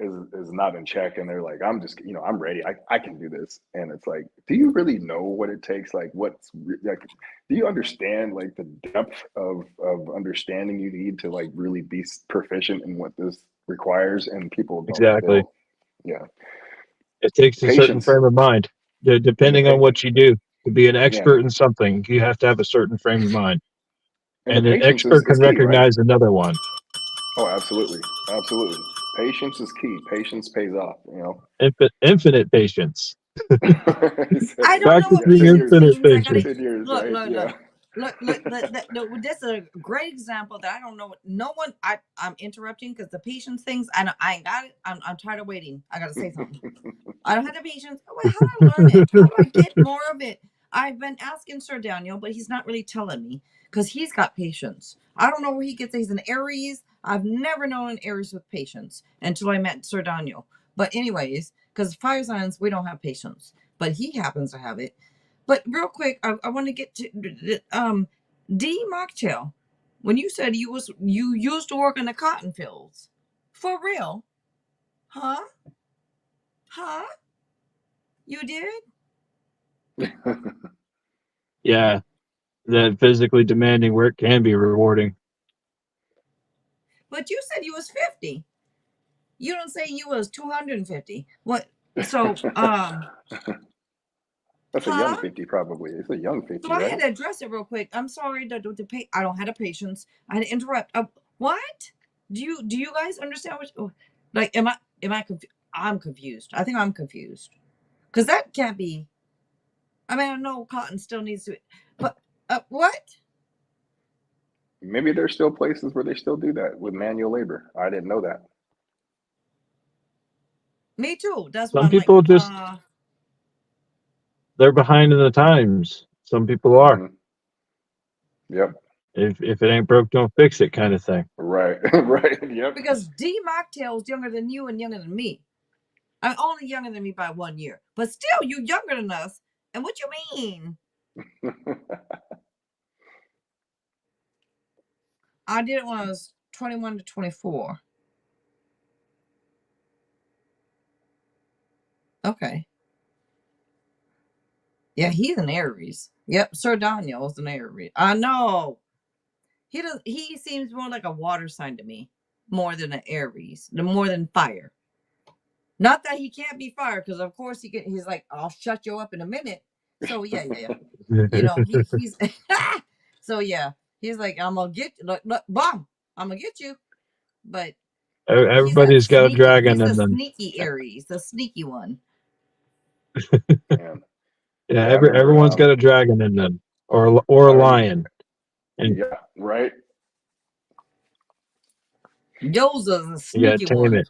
is not in check, and they're like, I'm just, I'm ready. I can do this. And it's like, do you really know what it takes? Like, like, do you understand like the depth of understanding you need to like really be proficient in what this requires? And people don't. Exactly. They'll, yeah, It takes a certain patience frame of mind, and the depending on what you do. To be an yeah, expert in something, you have to have a certain frame of mind, and the and an patience expert is can key, right? recognize another one. Oh, absolutely, absolutely. Patience is key. Patience pays off. Infinite patience, He said, I don't know what yeah, practicing 10 patience years, infinite means. I gotta patience. 10 years, look, right? look, Yeah. look, look. This is a great example that I don't know. No one. I'm interrupting because the patience things. I ain't got it. I'm tired of waiting. I gotta say something. I don't have the patience. Oh, wait, how do I learn it? How do I get more of it? I've been asking Sir Daniel, but he's not really telling me because he's got patience. I don't know where he gets it. He's an Aries. I've never known an Aries with patience until I met Sir Daniel. But anyways, because fire signs, we don't have patience, but he happens to have it. But real quick, I want to get to D Mocktail. When you said you used to work in the cotton fields, for real, huh? Huh? You did? Yeah, that physically demanding work can be rewarding. But you said you was 50. You don't say you was 250. What? So, That's a huh? young 50, probably. It's a young So 50, I had right? to address it real quick. I'm sorry to pay. I don't have the patience. I had to interrupt. What? Do you guys understand what? Like, am I confused? I'm confused. I think I'm confused because that can't be. I mean, I know cotton still needs to, but what? Maybe there's still places where they still do that with manual labor. I didn't know that. Me too. That's why Some I'm like, people just they're behind in the times. Some people are. Hmm. Yep. If it ain't broke, don't fix it, kind of thing. Right. Right. Yep. because D Mocktail's younger than you and younger than me. I'm only younger than me by 1 year, but still, you younger than us. And what you mean? I did it when I was 21 to 24. Okay. Yeah, he's an Aries. Yep, Sir Daniel's an Aries. I know. He does. He seems more like a water sign to me, more than an Aries, more than fire. Not that he can't be fire, because of course he's like, I'll shut you up in a minute. So yeah, yeah, yeah. He's so yeah. He's like, I'm gonna get look, bomb. I'm gonna get you. But he's that Everybody's got a sneaky. dragon He's the in them. sneaky Aries, the sneaky one. Man. Yeah, Yeah, I remember everyone's got a dragon in them, or a I remember lion, and yeah, right. Yo's a you gotta sneaky tame one. it.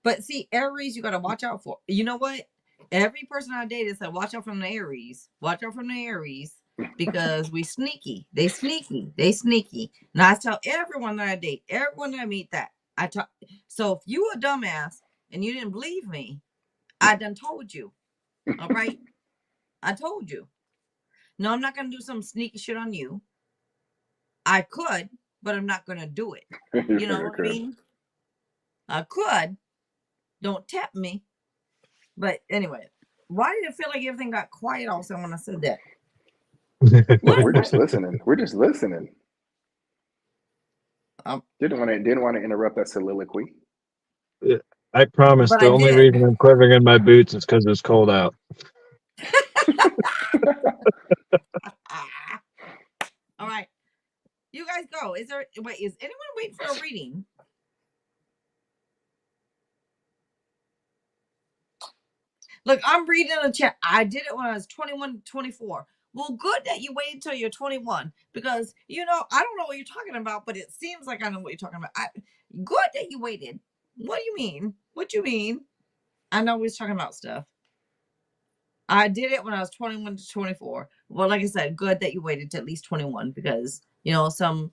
But see, Aries, you got to watch out for. You know what? Every person I dated said, watch out from the Aries. Watch out from the Aries because we sneaky. They sneaky. They sneaky. And I tell everyone that I date, everyone that I meet that. I talk. So if you a dumbass and you didn't believe me, I done told you. All right? I told you. No, I'm not going to do some sneaky shit on you. I could, but I'm not going to do it. You You know sure what I could. mean? I could. Don't tempt me. But anyway, why did it feel like everything got quiet all of a sudden when I said that? What? We're just listening. We're just listening. Um, Didn't want to interrupt that soliloquy. I promise. but The I only did. reason I'm quivering in my boots is because it's cold out. Ah. All right, you guys go. Is there? Wait, is anyone waiting for a reading? Look, I'm reading a chat. I did it when I was 21 to 24. Well, good that you waited till you're 21 because, you know, I don't know what you're talking about, but it seems like I know what you're talking about. Good that you waited. What do you mean? What you mean? I know we're talking about stuff. I did it when I was 21 to 24. Well, like I said, good that you waited to at least 21 because, you know, some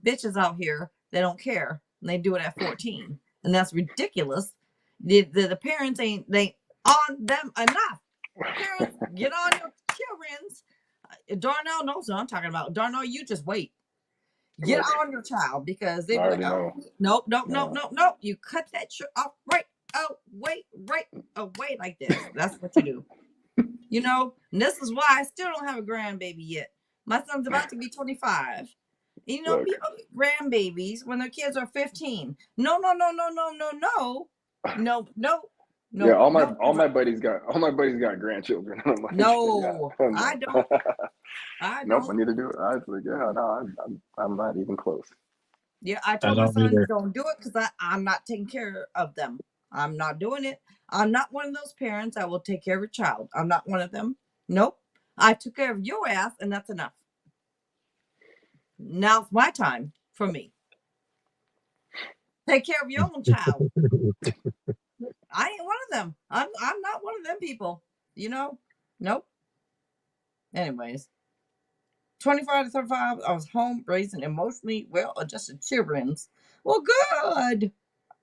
bitches out here, they don't care. And they do it at 14. And that's ridiculous. The parents they on them enough. Parents, get on your children's. Darnell knows what I'm talking about. Darnell, you just wait. Get Look, on your child because I they be like, already oh, know. nope, nope, nope, No. nope, nope. You cut that shit off right away like this. That's what you do. You know, and this is why I still don't have a grandbaby yet. My son's about to be 25. You know, Look. people get grandbabies when their kids are 15. No, no, no, no, no, no, no. No, no, Yeah, no, no. all my buddies got grandchildren. I'm like, yeah, No, I no. don't. I Nope, I don't. need to do it. I was like, yeah, no, I'm not even close. Yeah, I I told my don't son, either. don't do it because I'm not taking care of them. I'm not doing it. I'm not one of those parents that will take care of a child. I'm not one of them. Nope. I took care of your ass, and that's enough. Now it's my time for me. Take care of your own child. I ain't one of them. I'm not one of them people. You know? Nope. Anyways, 25 to 35, I was home raising emotionally well adjusted children. Well, good.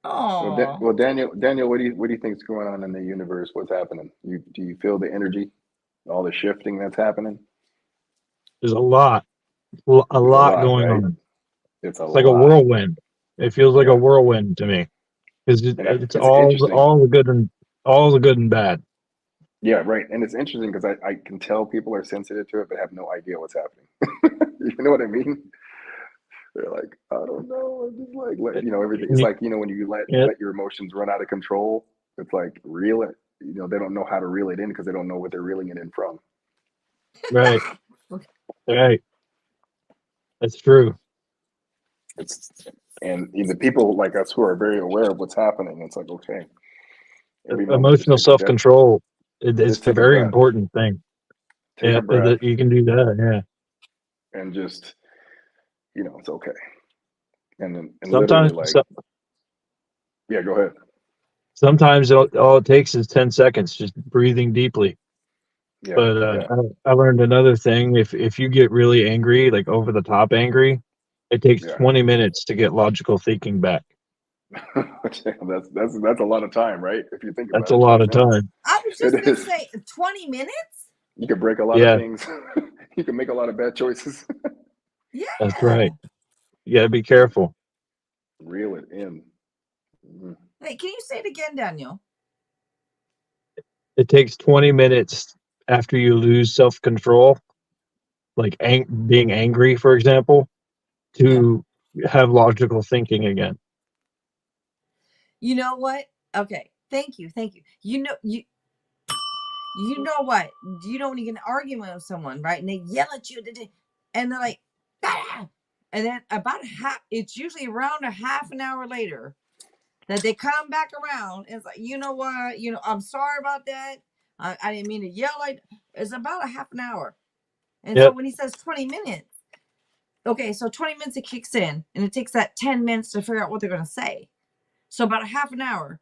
Oh, Well, Daniel, what do you think's going on in the universe? What's happening? Do you feel the energy, all the shifting that's happening? There's a It's a lot lot, going right? on. It's a It's like a lot. whirlwind. It feels like a Yeah, whirlwind to me because and it's it's interesting. all the good and bad. Yeah, right. And it's interesting because I can tell people are sensitive to it, but have no idea what's happening. You know what I mean? They're like, I don't know. I'm just like, It, everything. It's it, like, when you it, let your emotions run out of control, it's like reel it. They don't know how to reel it in because they don't know what they're reeling it in from. right, right. That's true. It's and the people like us who are very aware of what's happening. It's like, okay, every moment, just Emotional take a self depth, control. It's just a take a very breath, important thing. take Yeah, a breath, that you can do that. Yeah. and just it's okay. And literally Sometimes, like, yeah, go ahead. sometimes all it takes is 10 seconds, just breathing deeply. Yeah, But yeah. I learned another thing. If you get really angry, like over the top angry, it takes Yeah. 20 minutes to get logical thinking back. That's a lot of time, right? If you think That's about a it, lot 20 of minutes. time. I was It just gonna is. say 20 minutes. You can break a lot of Yeah, things. You can make a lot of bad choices. that's right. Yeah. You gotta be careful. Reel it in. Mhm. Wait, can you say it again, Daniel? It takes 20 minutes after you lose self control, like being angry, for example, Yeah. to have logical thinking again. You know what? Okay. Thank you. Thank you. You know what? You don't get an argument with someone, right? And they yell at you, and they're like, ah! And then about it's usually around a half an hour later that they come back around. And it's like, you know what? I'm sorry about that. I didn't mean to yell like. It's about a half an hour. And so Yep. when he says 20 minutes, okay, so 20 minutes it kicks in, and it takes that 10 minutes to figure out what they're going to say. So about a half an hour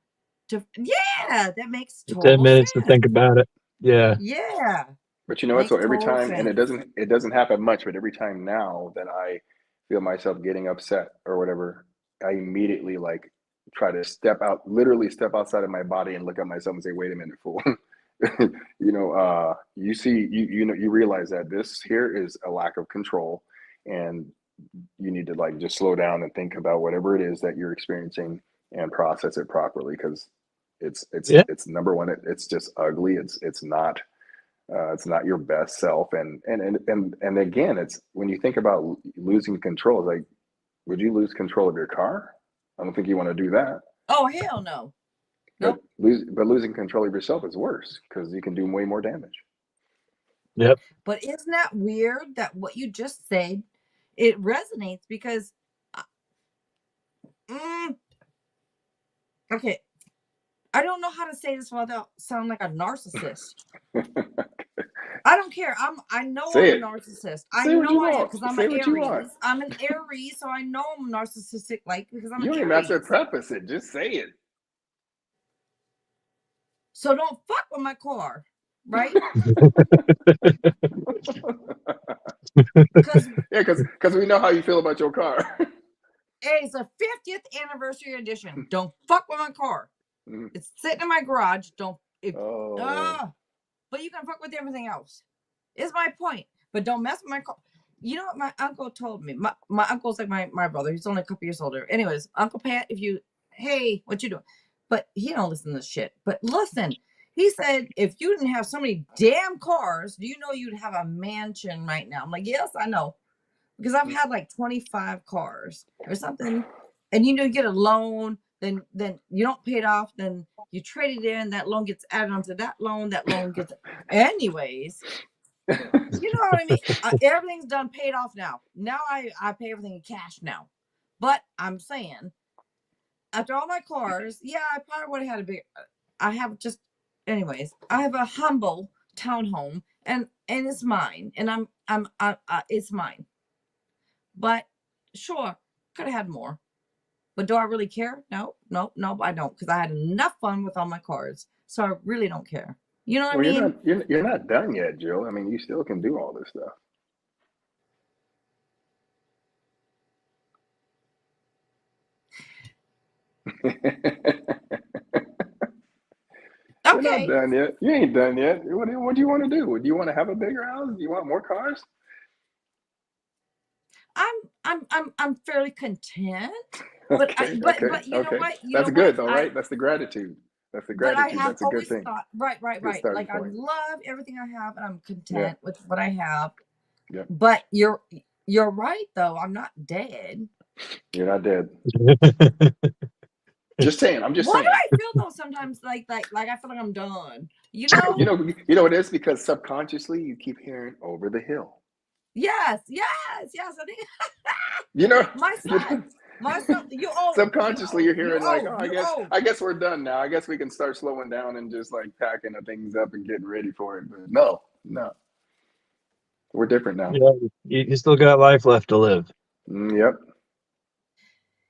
yeah, that makes 10 total minutes to sense. think about it. Yeah. Yeah, But you know what? makes So every total time, and sense. it doesn't happen much, but every time now that I feel myself getting upset or whatever, I immediately like try to literally step outside of my body and look at myself and say, "Wait a minute, fool." You see, you realize that this here is a lack of control, and you need to like just slow down and think about whatever it is that you're experiencing and process it properly because Yeah. it's number one, it's just ugly. It's not your best self, and again, it's when you think about losing control, it's like, would you lose control of your car? I don't think you want to do that. Oh, hell no. But Nope. losing control of yourself is worse because you can do way more damage. Yep. But isn't that weird that what you just said, it resonates because, uh, mm, okay, I don't know how to say this without sound like a narcissist. I don't care. I know Say I'm a it. narcissist. I Say what know you I am want. because I'm an Say what you want. Aries. I'm an Aries, so I know I'm narcissistic, like because I'm You an don't even have to Aries. preface it. Just say it. So don't fuck with my car, right? Because Yeah, because we know how you feel about your car. it's a 50th anniversary edition. Don't fuck with my car. Mhm. It's sitting in my garage. Don't. Oh, But you can fuck with everything else. Is my point. But don't mess with my car. You know what my uncle told me? My uncle's like my brother. He's only a couple years older. Anyways, Uncle Pat, hey, what you doing? But he don't listen to this shit. But listen, he said, if you didn't have so many damn cars, do you know you'd have a mansion right now? I'm like, yes, I know. Because I've had like 25 cars or something. And you get a loan, then you don't pay it off, then you trade it in, that loan gets added onto that loan gets anyways. You know what I mean? Everything's done, paid off now. Now I pay everything in cash now. But I'm saying, after all my cars, yeah, I probably would have had a big. I have just, anyways. I have a humble townhome, and it's mine, and it's mine. But sure, could have had more. But do I really care? No, I don't, because I had enough fun with all my cars, so I really don't care. You know what I well, mean? you're not done yet, Jill. I mean, you still can do all this stuff. You're not Okay, done yet. You ain't done yet. What do you want to do? Do you want to have a bigger house? Do you want more cars? I'm fairly content. But Okay, okay, you know okay. what? You That's know what? good though, right? That's the gratitude. That's the But I gratitude. have That's a good always thing. thought, right, Good starting like I point. love everything I have, and I'm Yeah, content with what I have. yeah. But you're right though. I'm not dead. You're not dead. Just saying. I'm just Why do saying. I feel though sometimes like I feel like I'm done? You know? You know what it is, because subconsciously you keep hearing over the hill. Yes. I think You know, my you know, son, subconsciously you're hearing like, oh, you old. I guess we're done now. I guess we can start slowing down and just like packing the things up and getting ready for it. But no, no, we're different now. Yeah, you still got life left to live. Yep.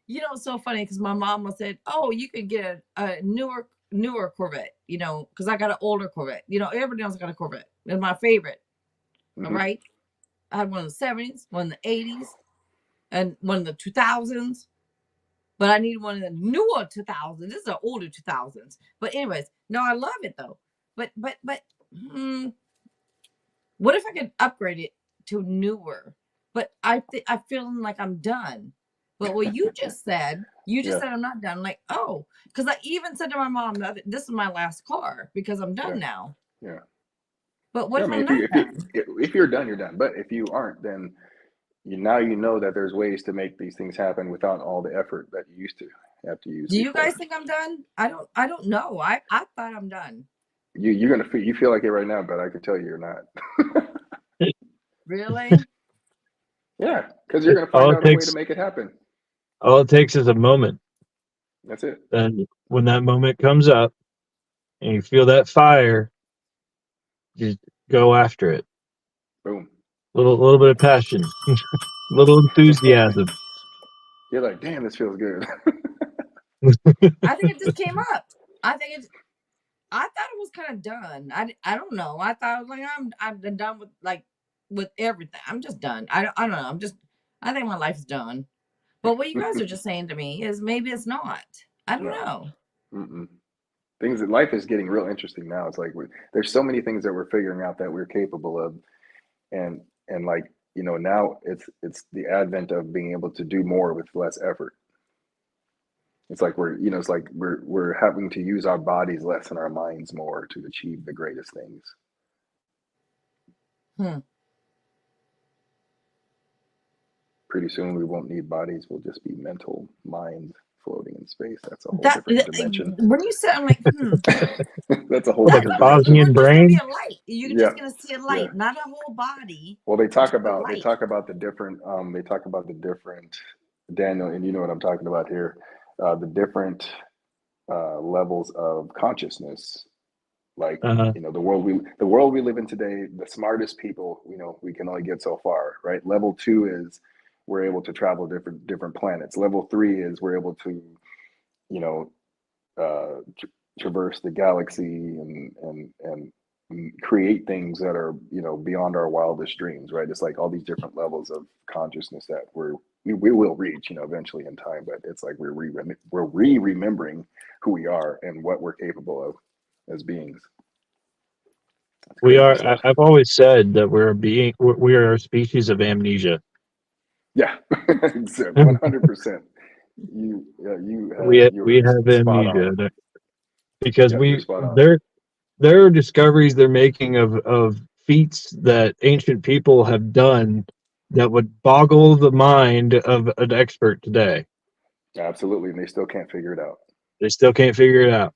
You know, it's so funny because my mama said, "Oh, you could get a newer Corvette." You know, because I got an older Corvette. You know, everybody else got a Corvette. It's my favorite. All Hmm. right, I had one in the '70s, one in the '80s, and one in the 2000s. But I need one in the newer 2000s. This is an older 2000s. But anyways, no, I love it though. But what if I could upgrade it to newer? But I feel like I'm done. But what you just Yeah. said I'm not done. Like, oh, because I even said to my mom that this is my last car because I'm Yeah. done now. Yeah. But what Yeah. I if mean, I'm not done? if you're done, you're done. But if you aren't, then now you know that there's ways to make these things happen without all the effort that you used to have to use Do you before. guys think I'm done? I don't know. I thought I'm done. You feel like it right now, but I can tell you you're not. Really? Yeah, because you're gonna find All it out a way to takes make it happen. all it takes is a moment. That's it. Then when that moment comes up and you feel that fire, just go after it. Boom. Little bit of passion, little enthusiasm. You're like, damn, this feels good. I think it just came up. I think it's I thought it was kind of done. I don't know. I thought I was like I'm done with with everything. I'm just done. I don't know. I think my life's done. But what you guys are just saying to me is maybe it's not. I don't No. know. Mm-mm. Things in life is getting real interesting now. It's like there's so many things that we're figuring out that we're capable of, and like now it's the advent of being able to do more with less effort. It's like we're having to use our bodies less and our minds more to achieve the greatest things. Hmm. Pretty soon we won't need bodies. We'll just be mental minds floating in space. That's a whole That different dimension. when you said, I'm like, That's a whole Like a that different looks like dimension. Bosnian we're just gonna be brain. a light. You're Yeah, just gonna see a yeah. light, not a whole body, Well, just a light. they talk about the different Daniel, and you know what I'm talking about here, the different levels of consciousness Like, Uh-huh. the world we live in today, the smartest people, we can only get so far, right? Level 2 is we're able to travel different planets. Level 3 is we're able to, you know, traverse the galaxy and create things that are beyond our wildest dreams, right? It's like all these different levels of consciousness that we will reach eventually in time, but it's like we're remembering who we are and what we're capable of as beings. It's We crazy are. stuff. I've always said that we are a species of amnesia. Yeah. 100%. We You're have spot amnesia on. because Yeah, you're spot on. there are discoveries they're making of feats that ancient people have done that would boggle the mind of an expert today. Absolutely, and they still can't figure it out. They still can't figure it out.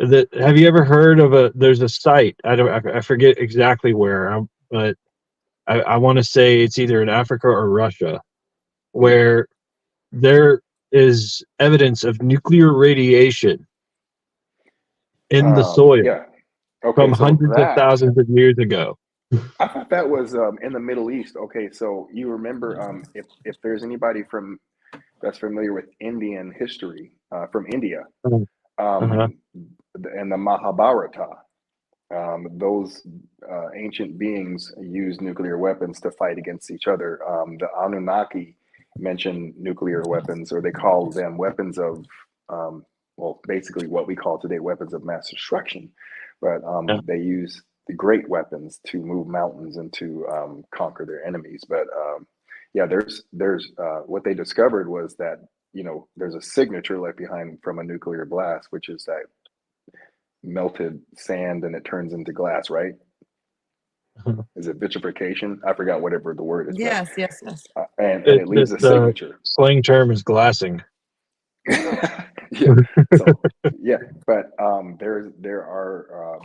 Have you ever heard of there's a site, I forget exactly where, but I want to say it's either in Africa or Russia, Mm. where there is evidence of nuclear radiation in the soil Yeah. Okay, from so hundreds of thousands of years ago. I thought that was in the Middle East. Okay, so you remember, if there's anybody that's familiar with Indian history, from India, Uh-huh. um, and the Mahabharata, those ancient beings used nuclear weapons to fight against each other. The Anunnaki mention nuclear weapons, or they call them weapons of, well, basically what we call today weapons of mass destruction. But Yeah. they use the great weapons to move mountains and to conquer their enemies. But yeah, there's what they discovered was that there's a signature left behind from a nuclear blast, which is that melted sand and it turns into glass, right? Is it vitrification? I forgot whatever the word is, but Yes, yes, yes. and it leaves a The signature. slang term is glassing. Yeah. So yeah, but there are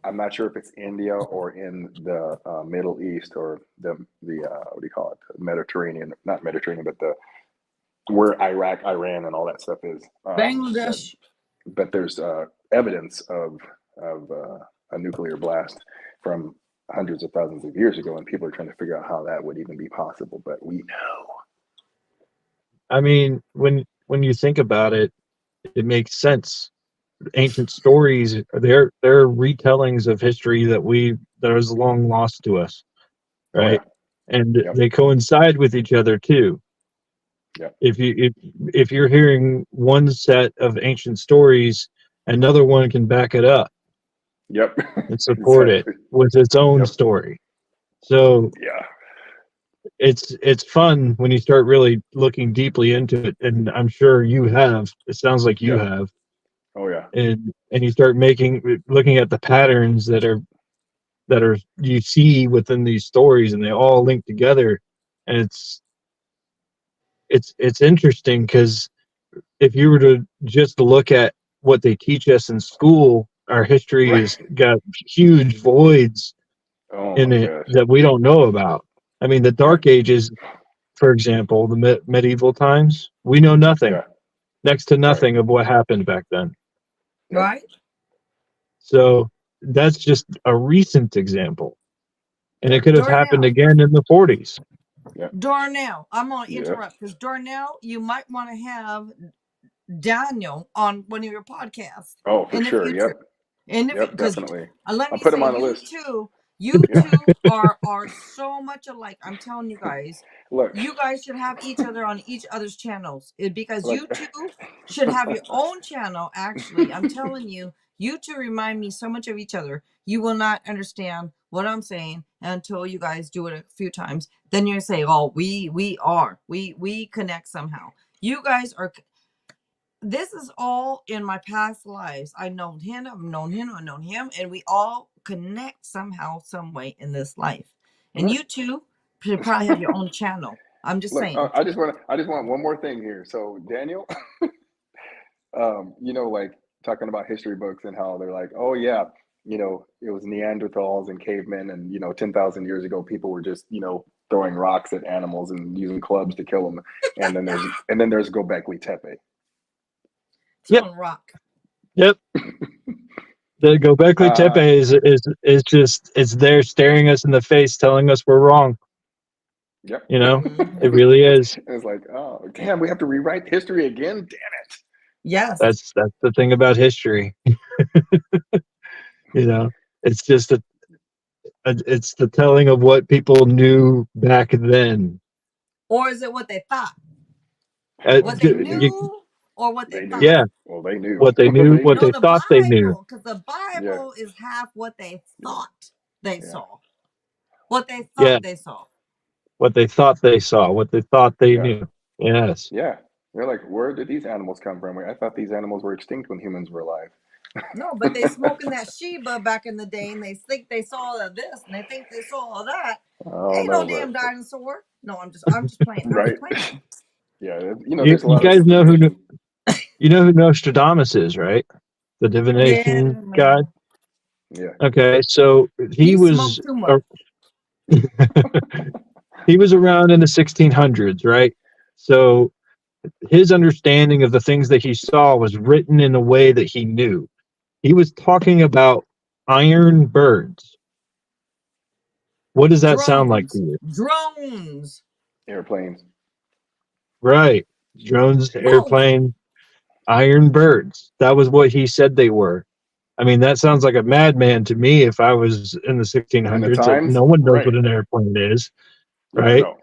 I'm not sure if it's India or in the Middle East or the what do you call it? Mediterranean, not Mediterranean, but the where Iraq, Iran, and all that stuff is. Bangladesh. But there's evidence of a nuclear blast from hundreds of thousands of years ago, and people are trying to figure out how that would even be possible. But we know. I mean, when you think about it, it makes sense. Ancient stories, they're retellings of history that is long lost to us, Oh yeah. right? And Yep. they coincide with each other too. Yep. If you're hearing one set of ancient stories, another one can back it up Yep. and support it Exactly. with its own Yep. story. So Yeah. it's fun when you start really looking deeply into it, and I'm sure you have. It sounds like you Yep. have, Oh yeah. and you start looking at the patterns that are you see within these stories, and they all link together, and it's interesting because if you were to just look at what they teach us in school, our history Right. has got huge voids Oh in my it gosh. that we don't know about. I mean, the Yeah. Dark Ages, for example, the medieval times, we know nothing, Yeah. next to Right. nothing of what happened back then. Yep. Right? So that's just a recent example. And Yeah. it could have happened Darnell. again in the 40s. Yeah. Darnell. I'm going to Yep. interrupt because Darnell, you might want to have Daniel on one of your podcasts Oh, for in the sure. future. Yep. Because Yep. Definitely. let I'll me put them say, on the list. you Yeah. two are so much alike. I'm telling you guys, Look. you guys should have each other on each other's channels because Look. you two should have your own channel. Actually, I'm telling you, you two remind me so much of each other. You will not understand what I'm saying until you guys do it a few times. Then you say, "Oh, we connect somehow." You guys are. This is all in my past lives. I've known him, and we all connect somehow, some way in this life. And Look. you two should probably have your own channel. I'm just Look. saying. I just want one more thing here. So Daniel, like talking about history books and how they're like, oh yeah, it was Neanderthals and cavemen, and 10,000 years ago, people were just throwing rocks at animals and using clubs to kill them. And then there's Gobekli Tepe. Yep, Throwing rock. yep. The Gobekli Uh, Tepe is just it's there staring us in the face, telling us we're wrong. yep. You know, it Mhm. really is. It's like, oh damn, we have to rewrite history again. Damn it. Yes. That's the thing about history. You know, it's just it's the telling of what people knew back then. Or is it what they thought? What they They knew. knew or what they They knew. thought? Yeah, Well, they knew. what they knew, They what knew. No, they the thought they knew. Bible, because the Yeah. Bible is half what they Yeah. thought they Yeah. saw. What they thought Yeah, they saw. what they thought they saw, what they thought they Yeah. knew. Yes. Yeah. They're like, where did these animals come from? I thought these animals were extinct when humans were alive. No, but they smoking that Sheba back in the day, and they think they saw this, and they think they saw that. Oh Ain't no no, damn but dinosaur. No, I'm just playing. I'm right. just playing. Yeah. You There's a you lot of guys know who division. you know who Nostradamus is, right? The Yeah, divination guy. man. Yeah. Okay, so he He was smoked too much. he was around in the 1600s, right? So his understanding of the things that he saw was written in a way that he knew. He was talking about iron birds. What does that sound like to Drones. you? Drones. Airplanes. Right. Drones, Whoa. airplane, iron birds. That was what he said they were. I mean, that sounds like a madman to me if I was in the In the 1600s. times, No one knows right. what an airplane is, Yeah, right? no.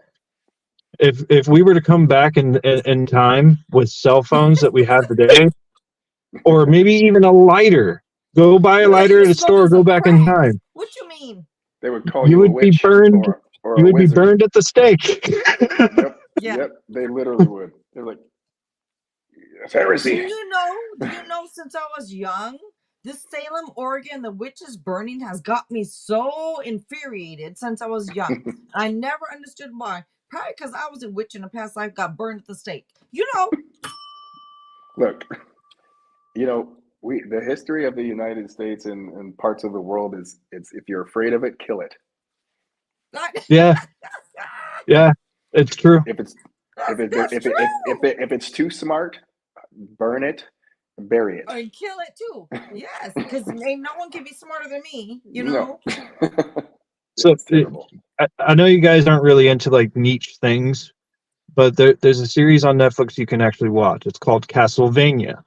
If we were to come back in time with cell phones that we have today, or maybe even a lighter, go buy a Yeah. Yeah, you lighter at was a store, smoking go some back in crack. time. What you mean? They would call You you a would be witch burned. or You a would be wizard. burned at the stake. Yep. Yeah. Yep. They literally would. They're like, it's heresy. Do you know, since I was young, this Salem, Oregon, the witches burning has got me so infuriated since I was young. I never understood why. Probably because I was a witch in a past life, got burned at the stake. You know. Look, the history of the United States and parts of the world is it's if you're afraid of it, kill it. Yeah, yeah, it's true. If it's if that's it that's if it true. if it's too smart, burn it, bury it. And kill it too. Yes, because ain't no one can be smarter than me. You No. know. Yeah, So it's terrible. I know you guys aren't really into like niche things, but there's a series on Netflix you can actually watch. It's called Castlevania.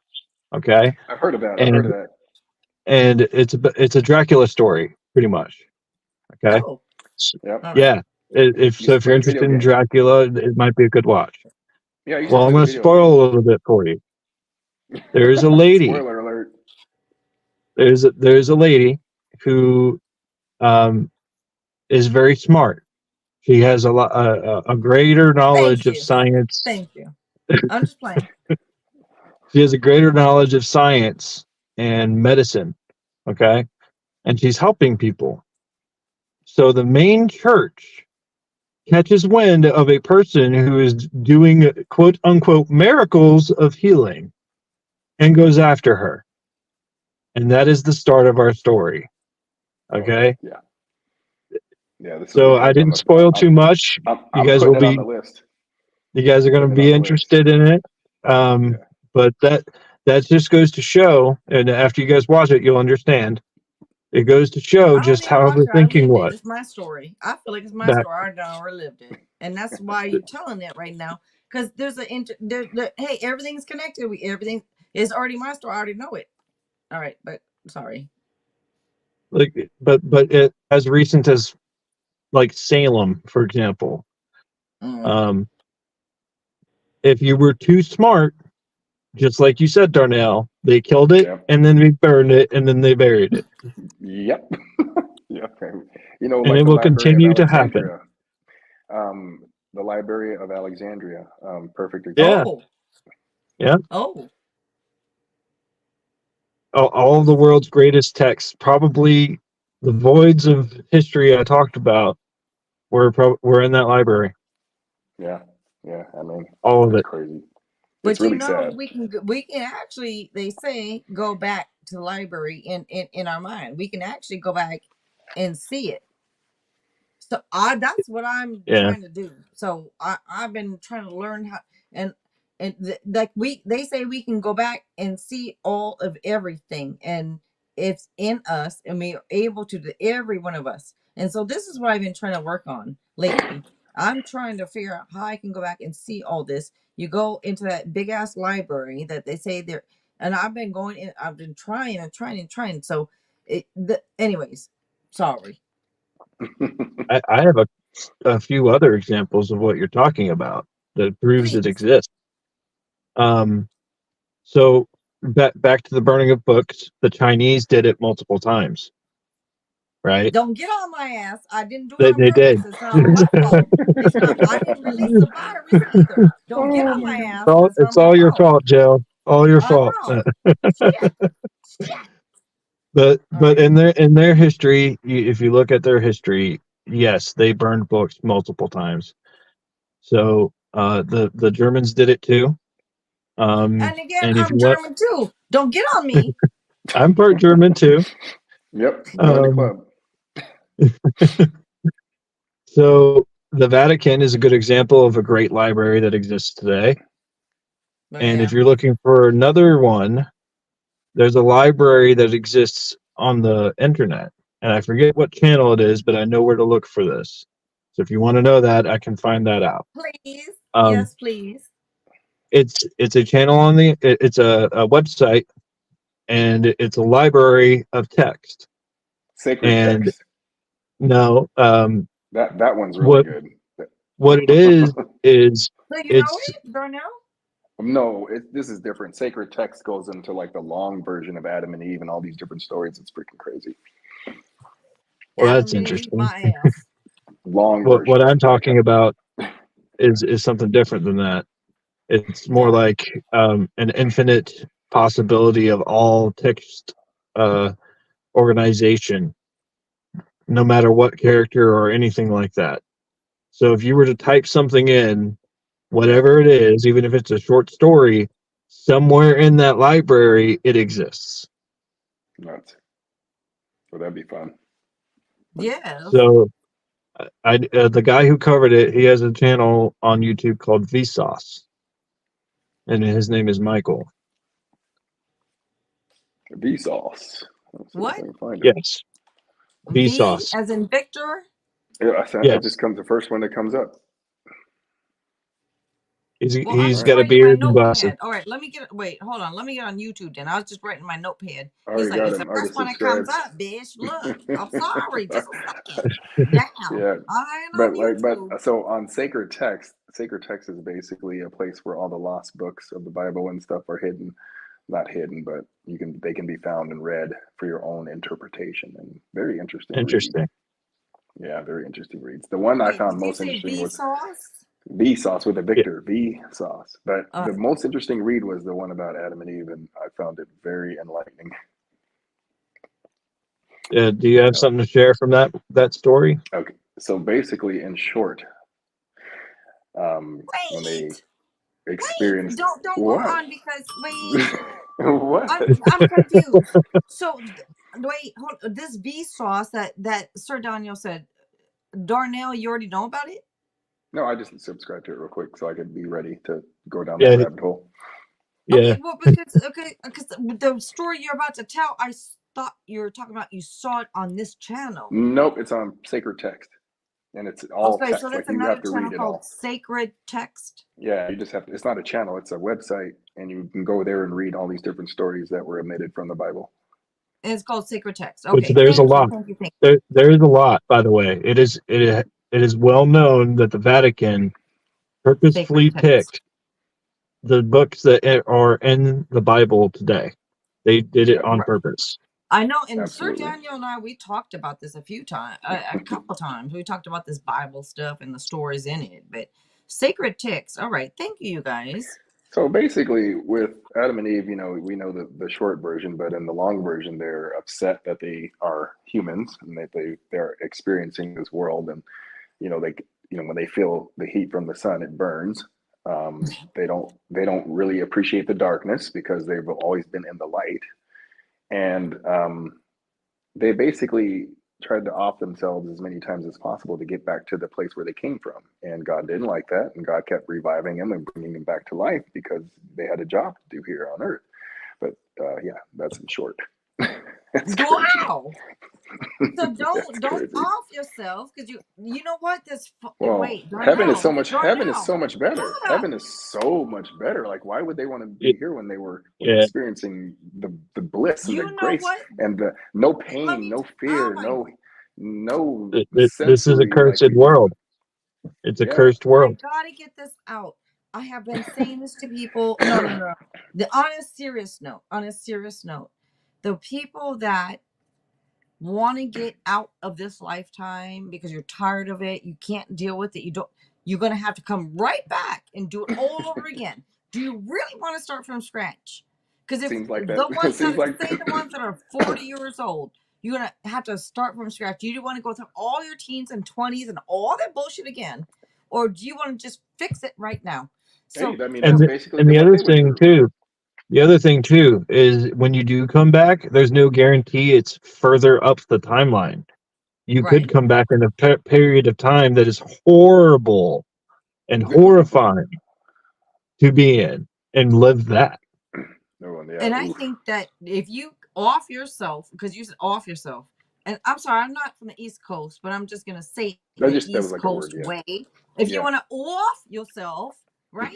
Okay, I've heard of that. I've heard and of that. it's a Dracula story, pretty much. Okay, Oh, Yep. all right. yeah. If Used to you're play the video interested in game. Dracula, it might be a good watch. Yeah, I used to Well, I'm play the going to video game. spoil a little bit for you. There's a lady. Spoiler alert. There's a lady who um, is very smart. She has a greater Thank knowledge of you. science. Thank you. I'm just playing. She has a greater knowledge of science and medicine. Okay, and she's helping people. So the main church catches wind of a person who is doing quote unquote miracles of healing and goes after her. And that is the start of our story. Oh Okay. yeah, yeah. This is So one I that didn't spoil too much. You I'm guys will putting it on the be list. you guys are I'm going putting to it on be the list. interested in it. Yeah. But that just goes to show, and after you guys watch it, you'll understand. It goes to show I don't just need to how watch the it. I thinking lived it. was It's my story. I feel like it's my back. story. I done relived it, and that's why you're telling it right now. Because there's hey, everything's connected. Everything is already my story. I already know it. All right, but sorry. Like, but it, as recent as like Salem, for example, Mm. um, if you were too smart, just like you said, Darnell, they killed it Yep. and then they burned it and then they buried it, Yep. Yep. and Like it the will Library of continue to happen. Alexandria. The Library of Alexandria. Perfect Yeah, example. Oh, yeah. oh, All the world's greatest texts, probably the voids of history I talked about, were in that library. Yeah. Yeah. I mean, All of that's it. crazy. It's but you really know sad. we can actually, they say, go back to the library in our mind. We can actually go back and see it. So that's what I'm Yeah, trying to do. So I've been trying to learn how, and like they say we can go back and see all of everything, and it's in us, and we are able to do every one of us. And so this is what I've been trying to work on lately. I'm trying to figure out how I can go back and see all this. You go into that big ass library that they say there, and I've been going in. I've been trying and trying and trying. So, anyways, sorry. I have a few other examples of what you're talking about that proves it Please exists. So back to the burning of books, the Chinese did it multiple times, right? don't get on my ass. I didn't do it on They purpose. did. It's not my fault. It's not. I didn't release the virus either. Don't get on my ass. It's not It's my all your fault. fault, Joe. All your I fault. know. Shit. Shit. All But right. in their history, if you look at their history, yes, they burned books multiple times. So the Germans did it too. And again, And if you I'm want, German too. Don't get on me. I'm part German too. Yep, join the Um, club. so the Vatican is a good example of a great library that exists today. Oh And if yeah. you're looking for another one, there's a library that exists on the internet. And I forget what channel it is, but I know where to look for this. So if you want to know that, I can find that out. Please. Um, Yes, please. it's a channel on it's a website, and it's a library of text. Sacred And text. no, That one's really what good. what it is So you know it's it, Darnell? No, this is different. Sacred text goes into like the long version of Adam and Eve and all these different stories. It's freaking crazy. well, that's Adam and Eve, interesting. my ass. Long What version. I'm Like, talking about is something different than that. It's more Yeah. like an infinite possibility of all text uh, organization, no matter what character or anything like that. So if you were to type something in, yeah, whatever it is, even if it's a short story, somewhere in that library it exists. nuts. So that'd be fun. Yes. So the guy who covered it, he has a channel on YouTube called Vsauce, and his name is Michael. Vsauce. Let's see if I What? can find it. Yes, V Vsauce. as in Victor? Yeah, it Yes, just comes the first one that comes up. Well, I'm he's All just right. got a writing my beard and glasses. notepad. All right, let me get wait, hold on. Let me get on YouTube then. I was just writing my notepad. I He's already like, got it's the him. Already first one that comes subscribed. up, bitch. Look. I'm sorry. Just a second. Damn. Yeah. I ain't on YouTube. But so on sacred text is basically a place where all the lost books of the Bible and stuff are hidden. Not hidden, but they can be found and read for your own interpretation, and very interesting reads. Interesting. Yeah, very interesting reads. The one I Wait, found did you most say interesting V was sauce? Vsauce with a Yeah. Victor, Vsauce. But Uh the most interesting read was the one about Adam and Eve, and I found it very enlightening. Do you have So, something to share from that story? okay, so basically, in short, when they wait. Wait. experienced Don't go what? on because wait. What? I'm confused. So wait, hold this V sauce that Sir Daniel said, Darnell, you already know about it? No, I just subscribed to it real quick so I could be ready to go down that Yeah, rabbit hole. Okay, yeah. well, because the story you're about to tell, thought you were talking about you saw it on this channel. Nope, it's on sacred text, and it's all Okay, so text. Like that's you another have to read channel it called all. Sacred Text, Yeah, you just have to. It's not a channel; it's a website, and you can go there and read all these different stories that were omitted from the Bible. and it's called Sacred Text. Which Okay, there's a thank you, lot. thank you, thank There is a lot, by the way. It is well known that the Vatican you. Sacred purposefully Text. picked the books that are in the Bible today. They did it Yep, on purpose. I know, and Sir absolutely. Daniel and I, we talked about this a few times, a couple times. We talked about this Bible stuff and the stories in it, but Sacred Text. All right, thank you, you guys. So basically, with Adam and Eve, we know the short version, but in the long version, they're upset that they are humans and that they're experiencing this world, and they when they feel the heat from the sun, it burns. They don't really appreciate the darkness because they've always been in the light, and they basically tried to off themselves as many times as possible to get back to the place where they came from. And God didn't like that. And God kept reviving them and bringing them back to life because they had a job to do here on earth. But yeah, that's in short. Wow. So That's don't crazy. off yourself, because you know what, this Well, wait, heaven is so Darnell, much. Heaven is Darnell, so much better. Darnell. Heaven is so much better. Like, why would they want to Y- be here when they were Yeah, experiencing the bliss and the You know grace what, and the no let pain, me, no oh fear, my, no this is a sensory like cursed we world. It's a yeah. cursed I world. gotta get this out. I have been saying this to people. No, no, no. On a serious note, the people that want to get out of this lifetime because you're tired of it, you can't deal with it, you're going to have to come right back and do it all over again. Do you really want to start from scratch? Because if Seems like that. the It ones that seems like say, the ones that are 40 years old, you're going to have to start from scratch. Do you want to go through all your teens and 20s and all that bullshit again, or do you want to just fix it right now? hey, So I mean And that's so basically and what they went through. the other thing too is when you do come back, there's no guarantee it's further up the timeline. You could right. come back in a period of time that is horrible and horrifying to be in and live that. No one, yeah, And I oof. think that if you off yourself, because you said off yourself, and I'm sorry, I'm not from the East Coast, but I'm just gonna say the That was East like a word, Coast yeah. way. If you Yeah. want to off yourself, right,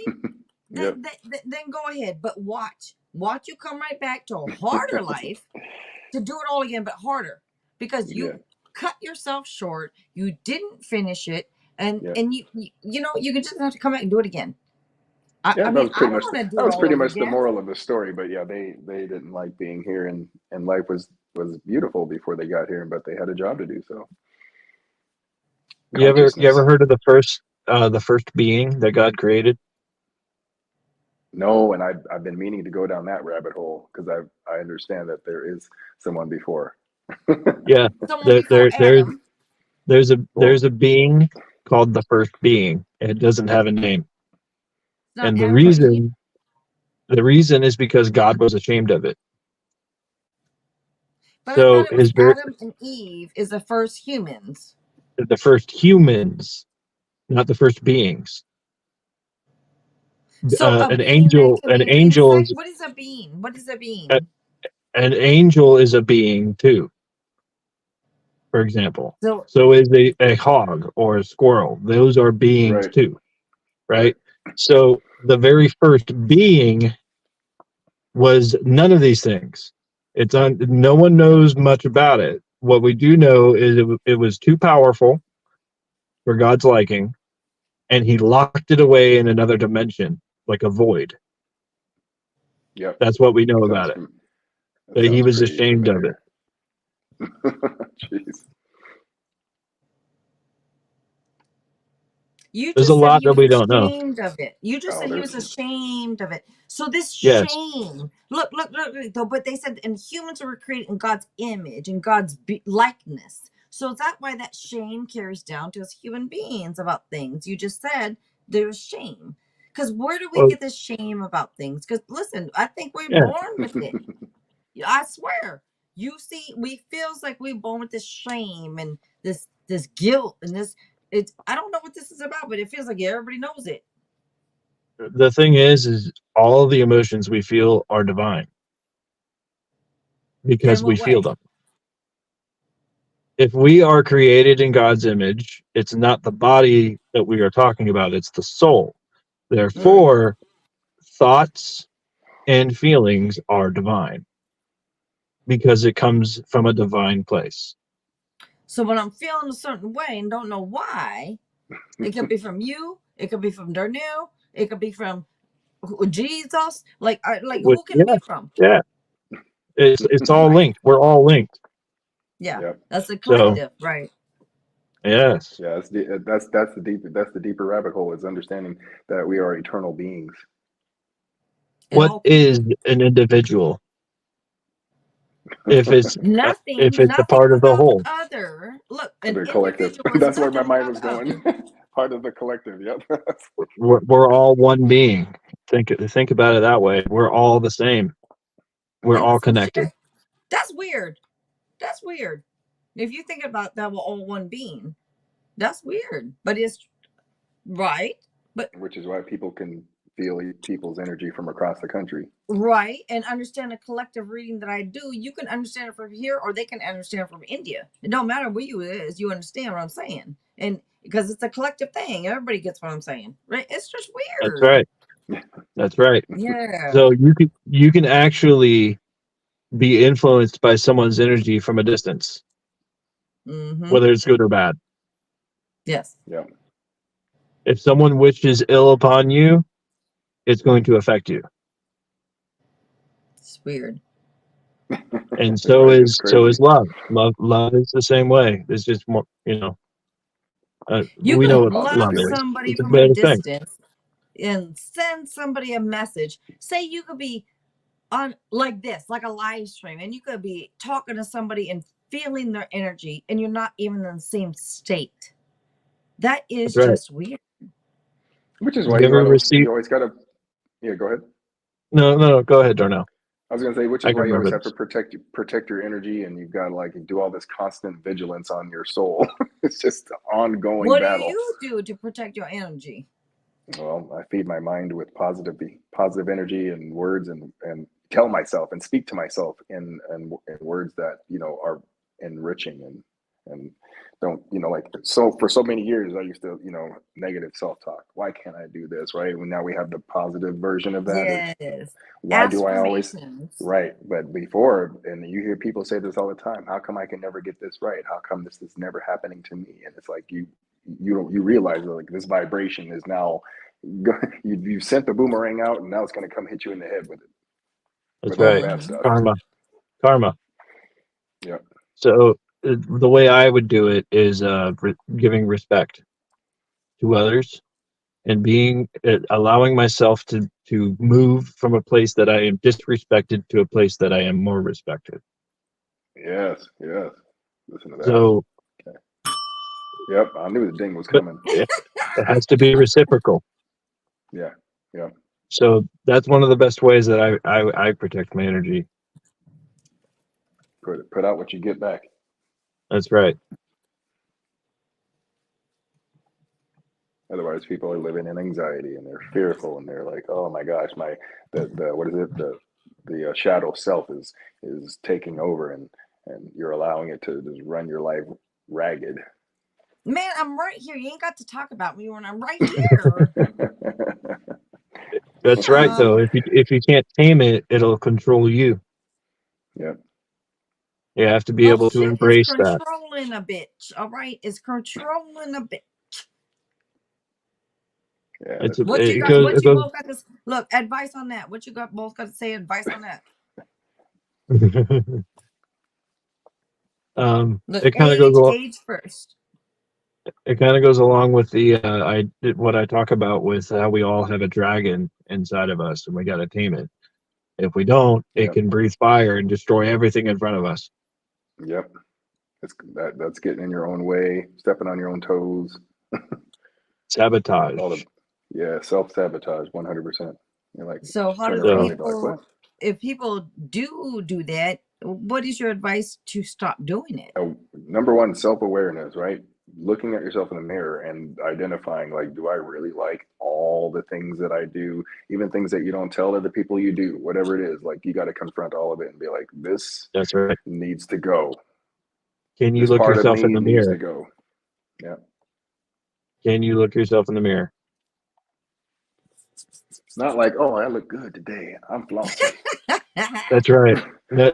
Yep. then go ahead. But watch you come right back to a harder life to do it all again, but harder, because Yeah. you cut yourself short. You didn't finish it, and Yeah. you can just have to come back and do it again. Yeah, I that mean, was I pretty don't much want to do that it was all pretty over much the again. moral of the story. But yeah, they didn't like being here, and life was beautiful before they got here, but they had a job to do. So You consciousness. ever heard of the first being that God created? No, and I've been meaning to go down that rabbit hole because I understand that there is someone before. Yeah, Someone before Adam. Well, there's a being called the first being. It doesn't have a name, It's not and Adam or Eve. the reason is because God was ashamed of it. But I thought So it was Adam and Eve is the first humans. the first humans, not the first beings. So a An being then angel, can be an insect. is What is a being? What is a a, being? an angel is a being too. For example, So so is a hog or a squirrel. Those are beings right, too, right. right? So the very first being was none of these things. No one knows much about it. What we do know is it was too powerful for God's liking, and he locked it away in another dimension, like a void. Yep. That's what we know That about sounds it. that But he sounds was pretty ashamed of it. familiar. Jeez. you There's a just said lot he that was we don't know. ashamed of it. You just Oh, said he there's was ashamed of it. So this Yes. shame, look, though. But they said, and humans were created in God's image and God's likeness. So is that why that shame carries down to us human beings about things? You just said there's shame. Because where do we Well, get this shame about things? Because listen, I think we're yeah. born with it. I swear. You see, we feels like we're born with this shame and this guilt and this. It's, I don't know what this is about, but it feels like everybody knows it. The thing is all the emotions we feel are divine In because we what feel way? them. If we are created in God's image, it's not the body that we are talking about, it's the soul. Mm. Therefore, thoughts and feelings are divine because it comes from a divine place. So when I'm feeling a certain way and don't know why, it could be from you, it could be from Darnell, it could be from Jesus. Like who can it Yeah, be from? yeah. It's all Right. linked. We're all linked. Yeah. yep. That's the So collective, right? yes. Yeah, that's the deeper rabbit hole is understanding that we are eternal beings. And What all is people. an individual if it's Nothing, a nothing part of the without the whole? other. Look, an The collective. individual is That's where my nothing mind without was the going. other. Part of the collective. Yep. We're all one being. Think about it that way. We're all the same. We're And all that's connected. weird. That's weird. That's weird. If you think about that, we're all one being. That's weird, but it's right. But Which is why people can feel people's energy from across the country. right, and understand a collective reading that I do. You can understand it from here, or they can understand it from India. It don't matter where you is. You understand what I'm saying, and because it's a collective thing, everybody gets what I'm saying, right? It's just That's weird. right. That's right. Yeah. So you can actually be influenced by someone's energy from a distance, Mm-hmm. whether it's good or bad. Yes. Yeah. If someone wishes ill upon you, it's going to affect you. It's weird. And Right. It's so crazy. is love. Love is the same way. It's just more, You we know can what Positive love love feelings. is. somebody It's a from a better thing. distance and send somebody a message. Say you could be on like this, like a live stream, and you could be talking to somebody and feeling their energy, and you're not even in the same state. That That's is right. just weird. Which is why You ever you receive? always gotta. Yeah. Go ahead. No. Go ahead, Darnell. I was gonna say, which I is can why you always remember have to this. protect your energy, and you've got to like do all this constant vigilance on your soul. It's just an ongoing What do battle. you do to protect your energy? Well, I feed my mind with positive energy and words, and tell myself and speak to myself in words that are enriching and don't like so for so many years I used to negative self talk. Why can't I do this? Right? When now we have the positive version of that is Yes. why do I always Affirmations. right? But before, and you hear people say this all the time. How come I can never get this right? How come this is never happening to me? And it's like you realize that like this vibration is now you sent the boomerang out, and now it's going to come hit you in the head with it, That's with all the right. bad Mm-hmm. stuff. Karma. Yep. So the way I would do it is giving respect to others and being allowing myself to move from a place that I am disrespected to a place that I am more respected. Yes. Yes. Listen to that. So, Okay. Yep. I knew the ding was but coming. it has to be reciprocal. Yeah. Yeah. So that's one of the best ways that I protect my energy. Put out what you get back. That's right. Otherwise, people are living in anxiety and they're fearful and they're like, "Oh my gosh, the what is it the shadow self is taking over and you're allowing it to just run your life ragged." Man, I'm right here. You ain't got to talk about me when I'm right here. That's right though. If you can't tame it, it'll control you. Yep. You have to be able to Bullshit is embrace that. controlling a bitch. All right, it's controlling a bitch. Yeah, It's that's What you it got? crazy. goes What it you goes. both got to look? Advice on that. What you got? Both got to say advice on that. Look, It kind of goes age first. it kind of goes along with the what I talk about with how we all have a dragon inside of us and we got to tame it. If we don't, it Yep. can breathe fire and destroy everything in front of us. Yep. That's getting in your own way, stepping on your own toes. Sabotage. All the self sabotage, 100%. You're like So, how turn do around So and be like, what? if people do that? What is your advice to stop doing it? Number one, self awareness, right? Looking at yourself in the mirror and identifying, like, do I really like all the things that I do, even things that you don't tell other people you do, whatever it is? Like, you got to confront all of it and be like, this that's right. needs to go. Can you This look part of yourself in me the needs mirror? to go. Yeah. Can you look yourself in the mirror? Not like, oh, I look good today. I'm flossing. That's right.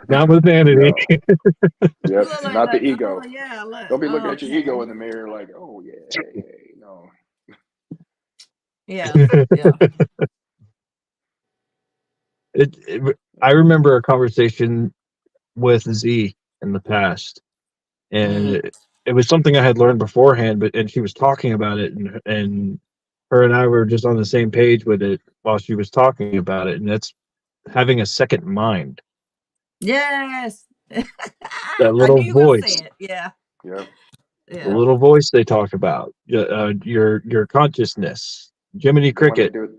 Not with vanity. No. You Yep. look Not the oh ego. yeah, look, Don't be looking at your okay, ego in the mirror like, oh, yeah, hey. No. yeah, yeah. I remember a conversation with Z in the past, and Mm. it was something I had learned beforehand, and she was talking about it, and her and I were just on the same page with it while she was talking about it, and that's having a second mind. Yes. That I little knew you were gonna say voice, it. Yeah, Yep. the yeah. little voice they talk about, your consciousness, Jiminy The one they Cricket. do,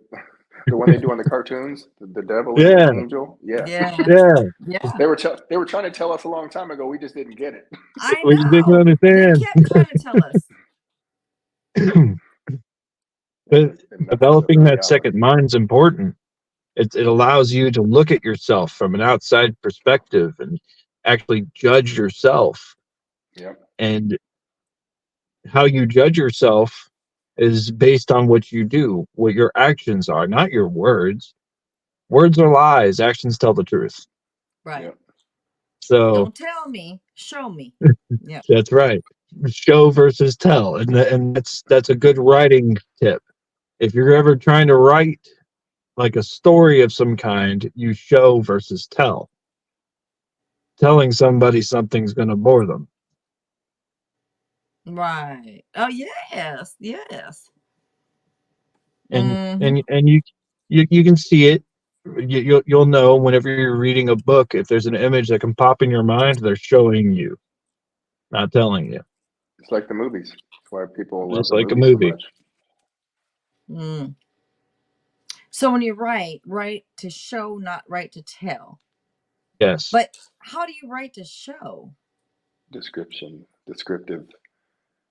the one they do on the cartoons, the devil and the Yeah, angel. Yeah. Yeah, yeah. yeah. They were trying to tell us a long time ago. We just didn't get it. I We just didn't know. They understand. kept trying to tell us. But And that's developing the that reality. second mind's important. It allows you to look at yourself from an outside perspective and actually judge yourself. Yep. And how you judge yourself is based on what you do, what your actions are, not your words. Words are lies, actions tell the truth. Right. Yep. So Don't tell me, show me. Yeah. that's right. Show versus tell. And that's a good writing tip. If you're ever trying to write like a story of some kind, you show versus tell. Telling somebody something's going to bore them. Right. Oh yes. Yes. And Mm-hmm. you can see it. You'll know whenever you're reading a book, if there's an image that can pop in your mind, they're showing you, not telling you. It's like the movies. That's why people love Just the like a movies so movie. much. Mm. So when you write to show, not write to tell. Yes. But how do you write to show? Descriptive,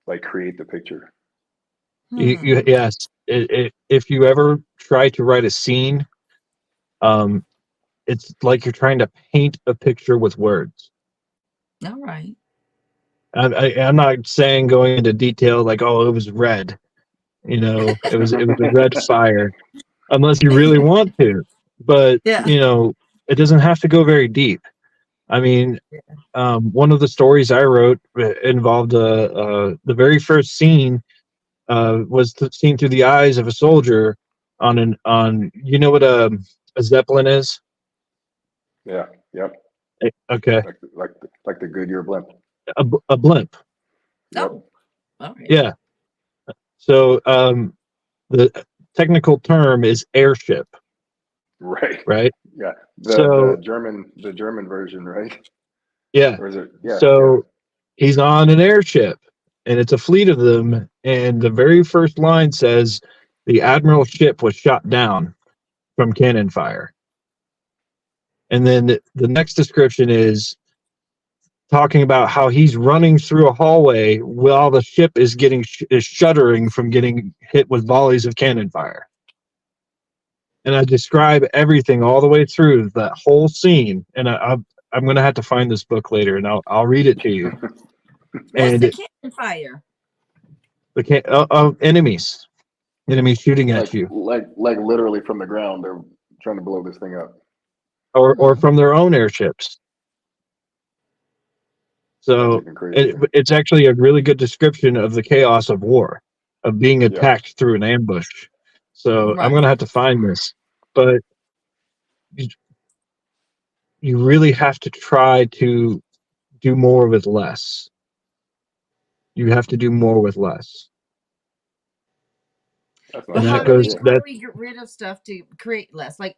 like create the picture. Hmm. Yes. If you ever try to write a scene, um, it's like you're trying to paint a picture with words. All right. I'm not saying going into detail like, oh, it was red. It was a red fire, unless you really want to. But Yeah. it doesn't have to go very deep. I mean, Yeah. one of the stories I wrote involved the very first scene was seen through the eyes of a soldier on what a zeppelin is. Yeah. Yep. Okay, Like the Goodyear blimp. a blimp. Yep. Oh, all right. Yeah. So the technical term is airship, Right. right? Yeah. The So the German version, right? yeah. Or is it? Yeah. Yeah. So he's on an airship, and it's a fleet of them. And the very first line says, "The admiral's ship was shot down from cannon fire." And then the next description is talking about how he's running through a hallway while the ship is shuddering from getting hit with volleys of cannon fire. And I describe everything all the way through that whole scene. And I'm going to have to find this book later, and I'll read it to you. What's the And cannon fire? enemies shooting at Like you, like literally from the ground, they're trying to blow this thing up. or Hmm. from their own airships. That's So even crazier. it's actually a really good description of the chaos of war, of being Yep. attacked through an ambush. So I'm Right. going to have to find this, but you, you really have to try to do more with less. You have to do more with less, That's But not and a that bad goes idea. how do that. we get rid of stuff to create less? Like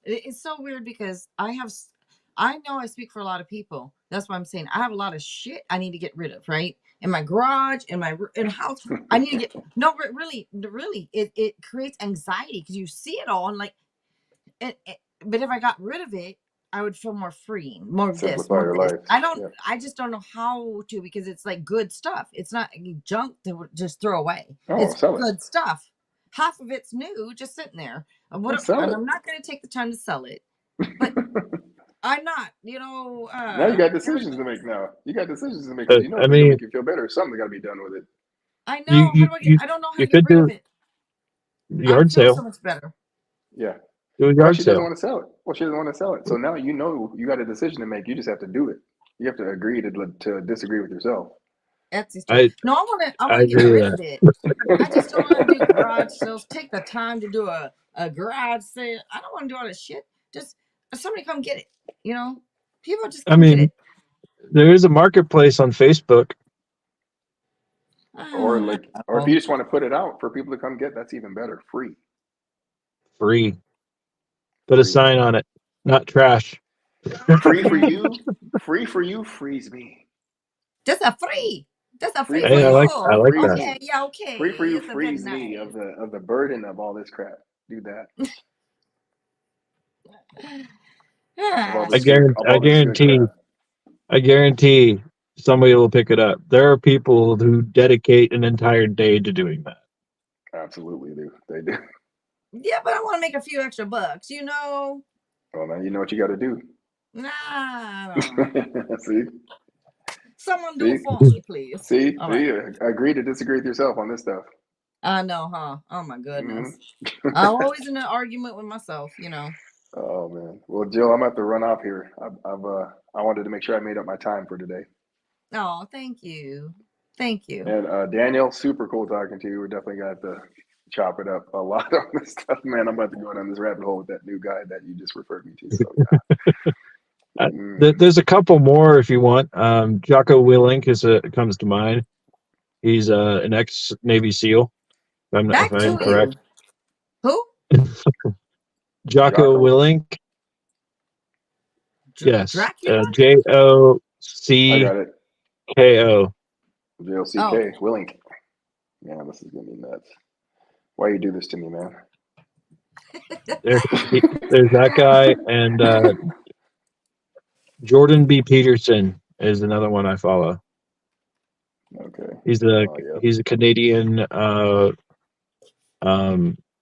it's so weird because I know I speak for a lot of people. That's why I'm saying I have a lot of shit I need to get rid of, right? In my garage, in house, I need to get no, really, it creates anxiety because you see it all and like but if I got rid of it, I would feel more free, more of this, Simplify more of your this. life. Yeah. I just don't know how to because it's like good stuff. It's not junk to just throw away. Oh, It's sell it. good stuff. Half of it's new, just sitting there. Well, sell And it. I'm not going to take the time to sell it, but I'm not, Now you got decisions to make. Now you got decisions to make because I it's gonna mean, make you feel better. Something got to be done with it. I you know. How you do I get, you I don't know how you to get could rid of do it. I yard feel so sale. much better. Yeah. Do a Well, yard she doesn't sale. want to sell it. Well, she doesn't want to sell it. So now you got a decision to make. You just have to do it. You have to agree to disagree with yourself. That's true. I No, I I want to get agree with rid that. of it. I just don't want to do garage sales. Take the time to do a garage sale. I don't want to do all this shit. Just somebody come get it. People just I come get mean, it. there is a marketplace on Facebook. Or if you Oh, just want to put it out for people to come get, that's even better. Free. Free. Put a Free. sign on it. Not trash. Free for you. Free for you. Frees me. just a free. Just a Free free for for Hey, I you. like I you. like Frees that. Okay, me. yeah, Free for okay. you It's a very frees me nice. of the burden of all this crap. Do that. Ah, Of I all this good guarantee crap. I guarantee somebody will pick it up. There are people who dedicate an entire day to doing that. Absolutely, do they do? Yeah, but I want to make a few extra bucks, you know? Well, now you know what you got to do. Nah, I don't know. See, Someone do see, it for me, please. see, All right. see. Agree to disagree with yourself on this stuff. I know, huh? Oh my Hmm. goodness. I'm always in an argument with myself, you know. Oh man. Well, Jill, I'm about to run off here. I wanted to make sure I made up my time for today. Oh, thank you. Thank you. And Daniel, super cool talking to you. We're definitely gonna have to chop it up a lot on this stuff, man. I'm about to go down this rabbit hole with that new guy that you just referred me to. So yeah. There's a couple more if you want. Jocko Willink comes to mind. He's an ex Navy SEAL. If Back I'm to Okay. correct. you. Who? Jocko Jocko. Willink. Yes. Dracula? JOCKO. I got it. Oh, JLCK. okay. Willink. Yeah, this is gonna be nuts. Why you do this to me, man? There's that guy, and Jordan B. Peterson is another one I follow. Okay. He's Yep. a Canadian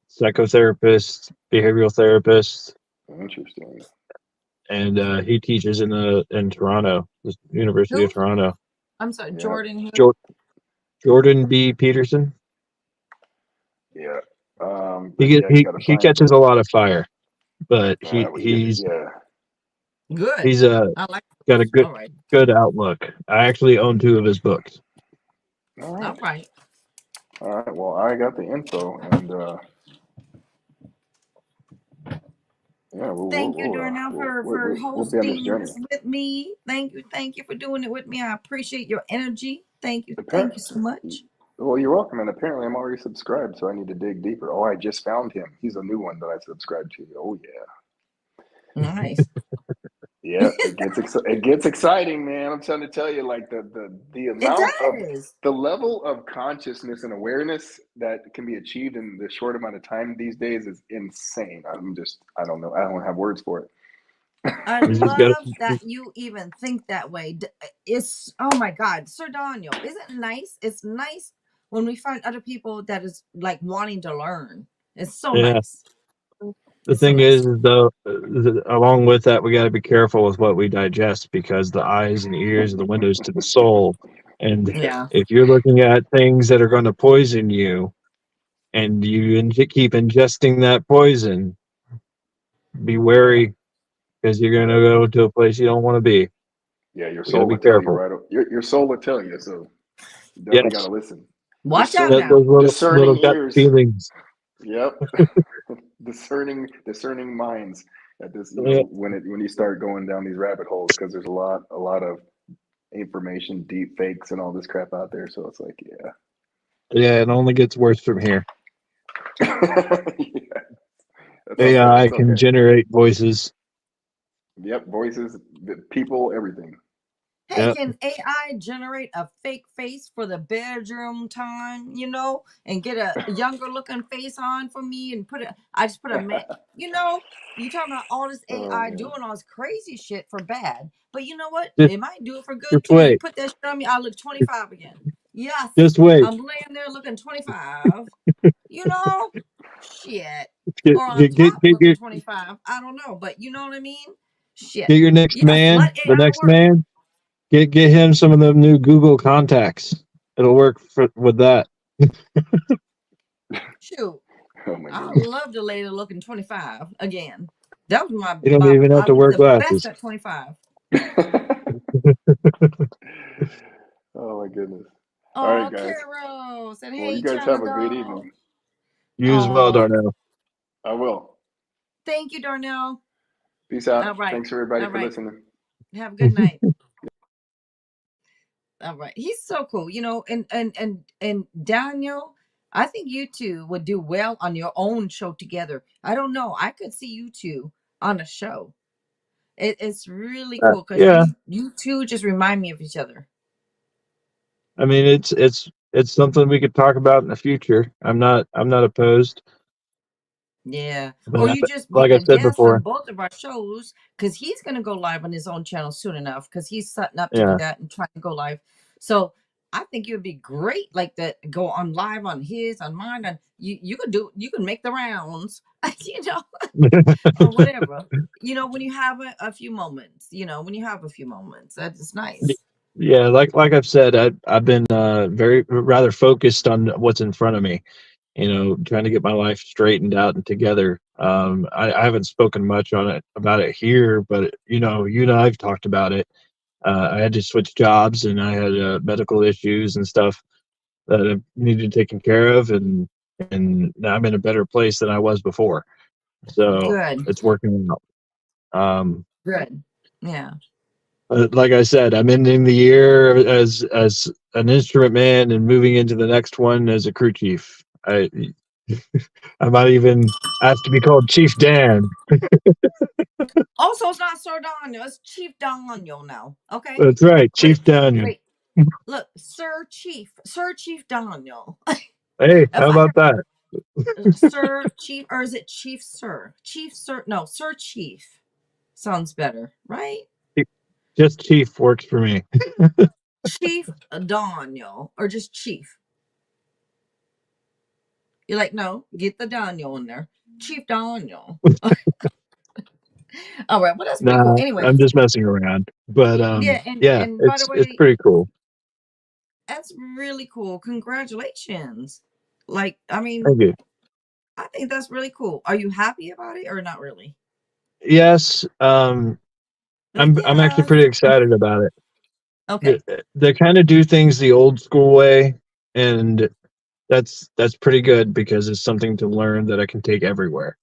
psychotherapist, behavioral therapist, Interesting. and he teaches in Toronto, the University of Who? Toronto. I'm sorry, Yep. Jordan who? Jordan B. Peterson. Yeah. But yeah, you gotta He find. catches a lot of fire, but Well, yeah. Good. he's I like got a those. All right. good outlook. I actually own 2 of his books. All right. All right. All right. Well, I got the info, and yeah, Thank you, Darnell, for we'll be on this hosting journey. this with me. Thank you for doing it with me. I appreciate your energy. Thank Apparently, you so much. well, you're welcome. And apparently, I'm already subscribed, so I need to dig deeper. Oh, I just found him. He's a new one that I subscribed to. Oh yeah, Nice. yeah. It gets exciting, man. I'm trying to tell you, like the It amount of does. the level of consciousness and awareness that can be achieved in the short amount of time these days is insane. I don't know. I don't have words for it. I He's just got love that you even think that way. It's oh my God, Sir Daniel, isn't it nice? It's nice when we find other people that is like wanting to learn. It's so yeah. nice. The It's so thing nice. is, though, along with that, we got to be careful with what we digest because the eyes and ears are the windows to the soul. And Yeah. if you're looking at things that are going to poison you, and you keep ingesting that poison, be wary because you're going to Yep. go to a place you don't want to be. Yeah, your We got to soul be will tell you, careful. right? Your soul will tell you. So you definitely got to Yes, listen. Watch out now. those little Discerning gut ears. feelings. Yep. discerning minds at this, Yeah, when you start going down these rabbit holes, because there's a lot of information, deep fakes and all this crap out there. So it's like, yeah. yeah, it only gets worse from here. Yeah. That's okay. AI That's can okay. generate voices. Yep. Voices, the people, everything. Hey, Yep. can AI generate a fake face for the bedroom time, and get a younger looking face on for me and I just put a man, you talking about all this Oh AI man. doing all this crazy shit for bad. But you know what? Just, It might do it for good just too. You wait. put that shit on me, I look 25 again. Yes. Just wait. I'm laying there looking 25, you know? Shit. Get Or on get top get get looking your 25. I don't know, but you know what I mean? Shit. get your next Yes, man. let The AI next work. man. Get him some of the new Google contacts. It'll work with that. Shoot. Oh my I goodness. love the lady looking 25 again. That was You don't even have I to was wear the best glasses. at 25. Oh my goodness. All right, Oh, guys. Carol said, Well, you hey, guys China have a great doll. evening. You as well, Oh, Darnell. I will. thank you, Darnell. Peace out. All right. Thanks everybody All for right. listening. Have a good night. All right. He's so cool, and Daniel, I think you two would do well on your own show together. I don't know. I could see you two on a show. It's really cool because Yeah, you two just remind me of each other. I mean it's something we could talk about in the future. I'm not opposed, Yeah. Or but you just be like I a said guest on before, both of our shows because he's going to go live on his own channel soon enough because he's setting up to do yeah, that and trying to go live. So I think it would be great, like that. Go on live on his, on mine, and you can make the rounds, you know, or whatever. When you have a few moments, when you have a few moments, that is nice. Yeah, like I've said, I've been very rather focused on what's in front of me. Trying to get my life straightened out and together. I haven't spoken much on it about it here, but you and I've talked about it. I had to switch jobs, and I had medical issues and stuff that I needed taken care of, and now I'm in a better place than I was before. So Good, it's working out. good, yeah. Like I said, I'm ending the year as an instrument man and moving into the next one as a crew chief. I might even ask to be called Chief Dan. Also, it's not Sir Daniel; it's Chief Daniel now. Okay, That's right, wait, Chief Daniel. wait. Look, Sir Chief Daniel. Hey, If how I about have that? Sir Chief, or is it Chief Sir? Chief Sir? No, Sir Chief sounds better, right? Just Chief works for me. Chief Daniel, or just Chief. You're like, no, get the Daniel in there. Chief Daniel. All right, well, that's pretty cool. Nah, Anyway, I'm just messing around. But yeah, and yeah, and by the it's way, pretty cool. that's really cool. Congratulations. Like, I mean, Thank you. I think that's really cool. Are you happy about it or not really? Yes, Like, I'm actually yes. pretty excited about it. Okay. They kind of do things the old school way, and that's pretty good because it's something to learn that I can take everywhere.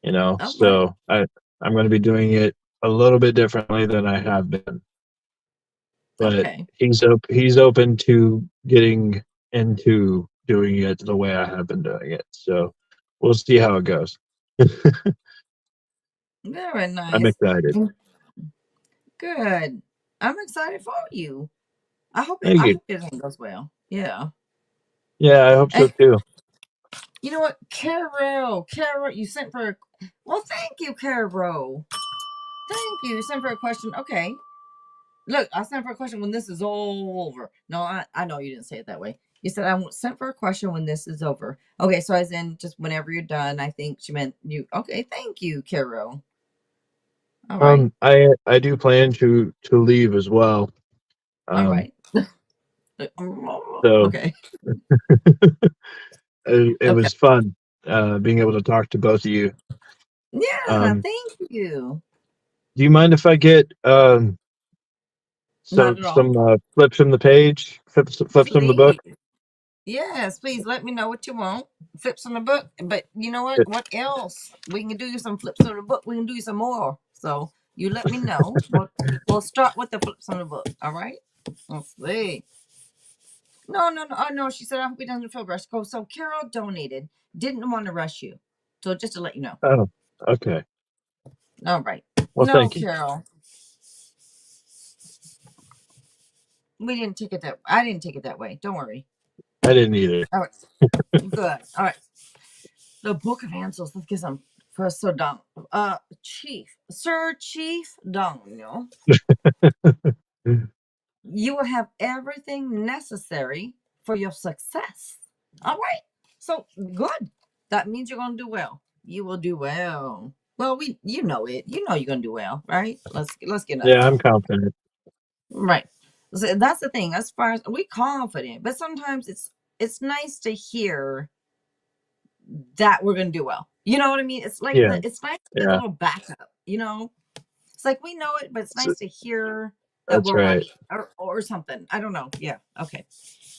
All right. So I'm going to be doing it a little bit differently than I have been, but Okay. he's open to getting into doing it the way I have been doing it. So we'll see how it goes. Very I'm nice. excited. Good. I'm excited for you. Thank I you. hope everything goes well. Yeah. Yeah, I hope so And too. you know what? Carol, you sent for well, thank you, Carol. Thank you. You sent for a question. Okay. Look, I sent for a question when this is all over. No, I know you didn't say it that way. You said I sent for a question when this is over. Okay, so as in just whenever you're done. I think she meant you. Okay, thank you, Carol. All right. I do plan to leave as well. All Um, right. so Okay. it Okay. was fun being able to talk to both of you. Yeah, Um, thank you. do you mind if I get Not at all. some flips from the page, flips from the book? Please. Yes, please let me know what you want. Flips on the book. But you know what? It, What else? We can do you some flips on the book. We can do you some more. So you let me know. We'll start with the flips on the book. All right? Let's see. No, no, no. Oh, no. She said, I hope he doesn't feel rushed. Go. So Carol donated. Didn't want to rush you. So just to let you know. oh, okay. All right. Well, No, thank you. Carol. We didn't take it that I didn't take it that way. Don't worry. I didn't either. All right. Good. All right. The Book of Answers. Let's get some for Sir Don. Sir Chief Daniel. You will have everything necessary for your success. All right. So good. That means you're gonna do well. You will do well. Well, you know it. You know you're gonna do well, right? Let's get into Yeah, that. I'm confident. Right. So that's the thing. As far as we confident, but sometimes it's nice to hear that we're gonna do well. You know what I mean? It's like Yeah, it's nice to get a yeah. little backup. It's like we know it, but it's It's, nice to hear that that's we're right. right or something. I don't know. Yeah. Okay.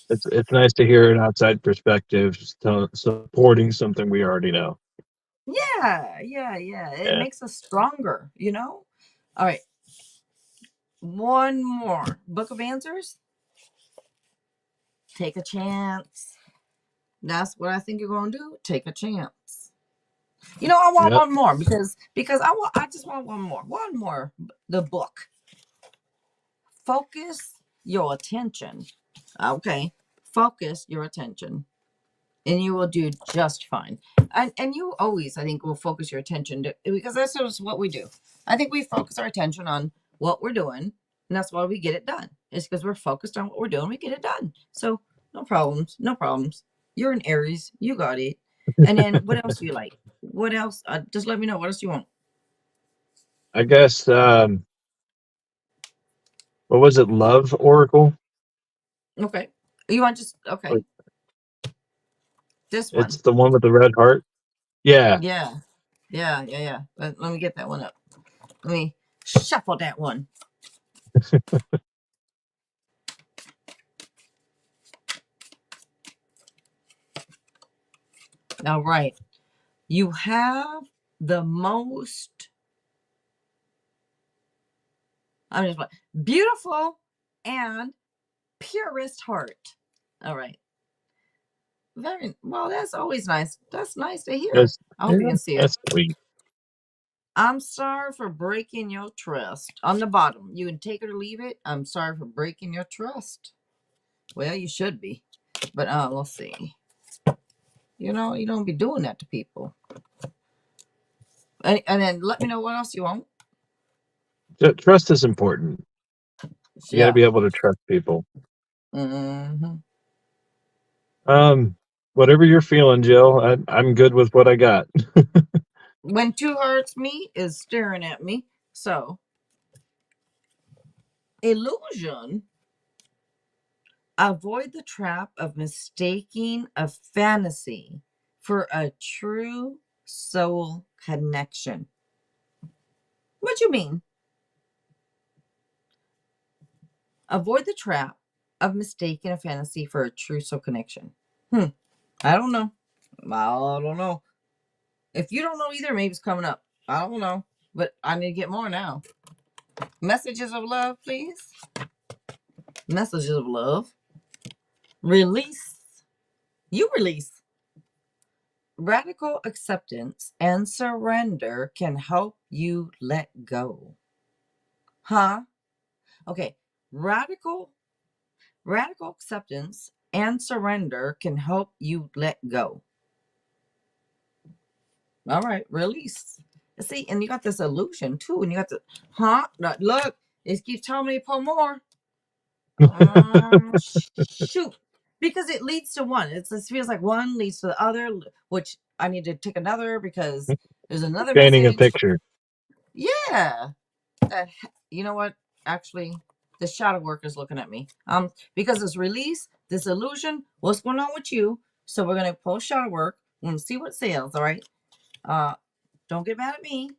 It's nice to hear an outside perspective supporting something we already know. Yeah. Yeah. Yeah. It Yeah. makes us stronger. All right. One more book of answers. Take a chance. That's what I think you're gonna do. Take a chance. I want Yep. one more because I just want one more. One more. The book. Focus your attention. Okay. Focus your attention. And you will do just fine. And you always, I think, will focus your attention because that's just what we do. I think we focus our attention on what we're doing, and that's why we get it done. It's because we're focused on what we're doing. We get it done. So no problems. No problems. You're an Aries. You got it. And then what else do you like? What else? Just let me know. What else do you want? I guess what was it? Love Oracle. Okay. You want just okay. Like, This one. it's the one with the red heart. Yeah. Yeah. Yeah. Let me get that one up. Let me shuffle that one. All right. You have the most I'm just beautiful and purest heart. All right. Very well. That's always nice. That's nice to hear. That's I hope you yeah, can see it. that's sweet. I'm sorry for breaking your trust. On the bottom, you can take it or leave it. I'm sorry for breaking your trust. Well, you should be. But let's see. You know, you don't be doing that to people. And then let me know what else you want. Trust is important. You got to Yeah. be able to trust people. hmm Um, whatever you're feeling, Jill, I'm good with what I got. When two hearts meet is staring at me. So, illusion. Avoid the trap of mistaking a fantasy for a true soul connection. What you mean? Avoid the trap of mistaking a fantasy for a true soul connection. I don't know. I don't know. If you don't know either, maybe it's coming up. I don't know. But I need to get more now. Messages of love, please. Messages of love. Release. You release. Radical acceptance and surrender can help you let go. Huh? Okay. Radical acceptance and surrender can help you let go. All right, release. See, and you got this illusion too, and you got the look, it keeps telling me to pull more. Shoot. Because it leads to one. It feels like one leads to the other, which I need to take another because there's another Painting a message. picture. Yeah. You know what? Actually, the shadow work is looking at me. Because this release, this illusion, what's going on with you? So we're gonna pull shadow work. We're gonna see what it says, all right? Don't get mad at me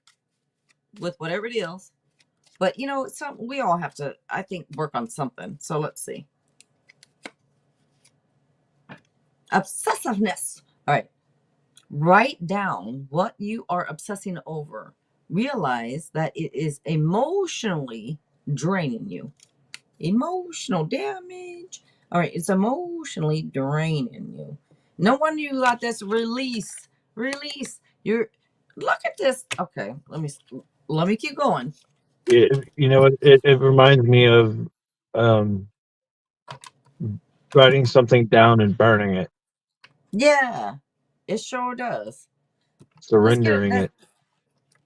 with whatever it is. But you know, we all have to, I think, work on something. So let's see. Obsessiveness. All right. Write down what you are obsessing over. Realize that it is emotionally draining you. Emotional damage. All right. It's emotionally draining you. No wonder you got this release. Release. Look at this. Okay. Let me keep going. You know, it reminds me of um, writing something down and burning it, Yeah. It sure does. Let's get surrendering a it.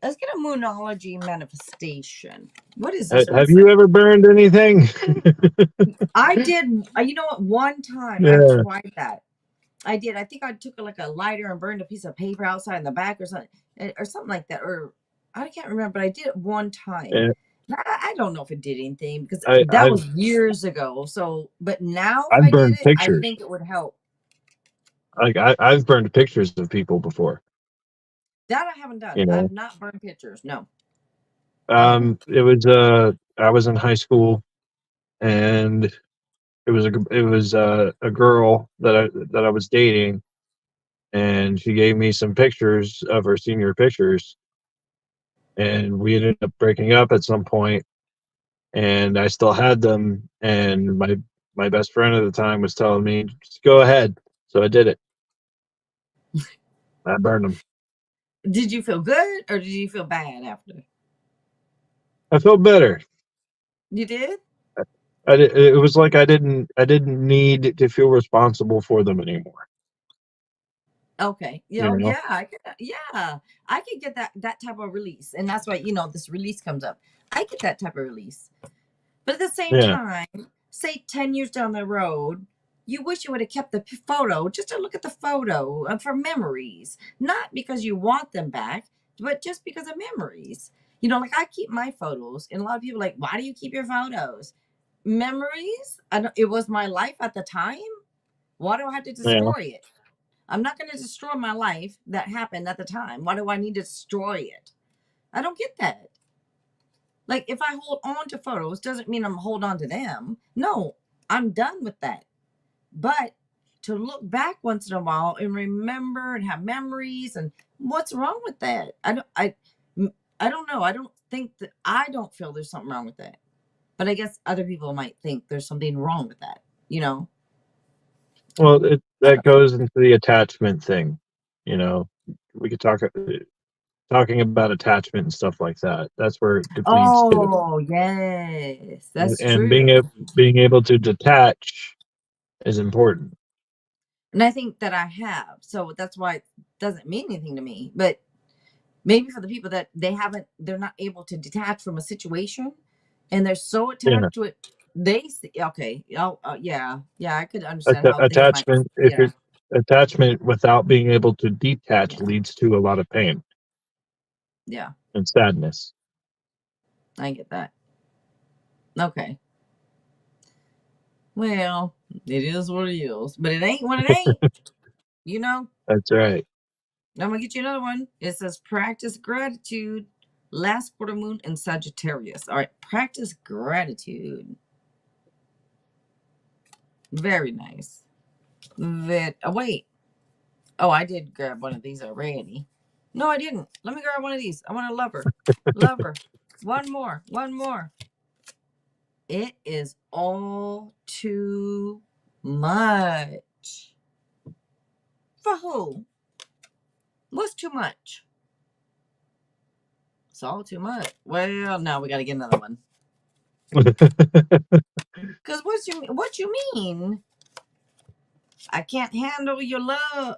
let's get a moonology manifestation. What does this one Have say? you ever burned anything? I did. You know what? One time I Yeah. tried that. I did. I think I took like a lighter and burned a piece of paper outside in the back or something like that. Or I can't remember, but I did it one time. And I don't know if it did anything because I, that I've was years ago. So, but now if I've I did burned it, I pictures. think it would help. Like I've burned pictures of people before. That I haven't done. You I know, have not burned pictures. No. Mm-mm. it was I was in high school, and it was a girl that I was dating, and she gave me some pictures of her senior pictures, and we ended up breaking up at some point, and I still had them, and my best friend at the time was telling me, just go ahead. So I did it. I burned them. Did you feel good or did you feel bad after? I felt better. You did? It was like I didn't need to feel responsible for them anymore. Okay. You know? Yeah, I could get that type of release. And that's why, this release comes up. I get that type of release. But at the same Yeah. time, say 10 years down the road, you wish you would have kept the photo just to look at the photo for memories, not because you want them back, but just because of memories. You know, like I keep my photos, and a lot of people are like, why do you keep your photos? Memories. It was my life at the time. Why do I have to Yeah. destroy it? I'm not going to destroy my life that happened at the time. Why do I need to destroy it? I don't get that. Like, if I hold on to photos, doesn't mean I'm hold on to them. No, I'm done with that. But to look back once in a while and remember and have memories, and what's wrong with that? I don't know. I don't think that I don't feel there's something wrong with that. But I guess other people might think there's something wrong with that, you know? Well, So, that goes into the attachment thing. You know, we could talking about attachment and stuff like that. That's where it leads to. oh, yes, that's And true. being able to detach is important. And I think that I have. So that's why it doesn't mean anything to me. But maybe for the people that they're not able to detach from a situation, and they're so Yeah. attached to it. They see, okay. Oh, yeah. Yeah. I could understand how things might, Attachment, if yeah. you're attachment without being able to detach Yeah. leads to a lot of pain Yeah. and sadness. I get that. Okay. Well, it is what it is. But it ain't what it ain't, you know? That's right. I'm going to get you another one. It says practice gratitude. Last quarter moon in Sagittarius. All right. Practice gratitude. Very nice. Wait. Oh, I did grab one of these already. No, I didn't. Let me grab one of these. I want a lover. Lover. One more. One more. It is all too much. For who? What's too much? It's all too much. Well, now we got to get another one. Cause what you mean? I can't handle your love.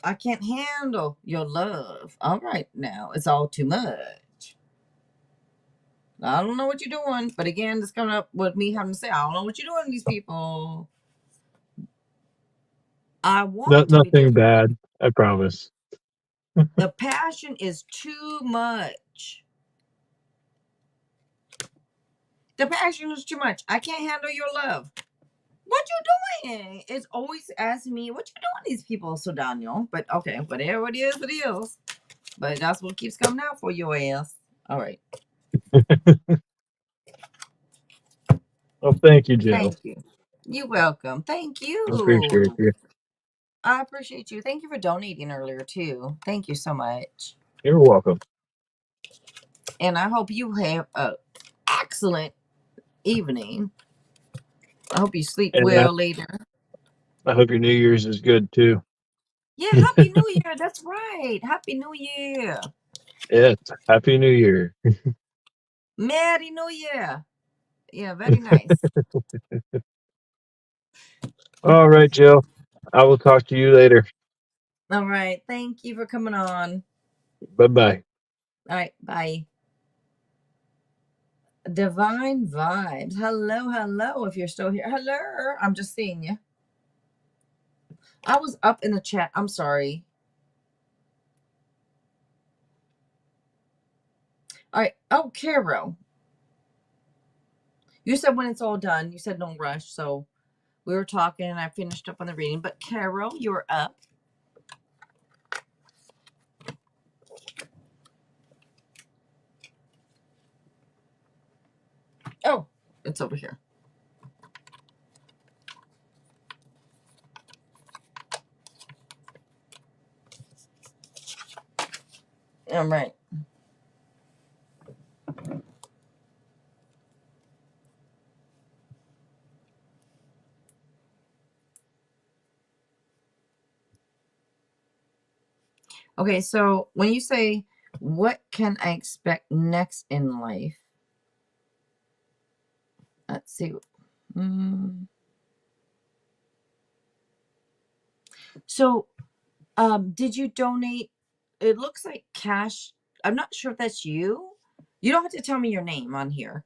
I can't handle your love. All right, now it's all too much. I don't know what you're doing, but again, it's coming up with me having to say, I don't know what you're doing to these people. I want to be Nothing different. bad, I promise. The passion is too much. The passion is too much. I can't handle your love. What you doing? It's always asking me, what you doing to these people, so Daniel. But okay, whatever it is, it is. But that's what keeps coming out for your ass. All right. Well, thank you, Jill. Thank you. You're welcome. Thank I appreciate you. you. I appreciate you. Thank you for donating earlier too. Thank you so much. You're welcome. And I hope you have a excellent evening. I hope you sleep And well later. I hope your New Year's is good too. Yeah, Happy New Year. That's right. Happy New Year. Yes. Happy New Year. Merry New Year. Yeah, very nice. All right, Jill. I will talk to you later. All right. Thank you for coming on. Bye bye. All right. Bye. Divine Vibes. Hello, hello. If you're still here. Hello. I'm just seeing you. I was up in the chat. I'm sorry. All right. Oh, Caro. You said when it's all done. You said no rush. So we were talking and I finished up on the reading. But Caro, you're up. Oh, it's over here. All right. Okay, so when you say, what can I expect next in life? Let's see. So, did you donate? It looks like cash. I'm not sure if that's you. You don't have to tell me your name on here.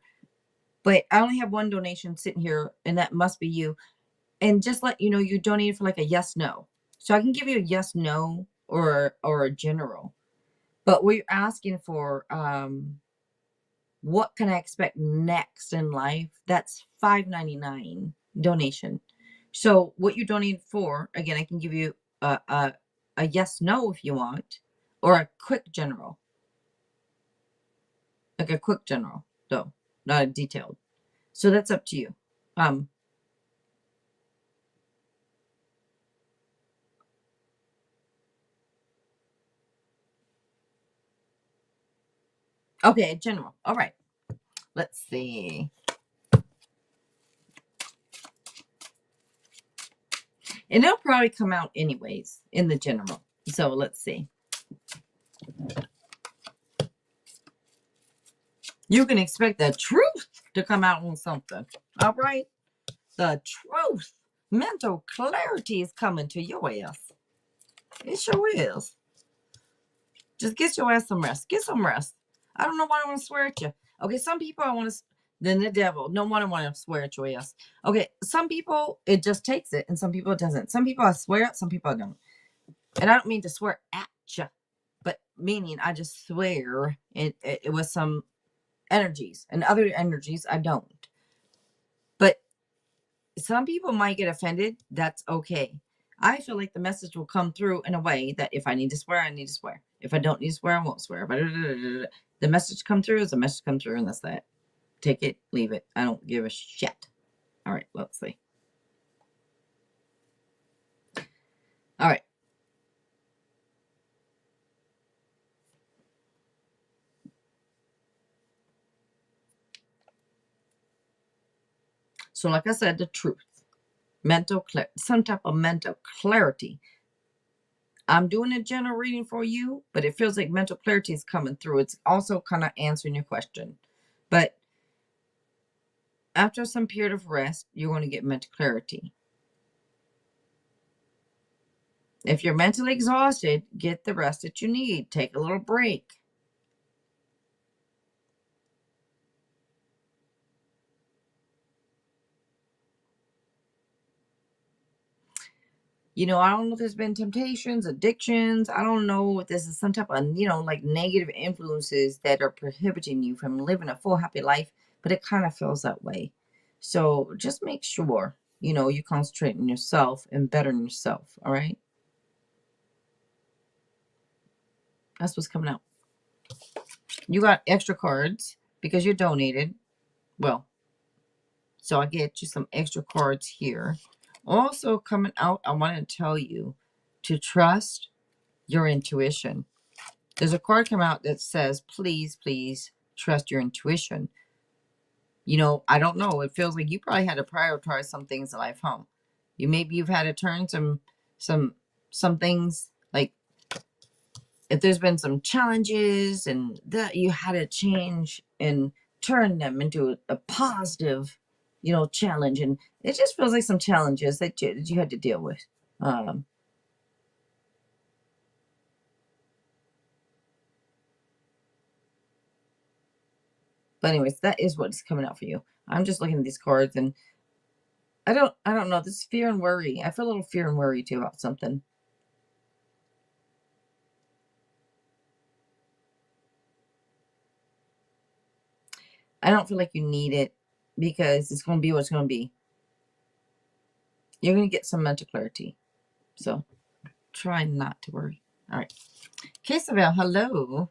But I only have one donation sitting here, and that must be you. And just let you know, you donated for like a yes, no. So I can give you a yes, no, or a general. But we're asking for what can I expect next in life? That's $5.99 donation. So what you donate for, again, I can give you a yes, no if you want, or a quick general. Like a quick general, though, not a detailed. So that's up to you. Okay, general. All right. Let's see. And it'll probably come out anyways in the general. So let's see. You can expect the truth to come out on something. All right? The truth. Mental clarity is coming to your ass. It sure is. Just get your ass some rest. Get some rest. I don't know why I want to swear at you. Okay, some people I want to, then the devil. No one I want to swear at your ass. Okay, some people it just takes it, and some people it doesn't. Some people I swear at, some people I don't. And I don't mean to swear at you, but meaning I just swear it was some energies, and other energies I don't. But some people might get offended. That's okay. I feel like the message will come through in a way that if I need to swear, I need to swear. If I don't need to swear, I won't swear. But the message come through is a message come through, and that's that. Take it, leave it. I don't give a shit. All right, let's see. All right. So, like I said, the truth, some type of mental clarity. I'm doing a general reading for you, but it feels like mental clarity is coming through. It's also kind of answering your question. But after some period of rest, you're going to get mental clarity. If you're mentally exhausted, get the rest that you need. Take a little break. I don't know if there's been temptations, addictions. I don't know if this is some type of, like negative influences that are prohibiting you from living a full, happy life, but it kind of feels that way. So just make sure, you concentrate on yourself and bettering yourself. All right. That's what's coming out. You got extra cards because you donated. Well, so I get you some extra cards here. Also coming out, I want to tell you to trust your intuition. There's a card come out that says, please, please trust your intuition. I don't know. It feels like you probably had to prioritize some things in life, huh? You've had to turn some things, like if there's been some challenges and that you had to change and turn them into a positive, challenge. And it just feels like some challenges that you had to deal with. But anyways, that is what's coming out for you. I'm just looking at these cards, and I don't know. This fear and worry. I feel a little fear and worry too about something. I don't feel like you need it because it's going to be what it's going to be. You're going to get some mental clarity. So try not to worry. All right. Quesavelle, hello.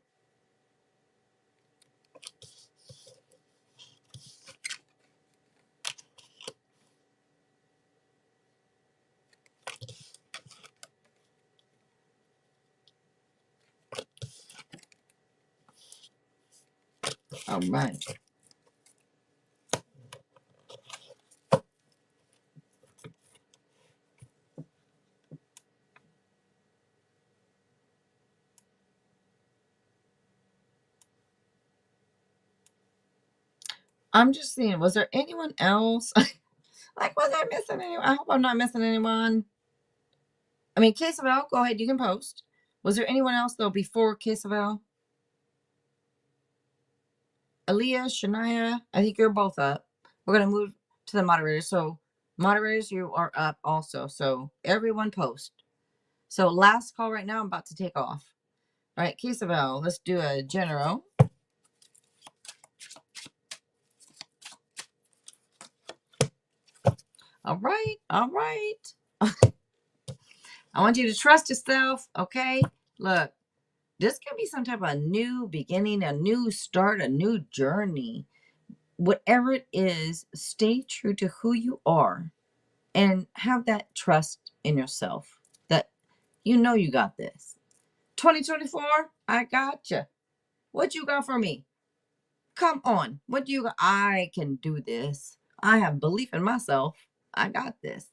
All right. I'm just seeing, was there anyone else? Like, was I missing anyone? I hope I'm not missing anyone. I mean, Quesavelle, go ahead. You can post. Was there anyone else, though, before Quesavelle? Aaliyah, Shania, I think you're both up. We're going to move to the moderators. So, moderators, you are up also. So, everyone post. So, last call right now. I'm about to take off. All right, Kisabel, let's do a general. All right, all right. I want you to trust yourself, okay? Look, this could be some type of new beginning, a new start, a new journey. Whatever it is, stay true to who you are and have that trust in yourself that you know you got this. 2024, I got you. What you got for me? Come on. What do you got? I can do this. I have belief in myself. I got this.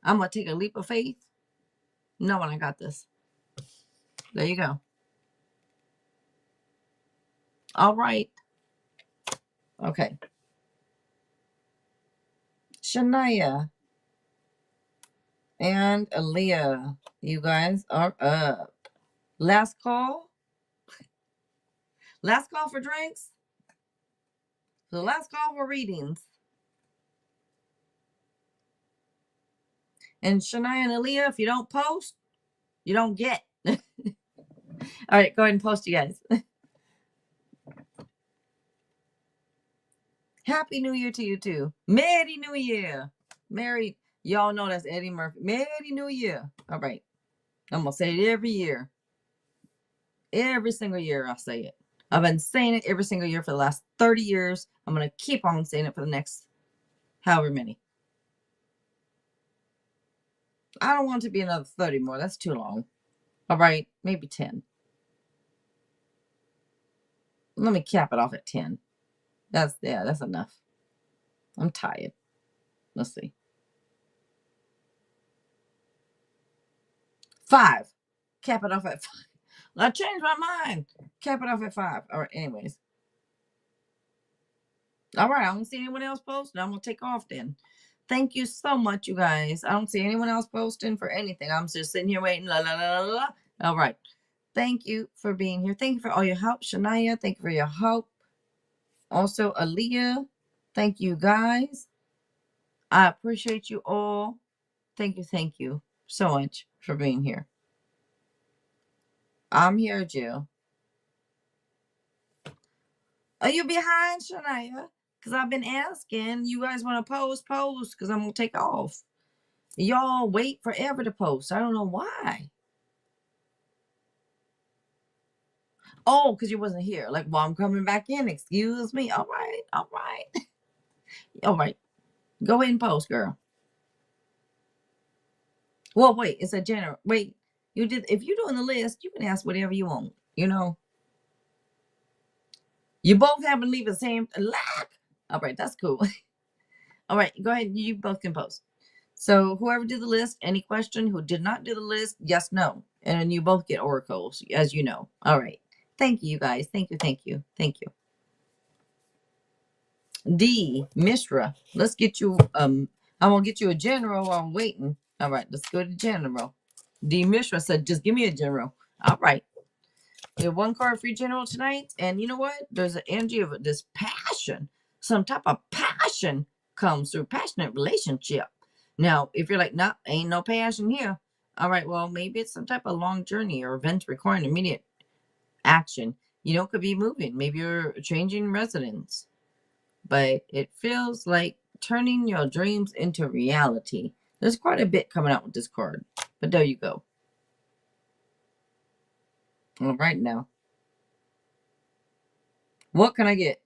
I'm going to take a leap of faith knowing I got this. There you go. All right. Okay. Shania and Aaliyah, you guys are up. Last call. Last call for drinks. The last call for readings. And Shania and Aaliyah, if you don't post, you don't get. All right, go ahead and post, you guys. Happy New Year to you too. Merry New Year. Merry, y'all know that's Eddie Murphy. Merry New Year. All right. I'm going to say it every year. Every single year I'll say it. I've been saying it every single year for the last 30 years. I'm going to keep on saying it for the next however many. I don't want it to be another 30 more. That's too long. All right. Maybe 10. Let me cap it off at 10. That's enough. I'm tired. Let's see. 5. Cap it off at 5. I changed my mind. Cap it off at 5. All right. Anyways. All right. I don't see anyone else posting. I'm going to take off then. Thank you so much, you guys. I don't see anyone else posting for anything. I'm just sitting here waiting. La, la, la, la, la. All right. Thank you for being here. Thank you for all your help, Shania. Thank you for your help. Also, Aaliyah. Thank you, guys. I appreciate you all. Thank you so much for being here. I'm here, Jill. Are you behind, Shania? Because I've been asking. You guys want to post, because I'm going to take off. Y'all wait forever to post. I don't know why. Oh, because you wasn't here. Like, well, I'm coming back in. Excuse me. All right. All right. All right. Go ahead and post, girl. Well, wait. It's a general. Wait. You did. If you're doing the list, you can ask whatever you want. You know. You both happen to leave the same. All right. That's cool. All right. Go ahead. You both can post. So whoever did the list, any question, who did not do the list, yes, no. And then you both get oracles, as you know. All right. Thank you, guys. Thank you. Thank you. Thank you. D, Mishra. Let's get you, I'm going to get you a general while I'm waiting. All right. Let's go to general. D, Mishra said, just give me a general. All right. We have 1 card for your general tonight. And you know what? There's an energy of this passion. Some type of passion comes through, passionate relationship. Now, if you're like, no, ain't no passion here. All right, well, maybe it's some type of long journey or event requiring immediate action. You know, it could be moving. Maybe you're changing residence. But it feels like turning your dreams into reality. There's quite a bit coming out with this card. But there you go. All right, now. What can I get?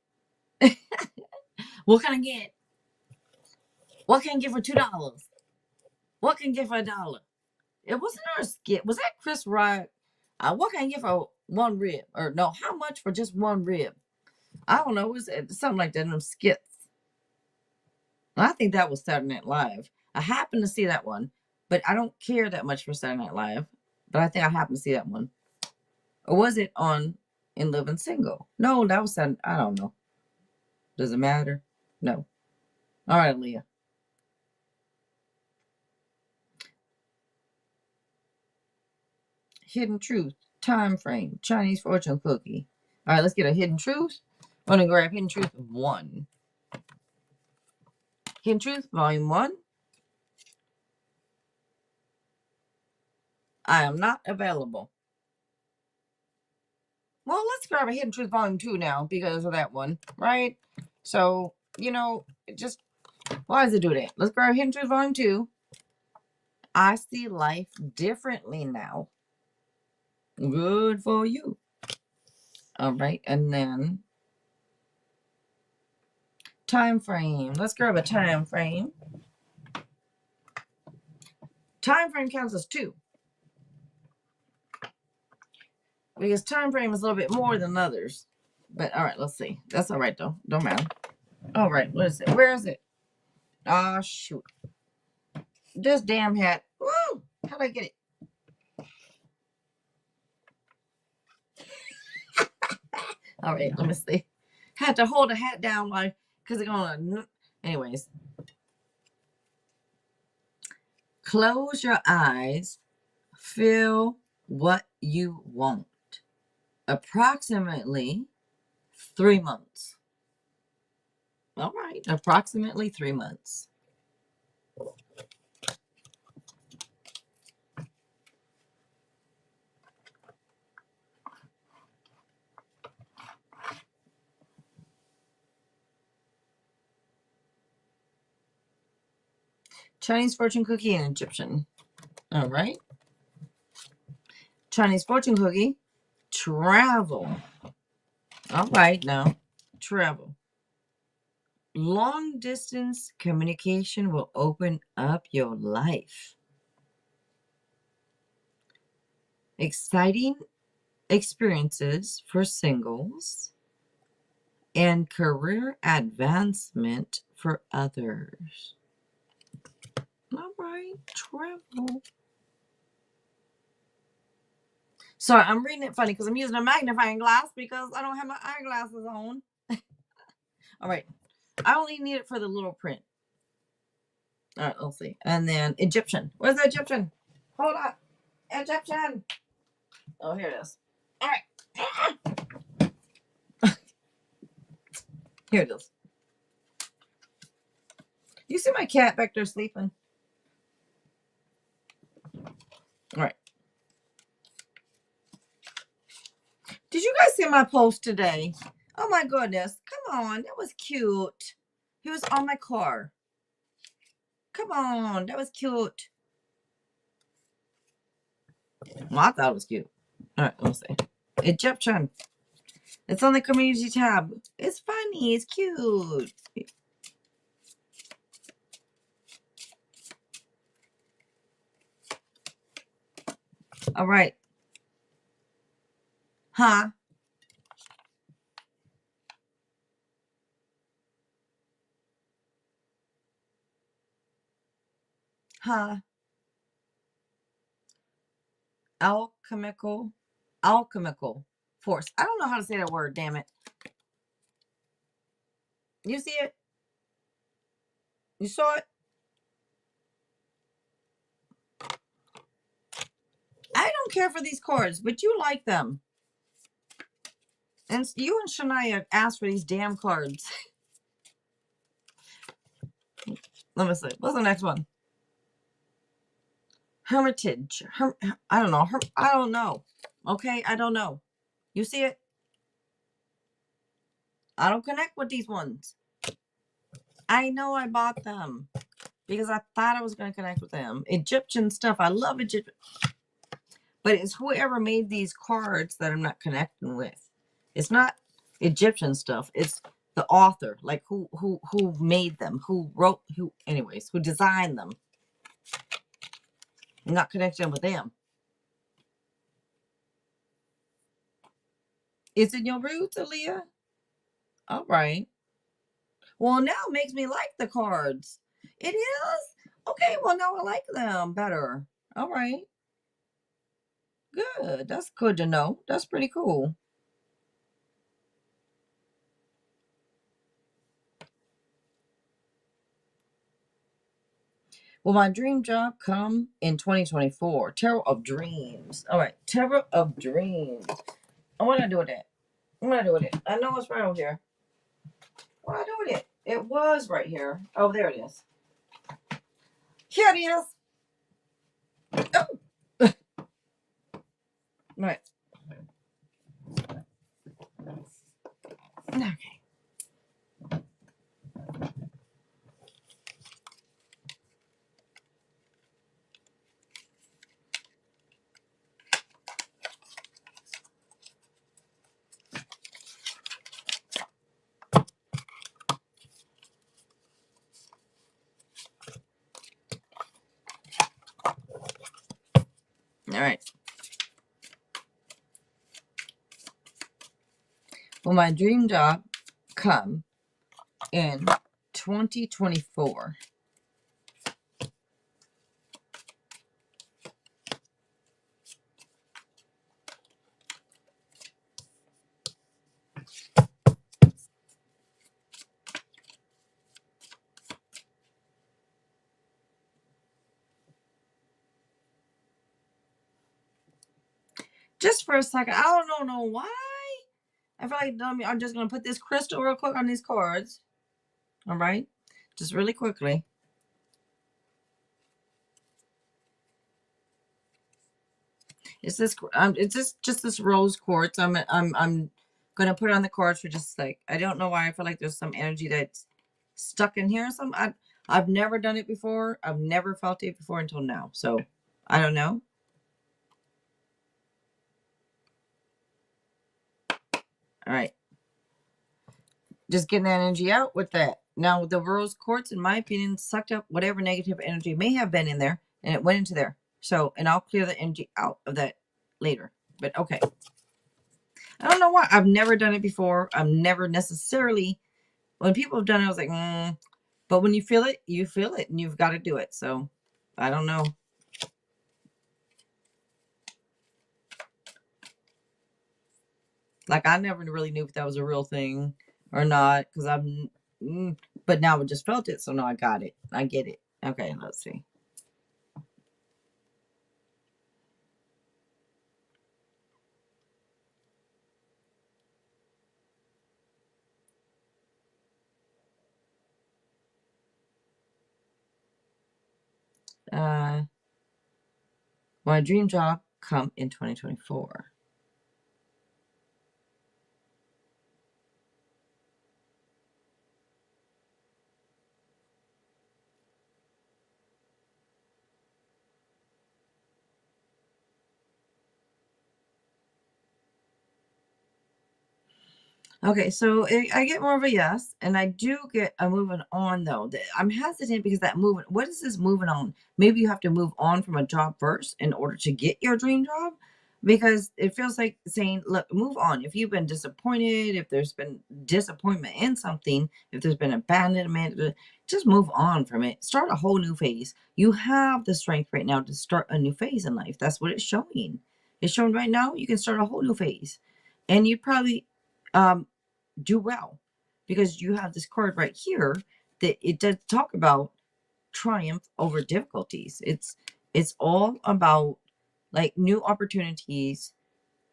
What can I get? What can I get for $2? What can I get for $1? It wasn't there a skit. Was that Chris Rock? What can I get for 1 rib? Or no, how much for just 1 rib? I don't know. It was something like that in them skits. I think that was Saturday Night Live. I happened to see that one, but I don't care that much for Saturday Night Live. But I think I happened to see that one. Or was it on In Living Single? No, that was Saturday. I don't know. Does it matter? No. All right, Leah. Hidden Truth, Time Frame, Chinese Fortune Cookie. All right, let's get a Hidden Truth I'm going to grab Hidden Truth 1. Hidden Truth, Volume 1. I am not available. Well, let's grab a Hidden Truth Volume 2 now because of that one, right? So, you know, just, why does it do that? Let's grab Hidden Truth Volume 2. I see life differently now. Good for you. All right, and then Timeframe. Let's grab a Timeframe. Timeframe counts as 2. Because Timeframe is a little bit more than others. But all right, let's see. That's all right though. Don't matter. All right, what is it? Where is it? Ah, shoot. This damn hat. Woo! How'd I get it? All right, let me see. Had to hold the hat down like because it's gonna. Anyways, close your eyes. Feel what you want. Approximately 3 months. All right, approximately 3 months. Chinese fortune cookie and Egyptian. All right. Chinese fortune cookie. Travel. All right, now travel. Long distance communication will open up your life. Exciting experiences for singles and career advancement for others. All right, travel. Sorry, I'm reading it funny because I'm using a magnifying glass because I don't have my eyeglasses on. All right, I only need it for the little print. All right, let's see. And then Egyptian. Where's the Egyptian? Hold on. Egyptian. Oh, here it is. All right. Here it is. You see my cat back there sleeping? All right. Did you guys see my post today? Oh my goodness. Come on. That was cute. He was on my car. Come on. That was cute. Well, I thought it was cute. All right. Let's see. Egyptian. It's on the community tab. It's funny. It's cute. All right. Huh? Huh? Alchemical force. I don't know how to say that word, damn it. You see it? You saw it? I don't care for these cards, but you like them. And you and Shania asked for these damn cards. Let me see. What's the next one? Hermitage. I don't know. I don't know. Okay, I don't know. You see it? I don't connect with these ones. I know I bought them because I thought I was going to connect with them. Egyptian stuff. I love Egyptian. But it's whoever made these cards that I'm not connecting with. It's not Egyptian stuff. It's the author, like who made them, who wrote, who designed them. I'm not connecting with them. Is it your roots, Aaliyah? All right. Well, now it makes me like the cards. It is? Okay, well, now I like them better. All right. Good. That's good to know. That's pretty cool. Will my dream job come in 2024? Tarot of Dreams. All right. Tarot of Dreams. Oh, what did I do with that? What did I do with it? I know it's right over here. What do I do with it? It was right here. Oh, there it is. Here it is. Oh. Right. Okay. All right. Will my dream job come in 2024? Just for a second, I don't know why. I feel like I'm just going to put this crystal real quick on these cards. All right. Just really quickly. It's this. It's just this rose quartz. I'm gonna put it on the cards for just like, I don't know why I feel like there's some energy that's stuck in here. I've never done it before. I've never felt it before until now. So I don't know. All right. Just getting that energy out with that. Now the rose quartz, in my opinion, sucked up whatever negative energy may have been in there, and it went into there. So, and I'll clear the energy out of that later. But okay. I don't know why. I've never done it before. I've never necessarily, when people have done it, I was like, but when you feel it, and you've got to do it. So I don't know. Like, I never really knew if that was a real thing or not, because but now I just felt it. So now I got it. I get it. Okay, let's see. My dream job come in 2024. Okay, so I get more of a yes, and I do get a moving on, though. I'm hesitant because that moving, what is this moving on? Maybe you have to move on from a job first in order to get your dream job, because it feels like saying, look, move on. If you've been disappointed, if there's been disappointment in something, if there's been abandonment, just move on from it. Start a whole new phase. You have the strength right now to start a new phase in life. That's what it's showing. It's showing right now you can start a whole new phase. And you probably do well, because you have this card right here that it does talk about triumph over difficulties. It's all about like new opportunities,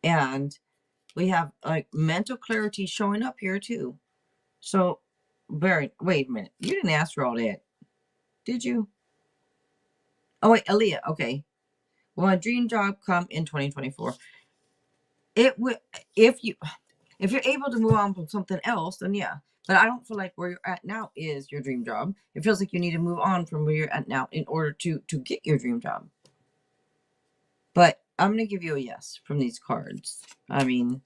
and we have like mental clarity showing up here too. So wait a minute, you didn't ask for all that, did you? Oh wait, Aaliyah. Okay. Well, a dream job come in 2024. It would, if you're able to move on from something else, then yeah. But I don't feel like where you're at now is your dream job. It feels like you need to move on from where you're at now in order to get your dream job. But I'm going to give you a yes from these cards. I mean,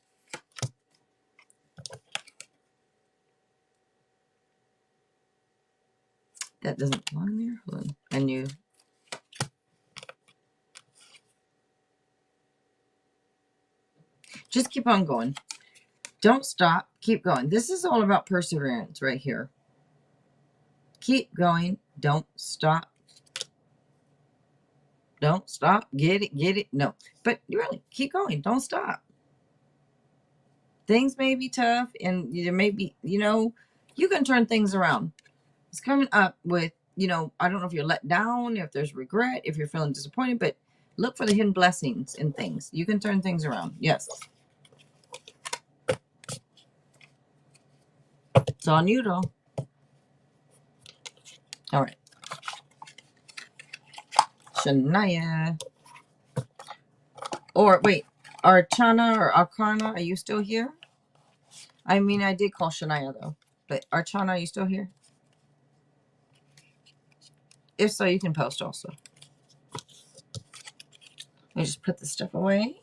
that doesn't belong there. Hold on. I knew. Just keep on going. Don't stop. Keep going. This is all about perseverance right here. Keep going. Don't stop. Don't stop. Get it. Get it. No. But really, keep going. Don't stop. Things may be tough, and there may be, you can turn things around. It's coming up with, I don't know if you're let down, if there's regret, if you're feeling disappointed, but look for the hidden blessings in things. You can turn things around. Yes. It's on you, though. All right. Shania. Or, wait. Archana or Arcana, are you still here? I mean, I did call Shania, though. But Archana, are you still here? If so, you can post also. Let me just put this stuff away.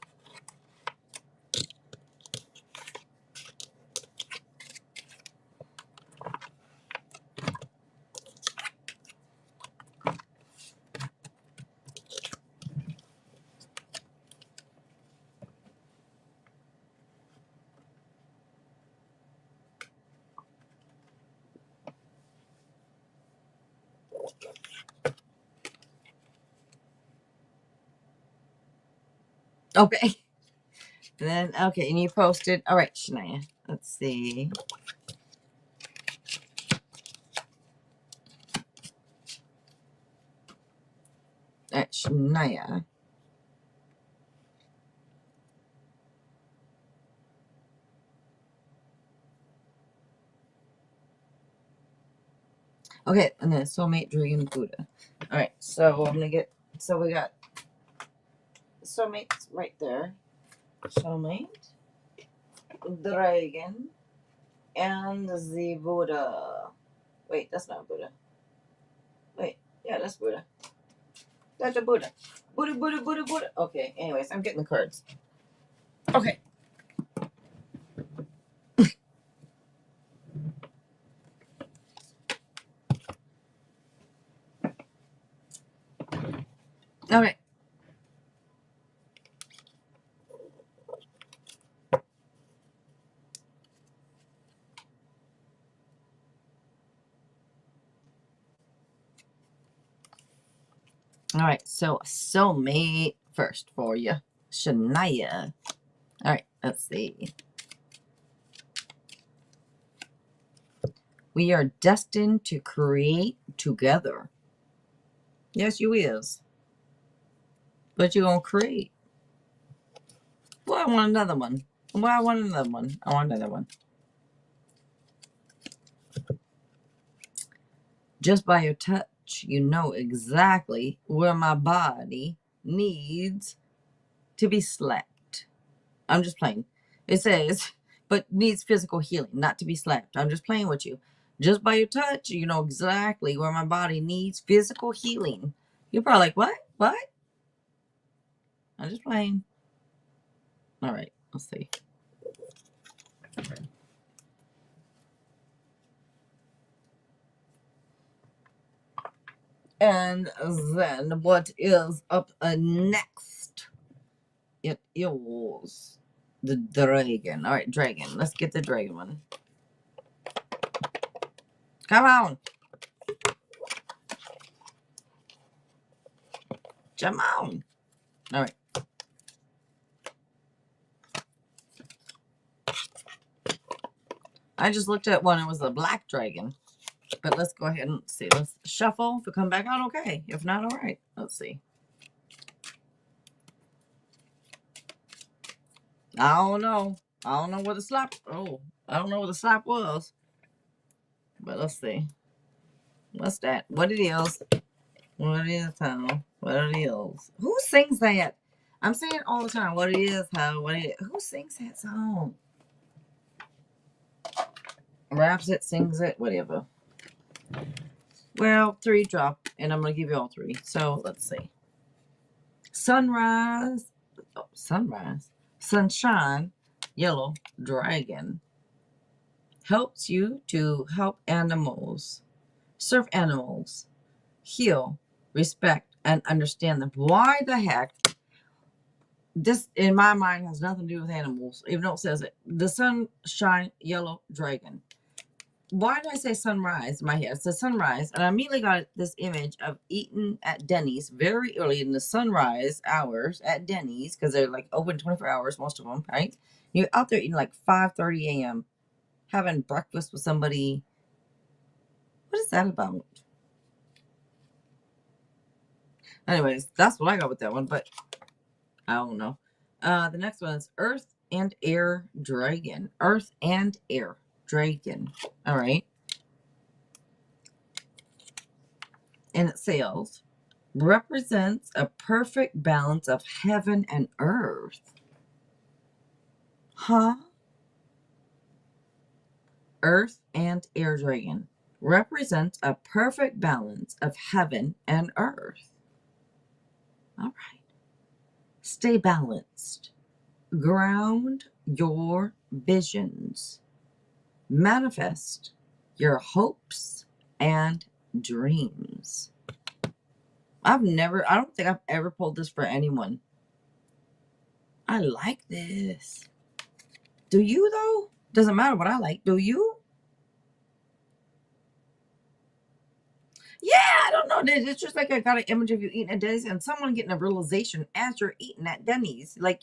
Okay. Then, okay, and you posted. All right, Shania. Let's see. All right, Shania. Okay, and then soulmate, dragon, Buddha. All right, so I'm gonna get. So we got soulmates right there. Soulmate, dragon, and the Buddha. Wait, that's not Buddha. Wait, yeah, that's Buddha. That's a Buddha. Buddha, Buddha, Buddha, Buddha. Okay, anyways, I'm getting the cards. Okay. All right. All right, so soulmate first for you, Shania. All right, let's see. We are destined to create together. Yes, you is. But you're going to create. Well, I want another one. Well, I want another one. I want another one. Just by your touch, you know exactly where my body needs to be slapped. I'm just playing. It says, but needs physical healing, not to be slapped. I'm just playing with you. Just by your touch, you know exactly where my body needs physical healing. You're probably like, what? What? I'm just playing. All right, let's see. And then what is up next? It is the dragon. All right, dragon. Let's get the dragon one. Come on. Come on. All right. I just looked at one. It was a black dragon. But let's go ahead and see. Let's shuffle. If it come back out, okay. If not, all right. Let's see. I don't know. I don't know what the slap. Oh, I don't know what the slap was. But let's see. What's that? What it is? What it is? How? What it is? Who sings that? I'm saying all the time. What it is? How? What it? Who sings that song? Raps it, sings it, whatever. Well, 3 drop, and I'm gonna give you all 3. So let's see. Sunrise. Oh, sunrise. Sunshine. Yellow dragon. Helps you to help animals, serve animals, heal, respect, and understand them. Why the heck? This, in my mind, has nothing to do with animals, even though it says it. The sunshine yellow dragon. Why did I say sunrise in my head? It says sunrise, and I immediately got this image of eating at Denny's very early in the sunrise hours at Denny's, because they're like open 24 hours, most of them, right? You're out there eating like 5:30 a.m., having breakfast with somebody. What is that about? Anyways, that's what I got with that one, but I don't know. The next one is Earth and Air Dragon. Earth and Air. dragon. All right. And it says, represents a perfect balance of heaven and earth. Huh? Earth and air dragon represents a perfect balance of heaven and earth. All right. Stay balanced. Ground your visions. Manifest your hopes and dreams. I don't think I've ever pulled this for anyone. I like this. Do you, though? Doesn't matter what I like. Do you? Yeah, I don't know. It's just like I got an image of you eating at Denny's and someone getting a realization as you're eating at Denny's. Like,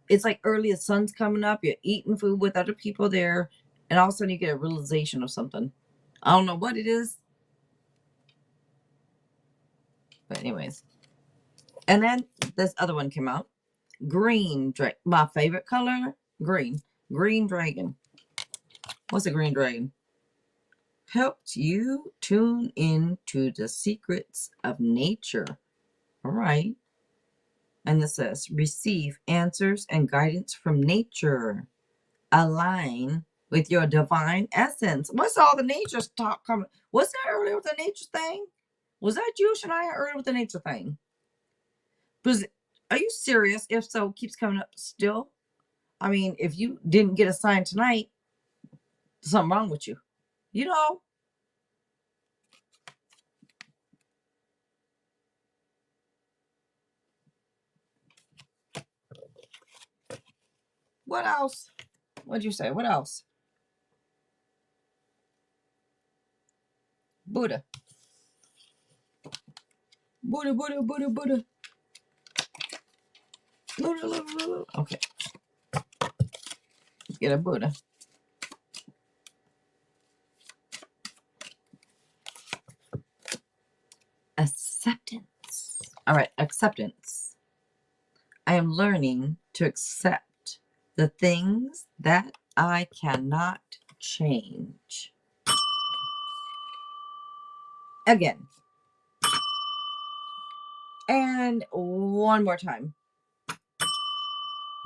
it's like early, the sun's coming up, you're eating food with other people there, and all of a sudden you get a realization of something. I don't know what it is. But anyways. And then this other one came out. Green dragon. My favorite color, green. Green dragon. What's a green dragon? Helps you tune into the secrets of nature. All right. And this says, receive answers and guidance from nature. Align with your divine essence. What's all the nature talk coming? What's that earlier with the nature thing? Was that you, Shania, earlier with the nature thing? Are you serious? If so, keeps coming up still. I mean, if you didn't get a sign tonight, there's something wrong with you. You know. What else? What'd you say? What else? Buddha. Buddha, Buddha, Buddha, Buddha. Buddha, Buddha, Buddha. Okay. Let's get a Buddha. Acceptance. All right, acceptance. I am learning to accept the things that I cannot change. Again. And one more time.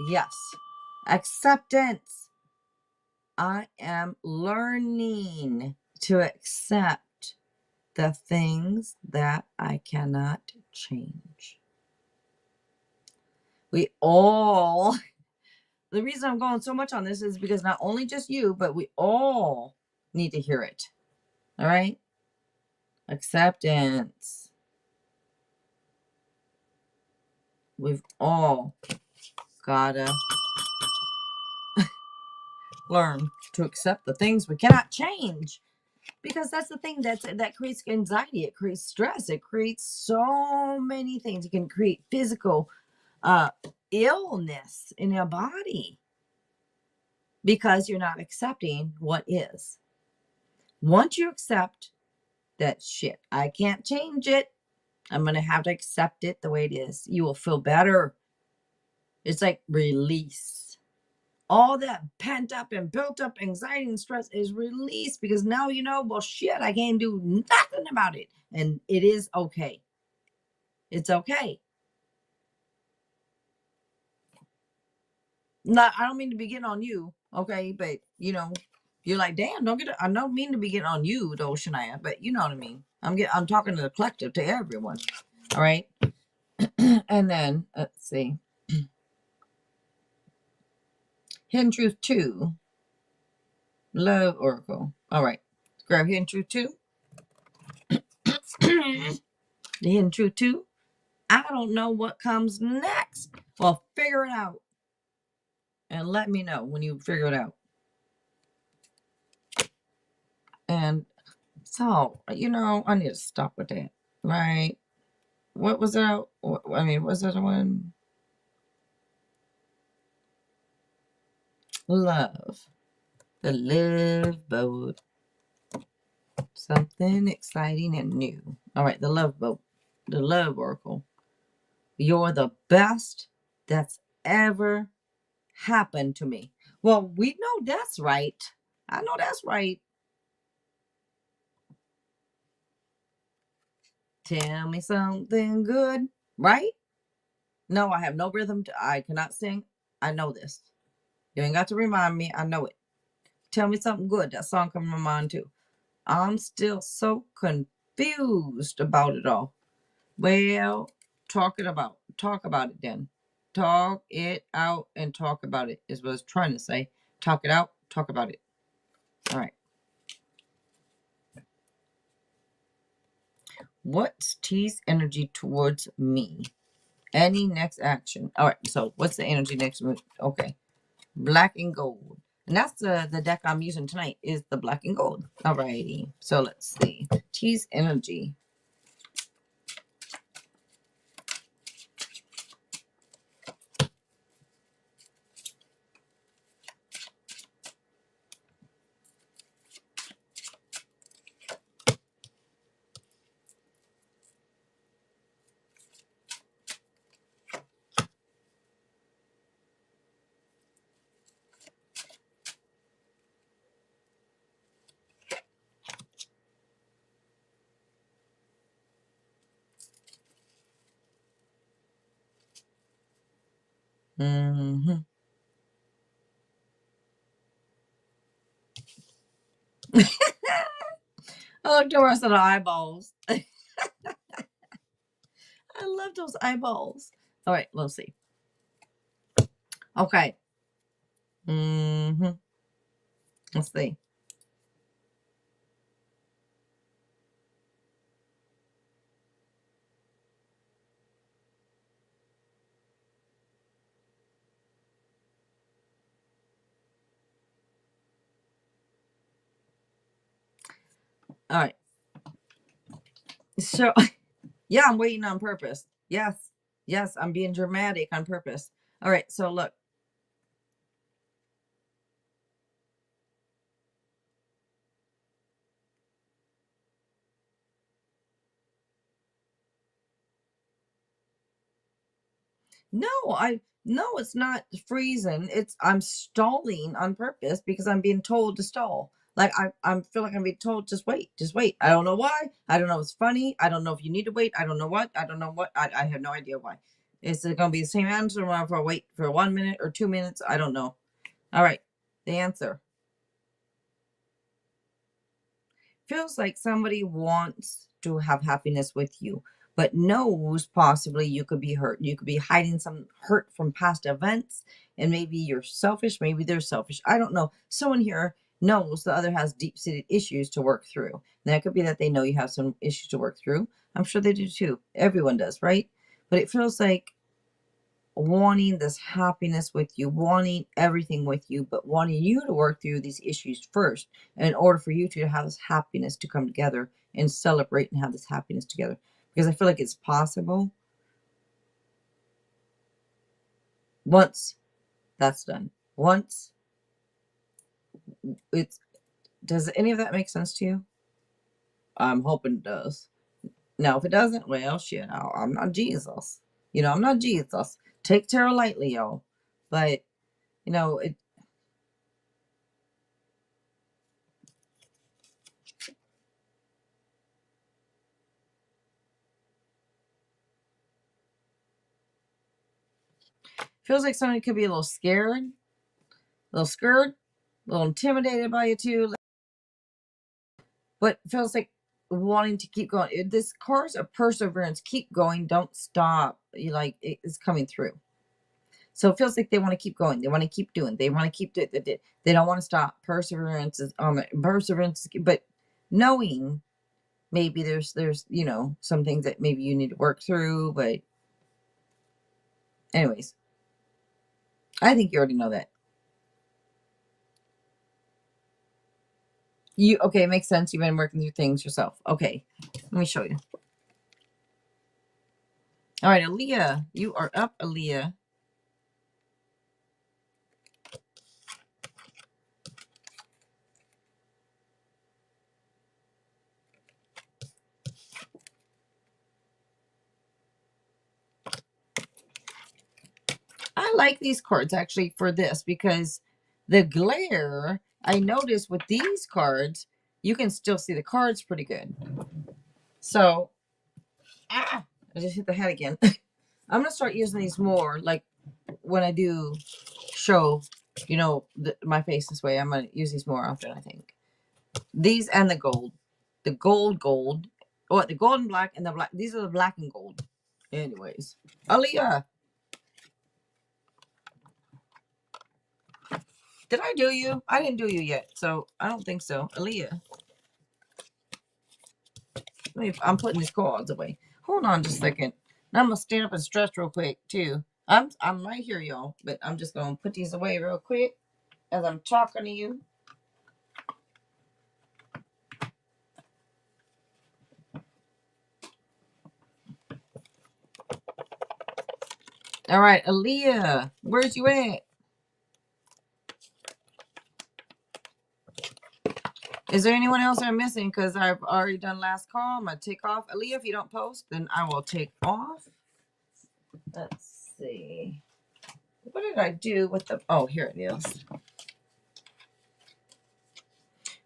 Yes. Acceptance. I am learning to accept the things that I cannot change. We all, the reason I'm going so much on this is because not only just you, but we all need to hear it. All right? Acceptance. We've all gotta learn to accept the things we cannot change. Because that's the thing that creates anxiety. It creates stress. It creates so many things. It can create physical illness in your body because you're not accepting what is. Once you accept that shit, I can't change it. I'm going to have to accept it the way it is. You will feel better. It's like release. All that pent up and built up anxiety and stress is released because now you know, well, shit, I can't do nothing about it. And it is okay. It's okay. Not, I don't mean to be getting on you, okay? But, you know, you're like, damn, I don't mean to be getting on you, though, Shania, but you know what I mean. I'm talking to the collective, to everyone. All right. And then, let's see. Hidden Truth 2. Love Oracle. All right. Grab Hidden Truth 2. The Hidden Truth 2. I don't know what comes next. Well, figure it out. And let me know when you figure it out. And so, you know, I need to stop with that. Right? What was that? I mean, was that one? Love. The love boat. Something exciting and new. All right, the love boat. The love oracle. You're the best that's ever happened to me. Well, we know that's right. I know that's right. Tell me something good, right? No, I have no rhythm. I cannot sing. I know this. You ain't got to remind me. I know it. Tell me something good. That song come to my mind too. I'm still so confused about it all. Well, talk about it then. Talk it out and talk about it is what I was trying to say. Talk it out, talk about it. All right. What's T's energy towards me? Any next action? All right. So what's the energy next move? Okay. Black and gold. And that's the deck I'm using tonight is the black and gold. All righty. So let's see. T's energy. Mm-hmm. I look the rest of the eyeballs. I love those eyeballs. All right, let's see. Okay. Mm-hmm. Let's see. All right. So, yeah, I'm waiting on purpose. Yes. Yes, I'm being dramatic on purpose. All right. So, look. No, no, it's not freezing. I'm stalling on purpose because I'm being told to stall. Like I feel like I'm being told just wait, just wait. I don't know why. I don't know if it's funny. I don't know if you need to wait. I don't know what. I don't know what. I have no idea why. Is it gonna be the same answer if I wait for 1 minute or 2 minutes? I don't know. All right. The answer feels like somebody wants to have happiness with you, but knows possibly you could be hurt. You could be hiding some hurt from past events, and maybe you're selfish. Maybe they're selfish. I don't know. Someone here knows the other has deep seated issues to work through. And that could be that they know you have some issues to work through. I'm sure they do too. Everyone does, right? But it feels like wanting this happiness with you, wanting everything with you, but wanting you to work through these issues first in order for you to have this happiness to come together and celebrate and have this happiness together. Because I feel like it's possible once that's done. Once it's, does any of that make sense to you? I'm hoping it does. Now, if it doesn't, well, shit, I'm not Jesus. I'm not Jesus. Take tarot lightly, y'all. But, it feels like somebody could be a little scared, a little intimidated by you too, but feels like wanting to keep going. This course of perseverance, keep going, don't stop. You like it's coming through. So it feels like they want to keep going. They want to keep doing. They want to keep doing. They don't want to stop. Perseverance is perseverance, but knowing maybe there's some things that maybe you need to work through. But anyways, I think you already know that. Okay, it makes sense. You've been working through things yourself. Okay, let me show you. All right, Aaliyah, you are up, Aaliyah. I like these cards actually for this because the glare I noticed with these cards, you can still see the cards pretty good. So, I just hit the head again. I'm going to start using these more, like when I do show, you know, my face this way. I'm going to use these more often, I think. These and the gold. The gold. What, the gold and black and the black. These are the black and gold. Anyways. Aaliyah. Did I do you? I didn't do you yet, so I don't think so. Aaliyah. I'm putting these cards away. Hold on just a second. Now I'm gonna stand up and stretch real quick too. I'm right here, y'all, but I'm just gonna put these away real quick as I'm talking to you. All right, Aaliyah, where's you at? Is there anyone else I'm missing? Because I've already done last call. I'm gonna take off. Aaliyah, if you don't post, then I will take off. Let's see. What did I do with the? Oh, here it is.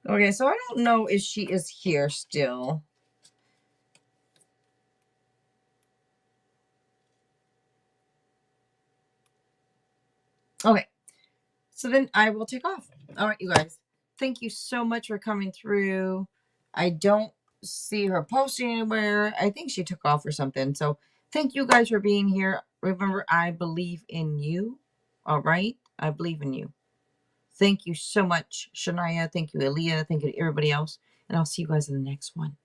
Okay, so I don't know if she is here still. Okay, so then I will take off. All right, you guys. Thank you so much for coming through. I don't see her posting anywhere. I think she took off or something. So thank you guys for being here. Remember, I believe in you. All right? I believe in you. Thank you so much, Shania. Thank you, Aaliyah. Thank you to everybody else. And I'll see you guys in the next one.